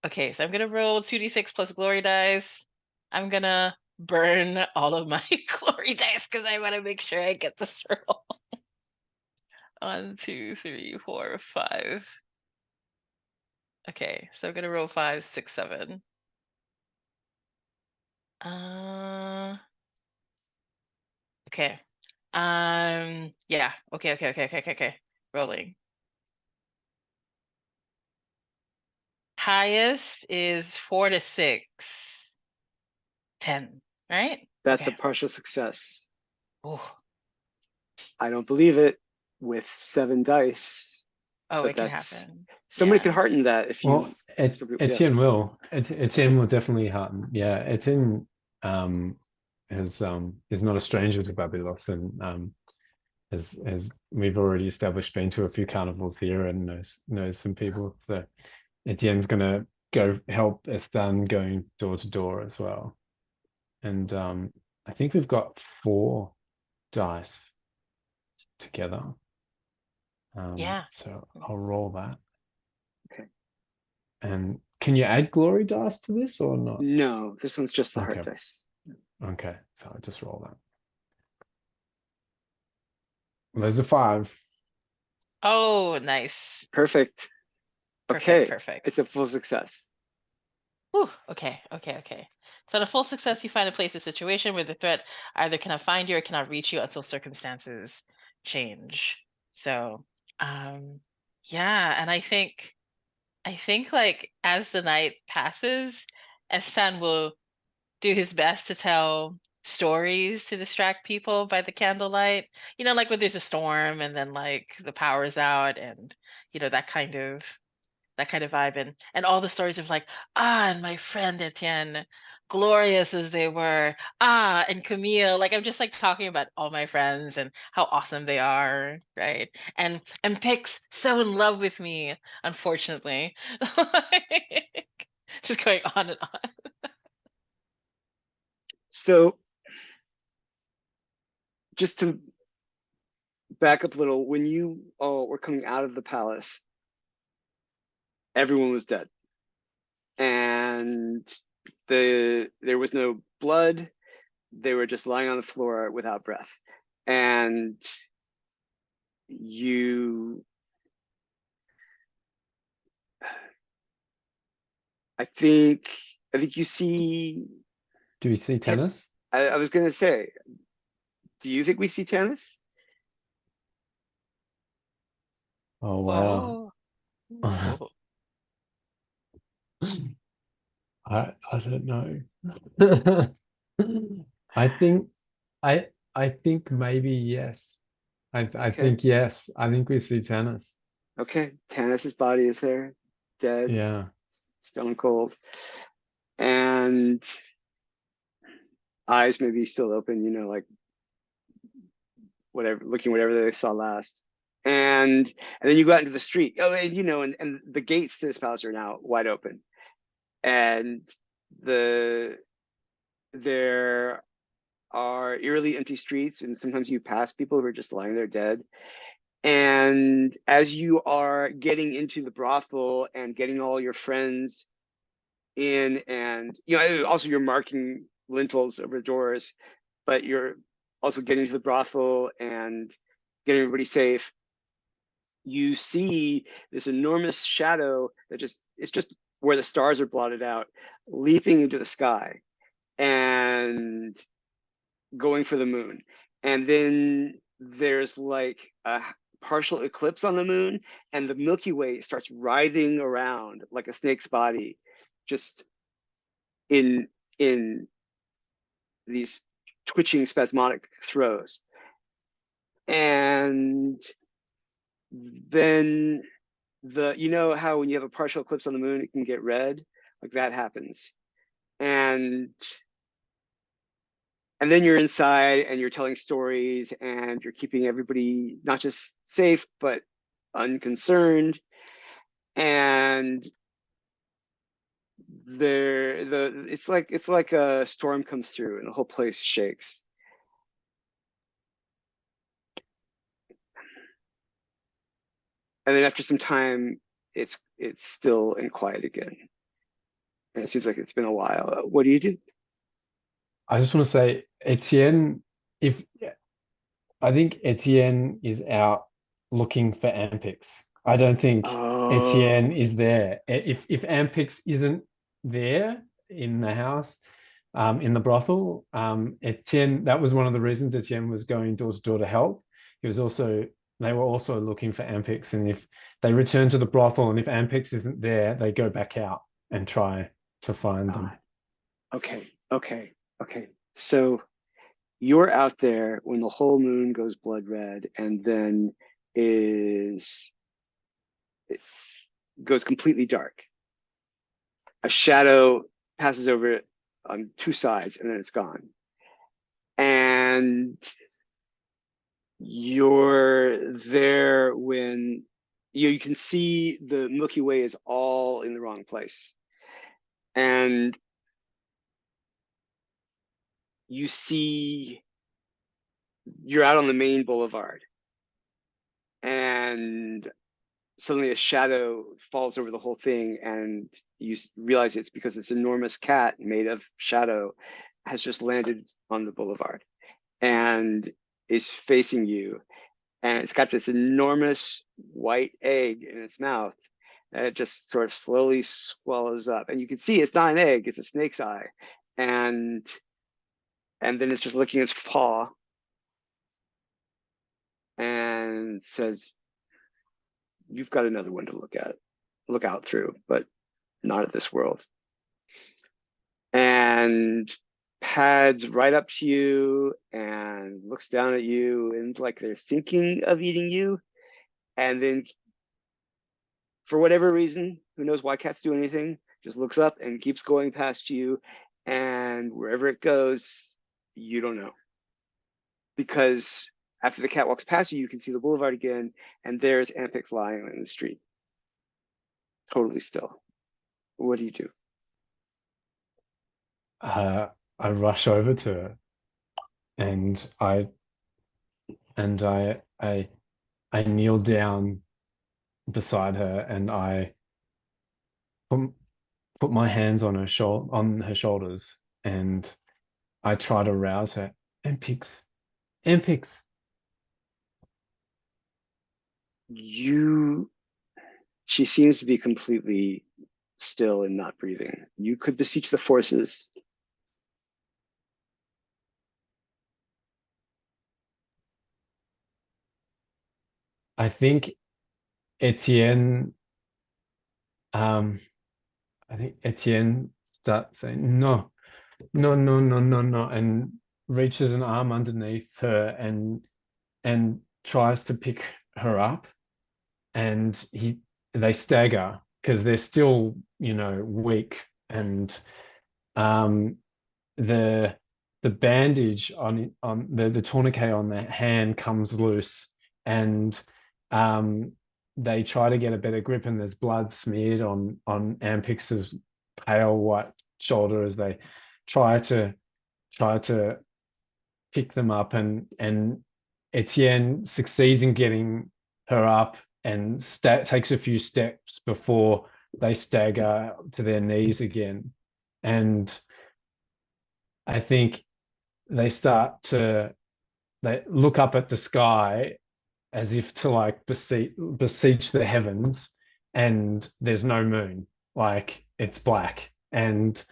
Okay, so I'm gonna roll 2d6 plus glory dice. I'm gonna burn all of my glory dice because I want to make sure I get this roll. 1, 2, 3, 4, 5. Okay, so I'm gonna roll 5, 6, 7. Okay. Yeah. Okay. Rolling. Highest is 4 to 6. 10, right?
That's
Okay.
a partial success.
Oh,
I don't believe it with 7 dice,
oh,
but
it can
that's
happen.
somebody
Yeah.
could hearten that if you.
Well, Etienne will. Etienne will definitely hearten. Yeah, Etienne is not a stranger to Babilos, and as we've already established, been to a few carnivals here and knows some people. So Etienne's gonna go help Estan going door to door as well. And I think we've got 4 dice together.
Yeah.
So I'll roll that.
Okay.
And can you add glory dice to this or not?
No, this one's just the
Okay.
heart dice.
Okay, so I'll just roll that. There's a 5.
Oh, nice.
Perfect. Okay,
Perfect.
it's a full success.
Whew, okay. So, in a full success, you find a place or situation where the threat either cannot find you or cannot reach you until circumstances change. So, yeah, and I think like as the night passes, Estan will do his best to tell stories to distract people by the candlelight. Like when there's a storm and then like the power's out and that kind of that kind of vibe, and all the stories of like, and my friend Etienne, glorious as they were, and Camille, like I'm just like talking about all my friends and how awesome they are, right? And Pix so in love with me, unfortunately. Just going on and on.
So just to back up a little, when you all were coming out of the palace, everyone was dead. And there was no blood. They were just lying on the floor without breath. And I think you see.
Do we see tennis?
I was gonna say, do you think we see tennis?
Oh wow.
Oh.
I don't know. I think I think maybe yes. I
Okay.
think yes. I think we see tennis.
Okay, Tannis's body is there, dead,
Yeah.
stone cold, and eyes maybe still open, you know, like whatever, looking whatever they saw last. And then you go out into the street. Oh, and you know, and the gates to this palace are now wide open, and there are eerily empty streets, and sometimes you pass people who are just lying there dead. And as you are getting into the brothel and getting all your friends in, and you know, also you're marking lintels over the doors, but you're also getting to the brothel and getting everybody safe. You see this enormous shadow that it's just where the stars are blotted out, leaping into the sky and going for the moon. And then there's like a partial eclipse on the moon, and the Milky Way starts writhing around like a snake's body, just in these twitching spasmodic throws. And then you know how when you have a partial eclipse on the moon, it can get red, like that happens. And then you're inside and you're telling stories and you're keeping everybody not just safe, but unconcerned. And it's like a storm comes through and the whole place shakes. And then after some time, it's still and quiet again. And it seems like it's been a while. What do you do?
I just want to say, Etienne, if I think Etienne is out looking for Ampix. I don't think Etienne is there. If Ampix isn't there in the house, in the brothel, Etienne, that was one of the reasons Etienne was going door to door to help. They were also looking for Ampix, and if they return to the brothel and if Ampix isn't there, they go back out and try to find them.
Okay. So you're out there when the whole moon goes blood red, and then it goes completely dark. A shadow passes over it on two sides, and then it's gone. And you're there when you can see the Milky Way is all in the wrong place. And you see you're out on the main boulevard, and suddenly a shadow falls over the whole thing, and you realize it's because this enormous cat made of shadow has just landed on the boulevard and is facing you, and it's got this enormous white egg in its mouth that it just sort of slowly swallows up, and you can see it's not an egg, it's a snake's eye. And then it's just licking its paw and says, you've got another one to look out through, but not at this world. And pads right up to you and looks down at you, and like they're thinking of eating you, and then for whatever reason, who knows why cats do anything, just looks up and keeps going past you. And wherever it goes, you don't know. Because after the cat walks past you, you can see the boulevard again, and there's Ampix lying in the street. Totally still. What do you do?
I rush over to her and I kneel down beside her and I put my hands on her shoulders and I try to rouse her. Ampix, Ampix.
She seems to be completely still and not breathing. You could beseech the forces.
I think Etienne, I think Etienne starts saying, no, no, no, no, no, no, and reaches an arm underneath her and tries to pick her up. And they stagger because they're still, weak. And the bandage on the tourniquet on the hand comes loose, and they try to get a better grip, and there's blood smeared on Ampix's pale white shoulder as they try to pick them up, and Etienne succeeds in getting her up and takes a few steps before they stagger to their knees again. And I think they look up at the sky as if to like beseech the heavens, and there's no moon, like it's black, and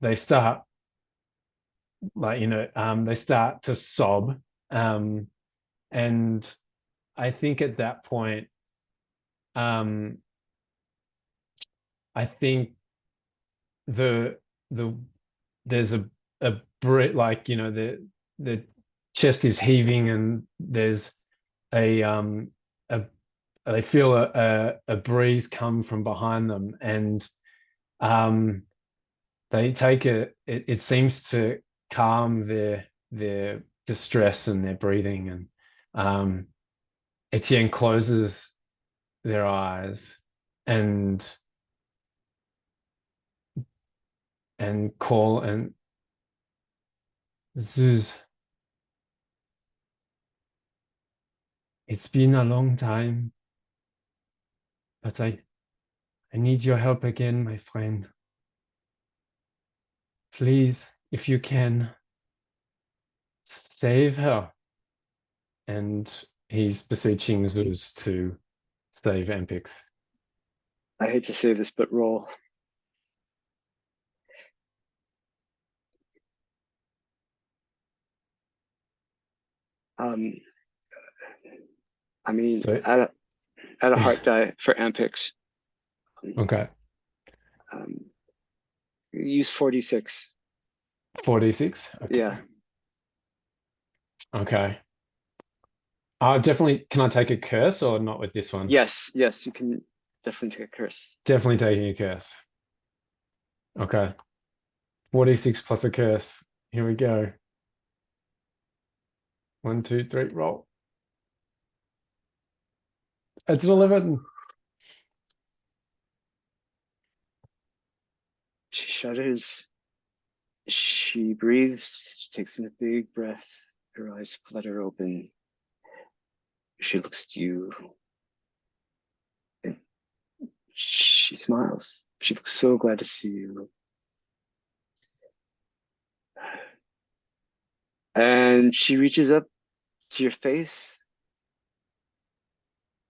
they start they start to sob, and I think at that point, I think the there's a like the chest is heaving, and there's a they feel a breeze come from behind them, and they take it seems to calm their distress and their breathing, and Etienne closes their eyes and call and Zeus, it's been a long time, but I need your help again, my friend. Please, if you can, save her. And he's beseeching Zeus to save Ampix.
I hate to say this, but roll. I mean,
So,
add a heart die for Ampix.
okay.
Use 46.
46? Okay.
Yeah.
Okay. Definitely, can I take a curse or not with this one?
Yes, you can definitely take a curse.
Definitely taking a curse. Okay. 46 plus a curse. Here we go. 1, 2, 3, roll. It's an 11.
She shudders. She breathes. She takes in a big breath. Her eyes flutter open. She looks at you. And she smiles. She looks so glad to see you. And she reaches up to your face.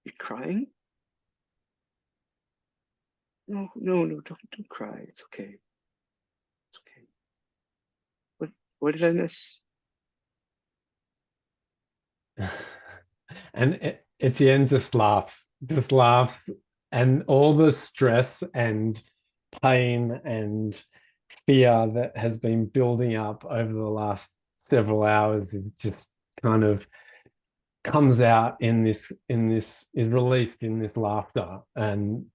You're crying? No, don't cry. It's okay. It's okay. What did I miss?
And Etienne just laughs, and all the stress and pain and fear that has been building up over the last several hours is just kind of comes out in this is released in this laughter and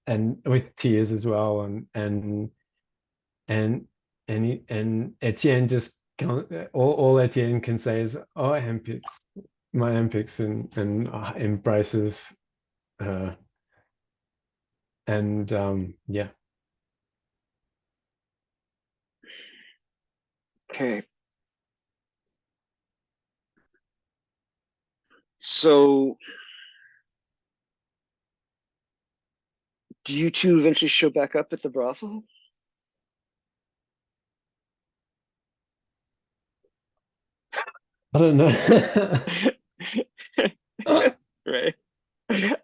with tears as well, and and Etienne just all Etienne can say is, "Oh, Ampix, my Ampix," and embraces her, and yeah.
Okay. So do you two eventually show back up at the brothel?
I don't know.
Right.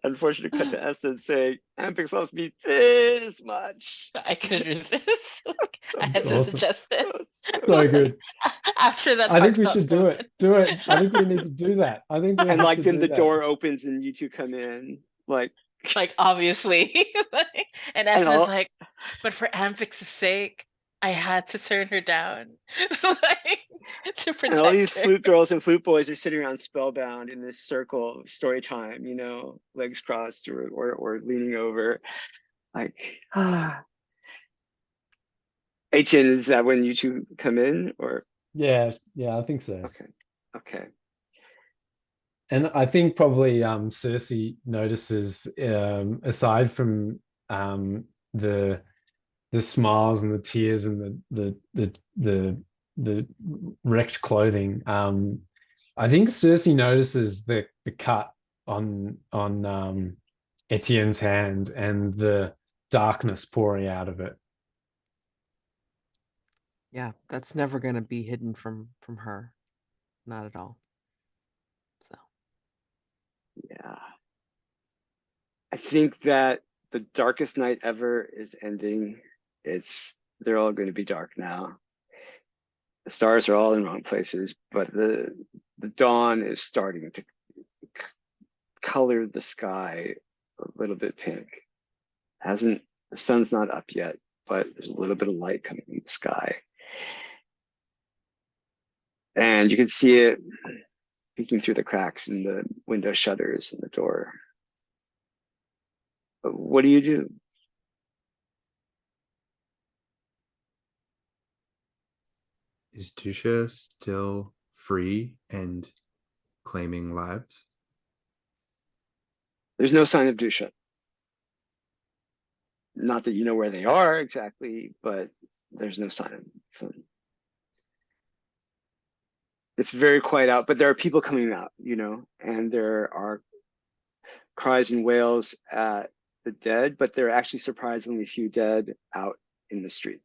Unfortunate cut to Estan saying, Ampix loves me this much.
I couldn't resist. I had to
Awesome.
suggest it.
So good.
After that
I think we
heartfelt
should do
moment.
it. Do it. I think we need to do that. I think we
And
have
like
to
then
do
the
that.
door opens and you two come in. Like
Obviously. And
And
Esmond's
all-
like, but for Amphix's sake, I had to turn her down. Like, to
and all these
protect her.
flute girls and flute boys are sitting around spellbound in this circle of story time, you know, legs crossed or leaning over. Like, Etienne, is that when you two come in? Or
Yeah, I think so.
okay. Okay.
And I think probably Circe notices, aside from the smiles and the tears and the wrecked clothing, I think Circe notices the cut on Etienne's hand and the darkness pouring out of it.
Yeah, that's never going to be hidden from her. Not at all. So,
Yeah. I think that the darkest night ever is ending. They're all going to be dark now. The stars are all in wrong places, but the dawn is starting to color the sky a little bit pink. The sun's not up yet, but there's a little bit of light coming in the sky. And you can see it peeking through the cracks in the window shutters and the door. But what do you do?
Is Dusha still free and claiming lives?
There's no sign of Dusha. Not that you know where they are exactly, but there's no sign of them. It's very quiet out, but there are people coming out, you know, and there are cries and wails at the dead, but there are actually surprisingly few dead out in the street.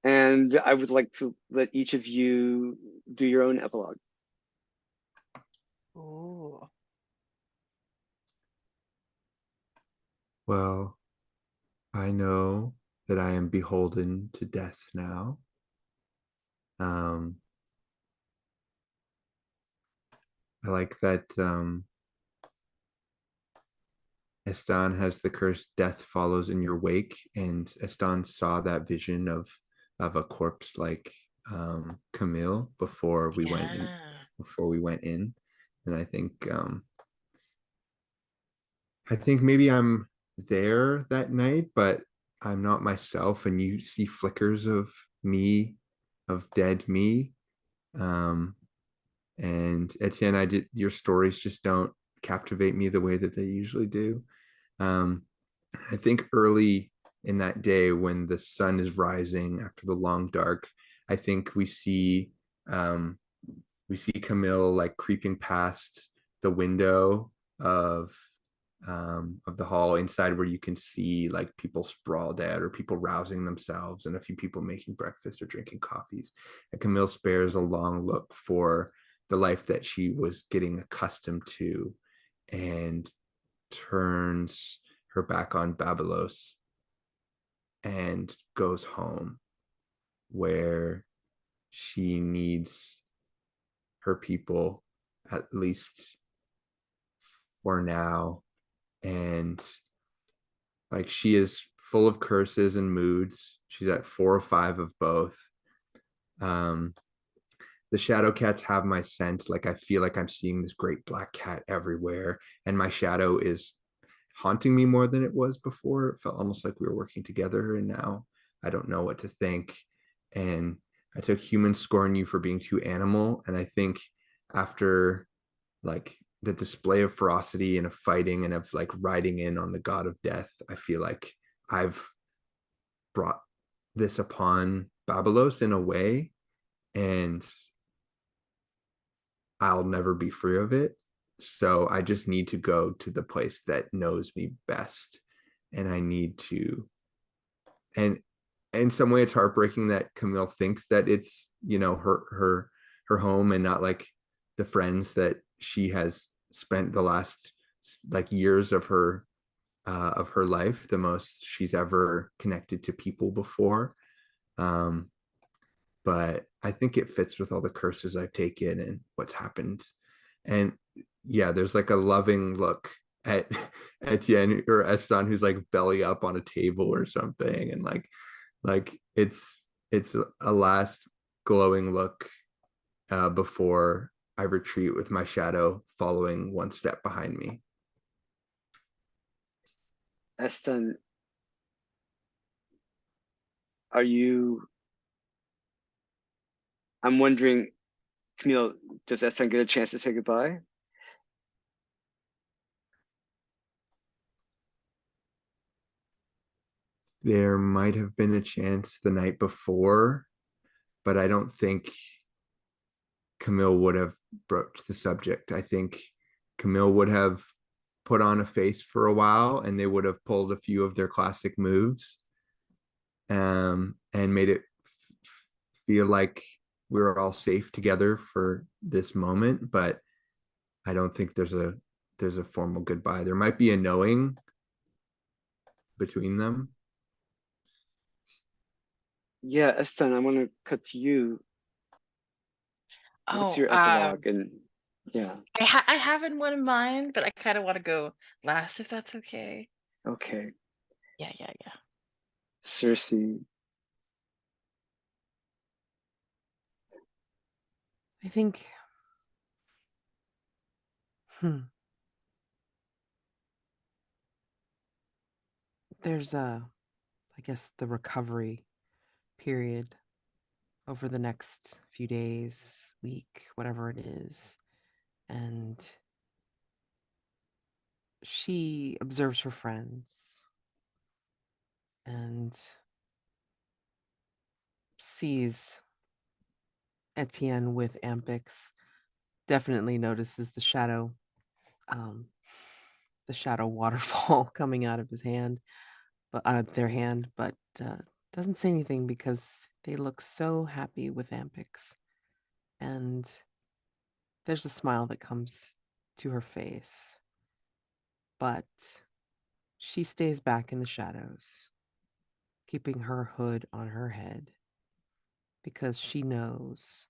And I would like to let each of you do your own epilogue.
Ooh.
Well, I know that I am beholden to death now. I like that Estan has the curse death follows in your wake, and Estan saw that vision of a corpse like Camille before we went in. And I think maybe I'm there that night, but I'm not myself, and you see flickers of me, of dead me. And Etienne, your stories just don't captivate me the way that they usually do. I think early in that day when the sun is rising after the long dark, I think we see Camille like creeping past the window of the hall inside, where you can see like people sprawled out or people rousing themselves and a few people making breakfast or drinking coffees. And Camille spares a long look for the life that she was getting accustomed to and turns her back on Babilos and goes home, where she needs her people, at least for now. And like, she is full of curses and moods. She's at 4 or 5 of both. the shadow cats have my scent. Like I feel like I'm seeing this great black cat everywhere, and my shadow is haunting me more than it was before. It felt almost like we were working together, and now I don't know what to think. And I took humans scorn you for being too animal, and I think after like the display of ferocity and of fighting and of like riding in on the god of death, I feel like I've brought this upon Babilos in a way, and I'll never be free of it. So I just need to go to the place that knows me best. And I need to, and in some way it's heartbreaking that Camille thinks that it's, you know, her home and not like the friends that she has spent the last like years of her life, the most she's ever connected to people before. Um, but I think it fits with all the curses I've taken and what's happened. And yeah, there's like a loving look at Etienne or Estan who's like belly up on a table or something, and like it's a last glowing look before I retreat with my shadow following one step behind me.
Estan, are you? I'm wondering, Camille, does Estan get a chance to say goodbye?
There might have been a chance the night before, but I don't think Camille would have broached the subject. I think Camille would have put on a face for a while, and they would have pulled a few of their classic moves, and made it feel like we were all safe together for this moment. But I don't think there's a formal goodbye. There might be a knowing between them.
Yeah, Estan, I want to cut to you. What's
Oh,
your epilogue? And yeah,
I have in one in mind, but I kind of want to go last if that's okay.
okay.
Yeah.
Circe,
I think, there's I guess the recovery period over the next few days, week, whatever it is. And she observes her friends and sees Etienne with Ampix, definitely notices um, the shadow waterfall coming out of his hand, but their hand, but doesn't say anything because they look so happy with Ampix. And there's a smile that comes to her face, but she stays back in the shadows, keeping her hood on her head because she knows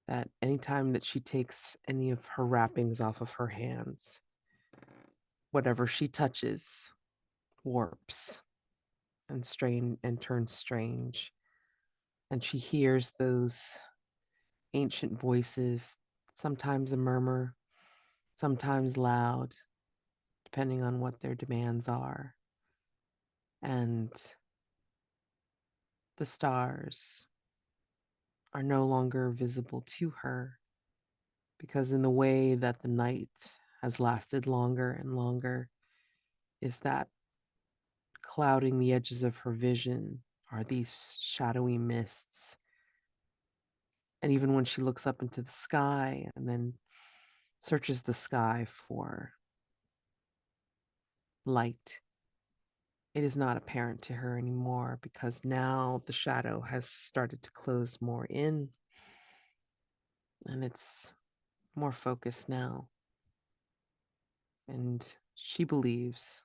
that anytime that she takes any of her wrappings off of her hands, whatever she touches warps and strain and turns strange. And she hears those ancient voices, sometimes a murmur, sometimes loud, depending on what their demands are. And the stars are no longer visible to her because, in the way that the night has lasted longer and longer, is that clouding the edges of her vision are these shadowy mists. And even when she looks up into the sky and then searches the sky for light, it is not apparent to her anymore because now the shadow has started to close more in and it's more focused now. And she believes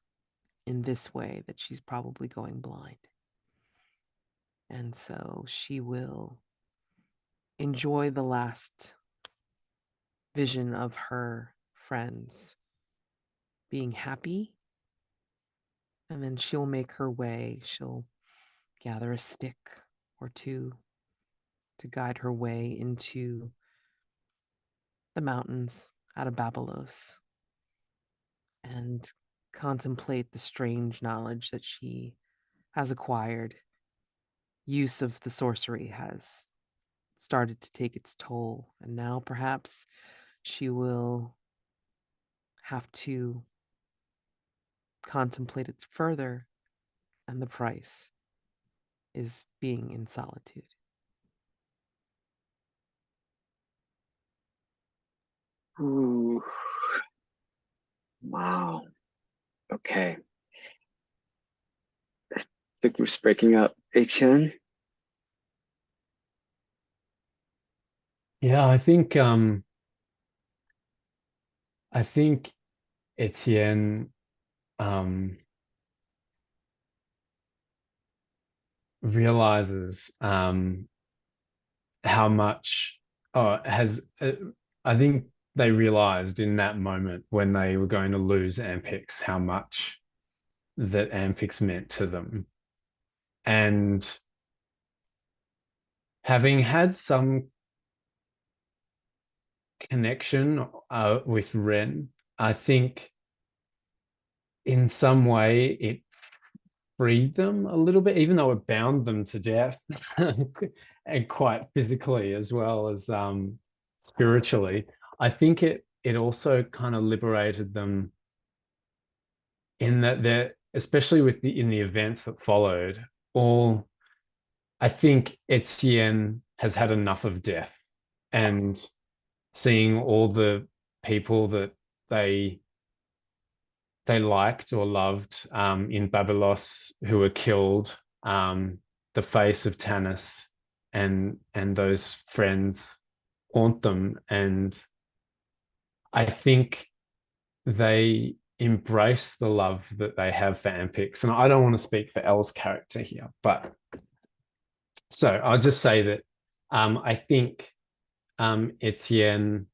in this way that she's probably going blind. And so she will enjoy the last vision of her friends being happy. And then she'll make her way. She'll gather a stick or two to guide her way into the mountains out of Babilos and contemplate the strange knowledge that she has acquired. Use of the sorcery has started to take its toll, and now perhaps she will have to contemplate it further, and the price is being in solitude.
Ooh. Wow. Okay. I think we're breaking up. Etienne?
Yeah, I think Etienne realizes how much has I think they realized in that moment when they were going to lose Ampix how much that Ampix meant to them. And having had some connection with Ren, I think in some way it freed them a little bit, even though it bound them to death and quite physically as well as spiritually. I think it also kind of liberated them in that they're, especially with the in the events that followed, all I think Etienne has had enough of death and seeing all the people that they liked or loved in Babilos who were killed, the face of Tanis and those friends haunt them. And I think they embrace the love that they have for Ampix. And I don't want to speak for Elle's character here, but so I'll just say that I think Etienne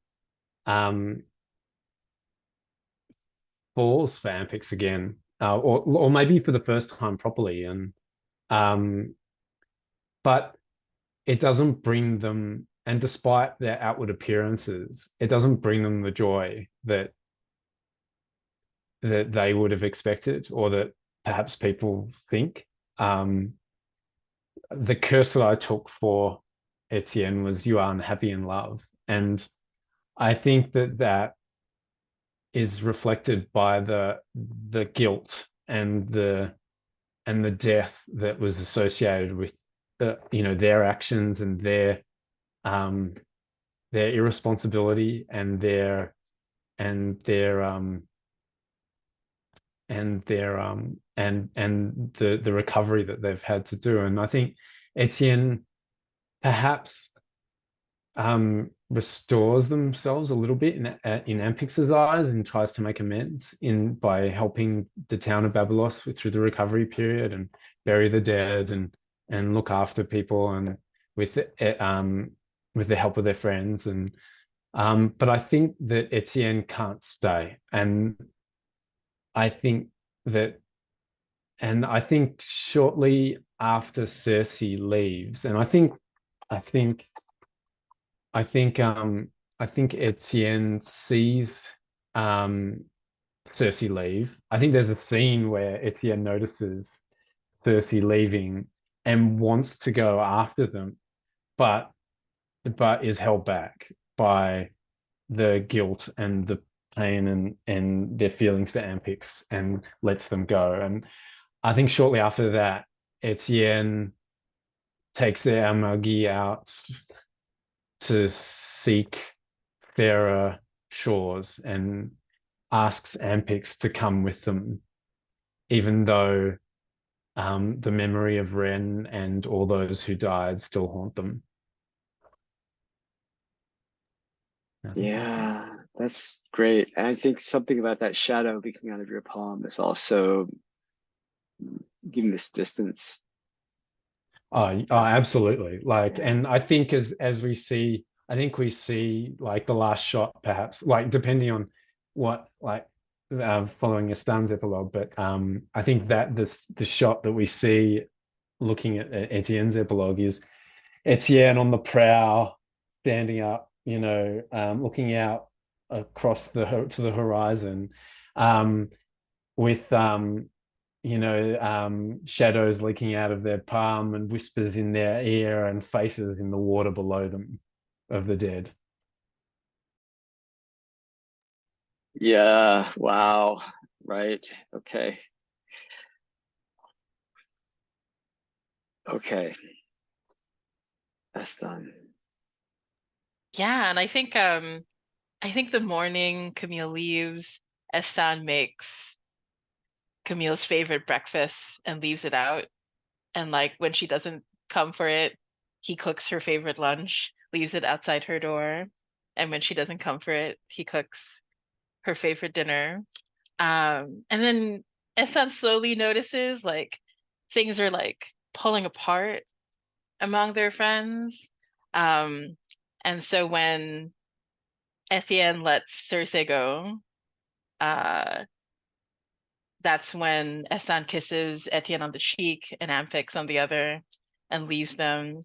falls for Ampix again, or maybe for the first time properly, and but it doesn't bring them, and despite their outward appearances, it doesn't bring them the joy that they would have expected, or that perhaps people think. The curse that I took for Etienne was you are unhappy in love, and I think that is reflected by the guilt and the death that was associated with their actions and their irresponsibility and their and their and their and the recovery that they've had to do. And I think Etienne perhaps restores themselves a little bit in Ampix's eyes and tries to make amends by helping the town of Babilos through the recovery period and bury the dead and look after people and with the help of their friends. And but I think that Etienne can't stay, and I think that I think shortly after Circe leaves, and I think I think I think Etienne sees Circe leave. I think there's a scene where Etienne notices Circe leaving and wants to go after them, but is held back by the guilt and the pain and their feelings for Ampix and lets them go. And I think shortly after that, Etienne takes their Amagi out to seek fairer shores and asks Ampix to come with them, even though the memory of Ren and all those who died still haunt them.
Yeah, that's great. And I think something about that shadow coming out of your palm is also giving this distance.
Absolutely. Like,
Yeah.
and I think as we see, I think we see like the last shot, perhaps, like depending on what, like, following Estan's epilogue, but I think that the shot that we see looking at Etienne's epilogue is Etienne on the prow, standing up, looking out across to the horizon, with shadows leaking out of their palm and whispers in their ear and faces in the water below them of the dead.
Yeah, wow. Right. Okay. Okay. That's done.
Yeah, and I think the morning Camille leaves, Estan makes Camille's favorite breakfast and leaves it out. And like when she doesn't come for it, he cooks her favorite lunch, leaves it outside her door. And when she doesn't come for it, he cooks her favorite dinner. And then Estan slowly notices like things are like pulling apart among their friends. Um, and so when Etienne lets Circe go, uh, that's when Estan kisses Etienne on the cheek and Amphix on the other and leaves them.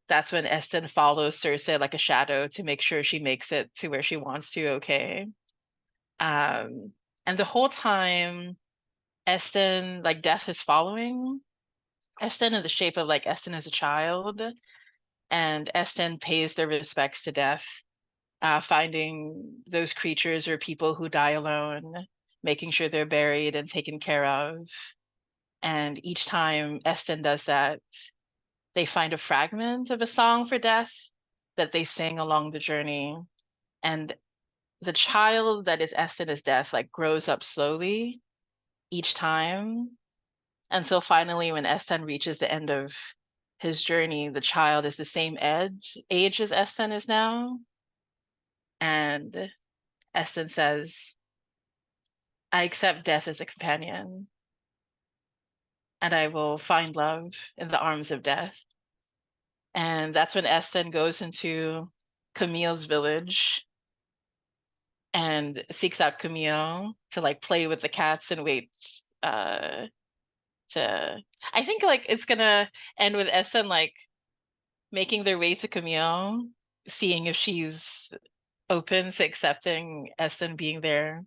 That's when Estan follows Circe like a shadow to make sure she makes it to where she wants to, okay? And the whole time, Estan, like death is following Estan in the shape of like Estan as a child, and Estan pays their respects to death, finding those creatures or people who die alone, making sure they're buried and taken care of. And each time Estan does that, they find a fragment of a song for death that they sing along the journey. And the child that is Estan as death like grows up slowly each time until finally when Estan reaches the end of his journey, the child is the same age as Estan is now. And Estan says, I accept death as a companion, and I will find love in the arms of death. And that's when Estan goes into Camille's village and seeks out Camille to like play with the cats and waits to I think like it's gonna end with Estan like making their way to Camille, seeing if she's open to accepting Estan being there.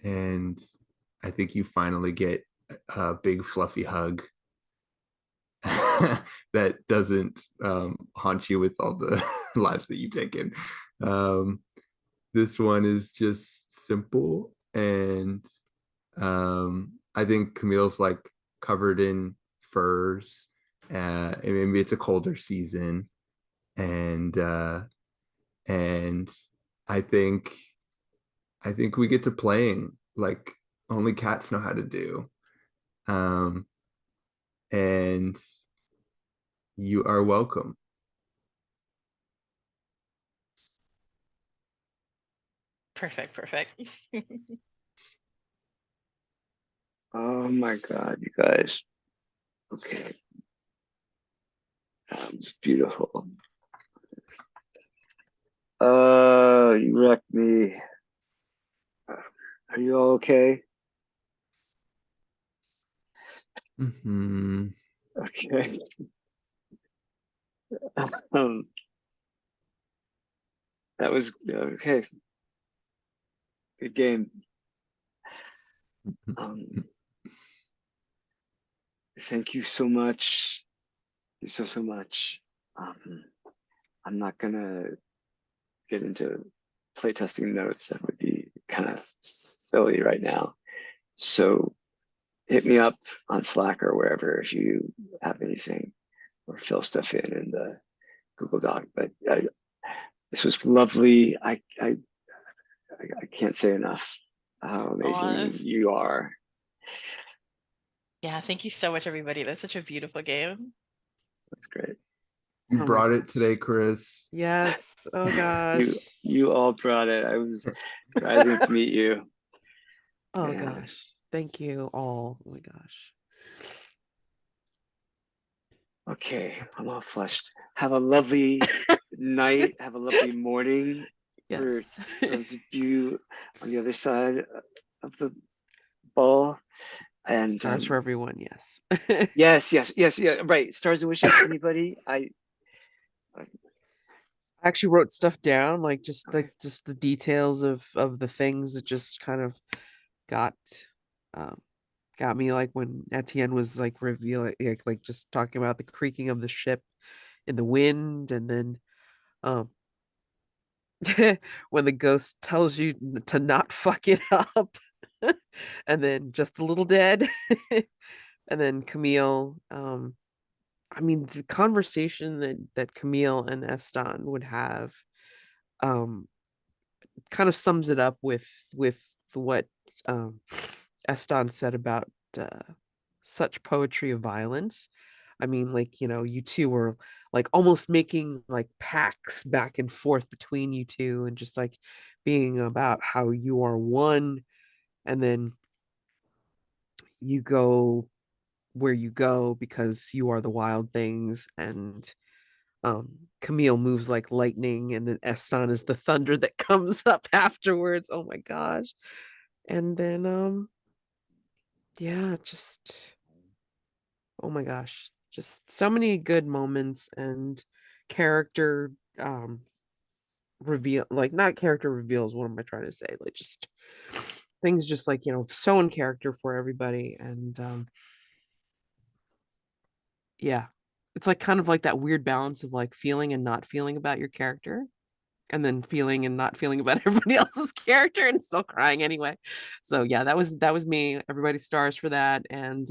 And I think you finally get a big fluffy hug that doesn't haunt you with all the lives that you've taken. This one is just simple, and I think Camille's like covered in furs. And maybe it's a colder season, and and I think we get to playing like only cats know how to do. Um, and you are welcome.
Perfect.
Oh my God, you guys. Okay. That was beautiful. You wrecked me. Are you all okay?
Mm-hmm.
Okay. um, that was okay. Good game. Thank you so much. Thank you so much. I'm not gonna get into playtesting notes. That would be kind of silly right now. So hit me up on Slack or wherever if you have anything, or fill stuff in the Google Doc. But this was lovely. I can't say enough how amazing you are.
Yeah, thank you so much, everybody. That's such a beautiful game.
That's great.
You
Oh
brought it today, Chris.
Yes. Oh gosh.
You all brought it. I was rising to meet you.
Oh
Yeah.
gosh. Thank you all. Oh my gosh.
Okay, I'm all flushed. Have a lovely night. Have a lovely morning.
Yes.
For those of you on the other side of the ball. And
Stars for everyone, yes.
yes, yeah, right. Stars and wishes. Anybody?
I actually wrote stuff down, like just just the details of the things that just kind of got um got me, like when Etienne was like revealing, like just talking about the creaking of the ship in the wind, and then um when the ghost tells you to not fuck it up, and then just a little dead, and then Camille. I mean, the conversation that Camille and Estan would have, um, kind of sums it up with what um, Estan said about such poetry of violence. I mean, like, you two were like almost making like pacts back and forth between you two, and just like being about how you are one, and then you go where you go because you are the wild things, and Camille moves like lightning, and then Estan is the thunder that comes up afterwards. Oh my gosh. And then yeah, just oh my gosh, just so many good moments and character reveal, like not character reveals, what am I trying to say? Like just things just like, so in character for everybody. And yeah, it's like kind of like that weird balance of like feeling and not feeling about your character, and then feeling and not feeling about everybody else's character and still crying anyway. So yeah, that was me. Everybody stars for that. And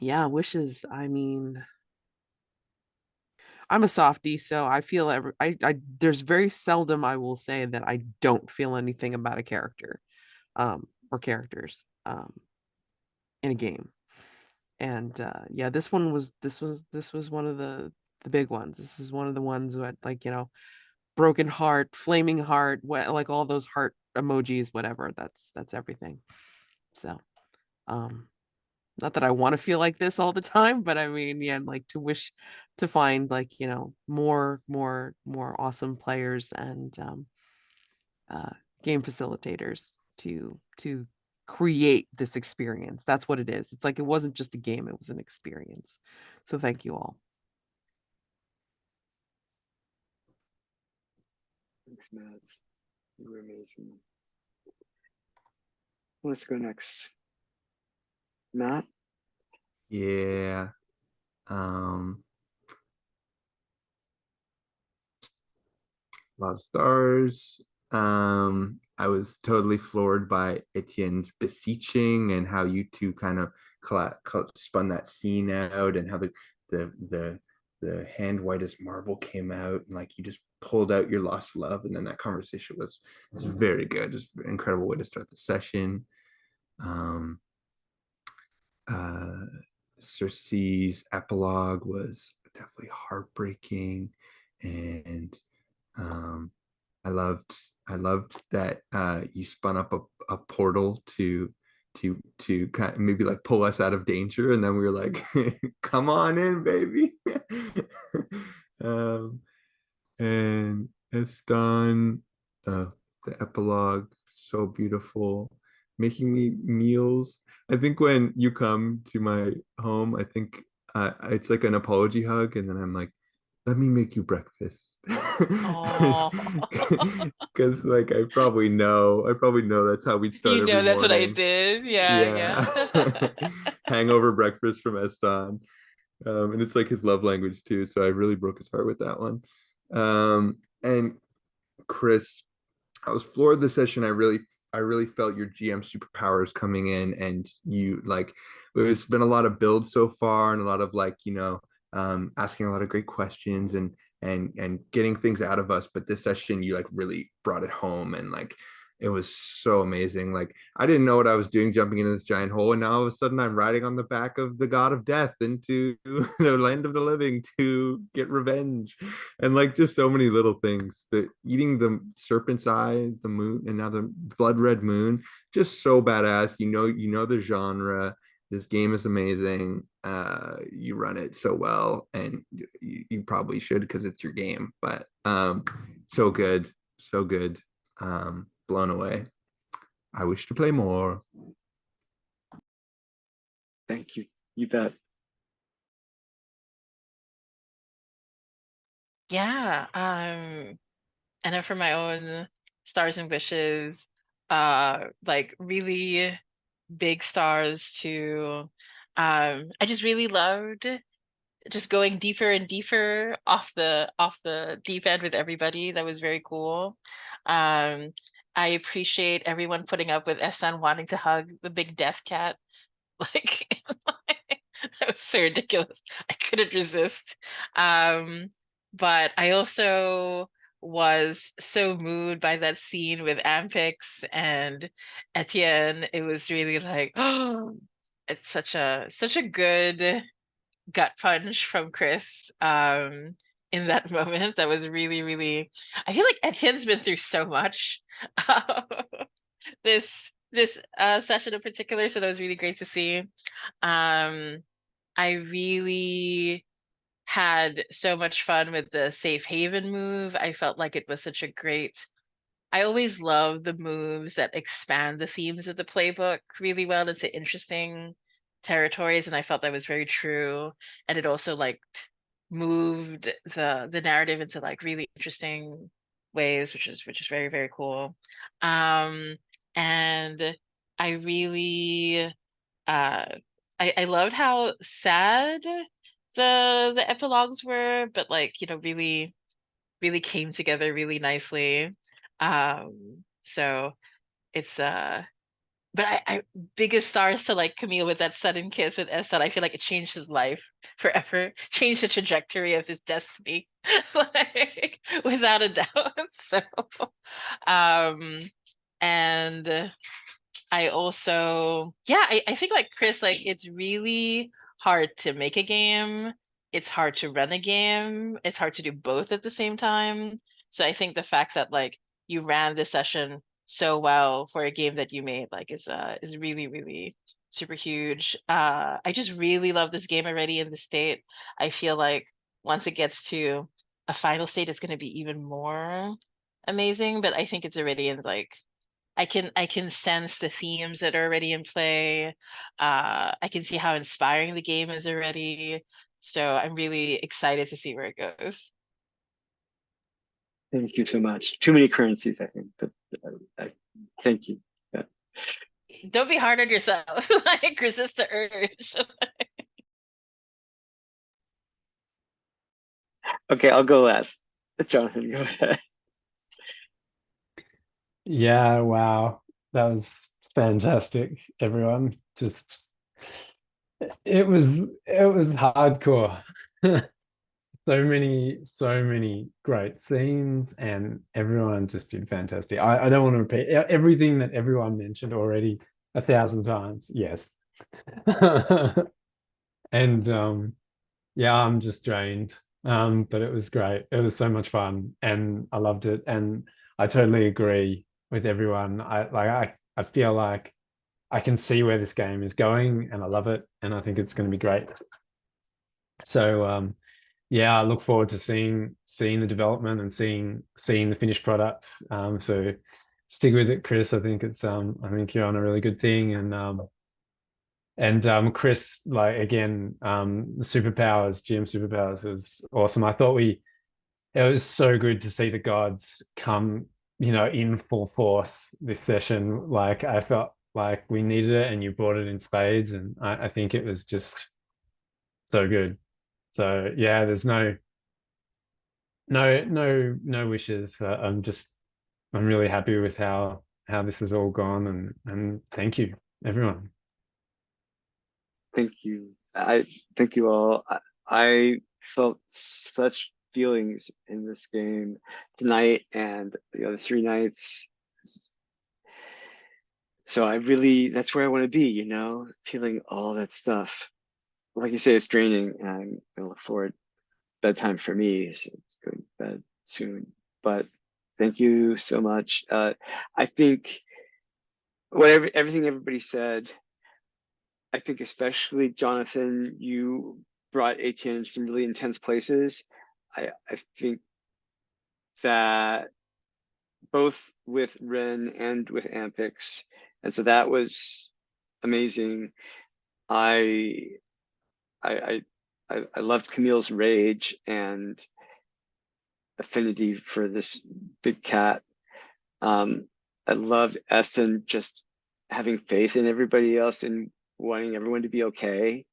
yeah, wishes. I mean, I'm a softie, so I feel I there's very seldom I will say that I don't feel anything about a character, or characters, in a game. And yeah, this was one of the big ones. This is one of the ones that, like, broken heart, flaming heart, what, like all those heart emojis, whatever. That's everything. So, um, not that I want to feel like this all the time, but I mean, yeah, like to wish to find, like, more awesome players and uh, game facilitators to create this experience. That's what it is. It's like it wasn't just a game; it was an experience. So thank you all.
Thanks, Mads. You were amazing. Who wants to go next? Matt?
Yeah. Um, a lot of stars. I was totally floored by Etienne's beseeching and how you two kind of spun that scene out, and how the the hand white as marble came out, and like you just pulled out your lost love, and then that conversation was very good. Just an incredible way to start the session. Um, uh, Circe's epilogue was definitely heartbreaking, and um, I loved that you spun up a portal to kind of maybe like pull us out of danger, and then we were like, "Come on in, baby." um, and it's done. The epilogue, so beautiful, making me meals. I think when you come to my home, I think it's like an apology hug, and then I'm like, let me make you breakfast.
Oh,
Because like I probably know that's how we'd start
you
every
know that's what I
morning.
did. Yeah,
Yeah. Hangover breakfast from Estan. And it's like his love language too. So I really broke his heart with that one. And Chris, I was floored this session. I really felt your GM superpowers coming in, and you like there's been a lot of build so far, and a lot of like, asking a lot of great questions, and getting things out of us. But this session you like really brought it home, and like it was so amazing. Like I didn't know what I was doing jumping into this giant hole, and now all of a sudden I'm riding on the back of the god of death into the land of the living to get revenge. And like just so many little things, the eating the serpent's eye, the moon, and now the blood red moon, just so badass. You know the genre. This game is amazing. You run it so well, and you probably should because it's your game. But so good, so good. Blown away. I wish to play more.
Thank you. You bet.
Yeah. And then for my own stars and wishes, like really big stars to I just really loved just going deeper and deeper off the deep end with everybody. That was very cool. Um, I appreciate everyone putting up with Estan wanting to hug the big death cat. Like that was so ridiculous. I couldn't resist. Um, but I also was so moved by that scene with Ampix and Etienne. It was really like, oh, it's such a good gut punch from Chris in that moment. That was really, really I feel like Etienne's been through so much this session in particular, so that was really great to see. I really had so much fun with the safe haven move. I felt like it was such a great I always love the moves that expand the themes of the playbook really well into interesting territories, and I felt that was very true. And it also like moved the narrative into like really interesting ways, which is very, very cool. And I really uh I loved how sad the epilogues were, but like, you know, really really came together really nicely. So it's but I biggest stars to like Camille with that sudden kiss with Estan. I feel like it changed his life forever, changed the trajectory of his destiny, like without a doubt. So um and I also, yeah, I think like Chris, like it's really hard to make a game. It's hard to run a game. It's hard to do both at the same time. So I think the fact that like you ran this session so well for a game that you made like is really, really super huge. I just really love this game already in the state. I feel like once it gets to a final state, it's gonna be even more amazing. But I think it's already in like I can sense the themes that are already in play. I can see how inspiring the game is already. So I'm really excited to see where it goes.
Thank you so much. Too many currencies, I think, but thank you. Yeah.
Don't be hard on yourself. Like resist the urge.
Okay, I'll go last. Jonathan, go ahead.
Yeah, wow. That was fantastic, everyone. Just it was hardcore. So many great scenes, and everyone just did fantastic. I don't want to repeat everything that everyone mentioned already 1,000 times. Yes. And yeah, I'm just drained. But it was great. It was so much fun and I loved it. And I totally agree with everyone. I feel like I can see where this game is going and I love it and I think it's going to be great. So yeah, I look forward to seeing the development and seeing the finished product. So stick with it, Chris. I think I think you're on a really good thing. And Chris, like again, the superpowers, GM superpowers was awesome. I thought it was so good to see the gods come, in full force this session. Like I felt like we needed it and you brought it in spades, and I think it was just so good. So yeah, there's no wishes. I'm really happy with how this has all gone, and thank you, everyone.
Thank you. I thank you all. I felt such feelings in this game tonight and the other 3 nights. So that's where I want to be, feeling all that stuff. Like you say, it's draining, and I'm gonna look forward. Bedtime for me, so it's going to bed soon. But thank you so much. I think everything everybody said. I think especially Jonathan, you brought Etienne into some really intense places. I think that both with Ren and with Ampix, and so that was amazing. I loved Camille's rage and affinity for this big cat. I loved Estan just having faith in everybody else and wanting everyone to be okay,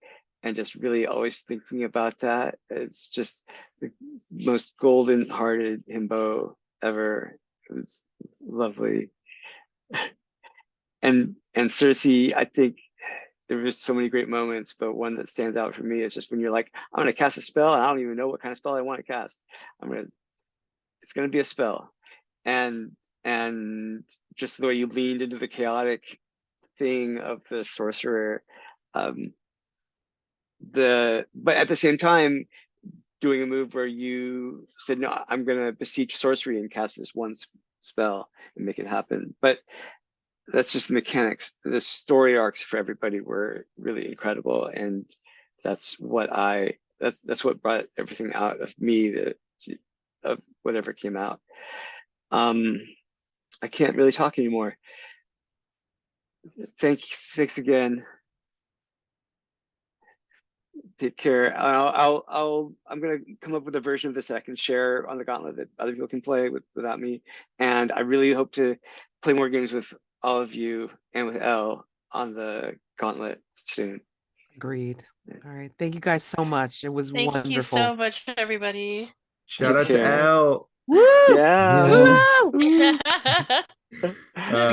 and just really always thinking about that. It's just the most golden-hearted himbo ever. It's lovely. And Circe, I think there was so many great moments, but one that stands out for me is just when you're like, I'm gonna cast a spell and I don't even know what kind of spell I want to cast. It's gonna be a spell. And just the way you leaned into the chaotic thing of the sorcerer, but at the same time doing a move where you said, no, I'm gonna beseech sorcery and cast this one spell and make it happen. But that's just the mechanics. The story arcs for everybody were really incredible, and that's what brought everything out of me, of whatever came out. I can't really talk anymore. Thanks again. Take care. I'm gonna come up with a version of this that I can share on the Gauntlet that other people can play without me. And I really hope to play more games with all of you and with Elle on the Gauntlet soon.
Agreed. All right. Thank you guys so much. It was
Thank
wonderful.
you so much, everybody.
Shout
Take
out to
care.
Elle.
Woo!
Yeah.
Woo! You're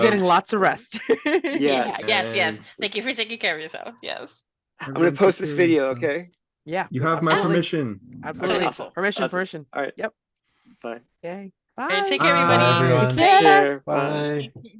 getting lots of rest.
Yes.
Yes. Thank you for taking care of yourself. Yes.
I'm gonna post this video, okay?
Yeah.
You have my
absolutely.
permission.
Absolutely.
Okay, awesome.
Permission.
All right.
Yep.
Bye.
Okay.
All right,
Bye.
take care,
Bye,
everybody.
everyone.
Take care.
Bye.
Bye.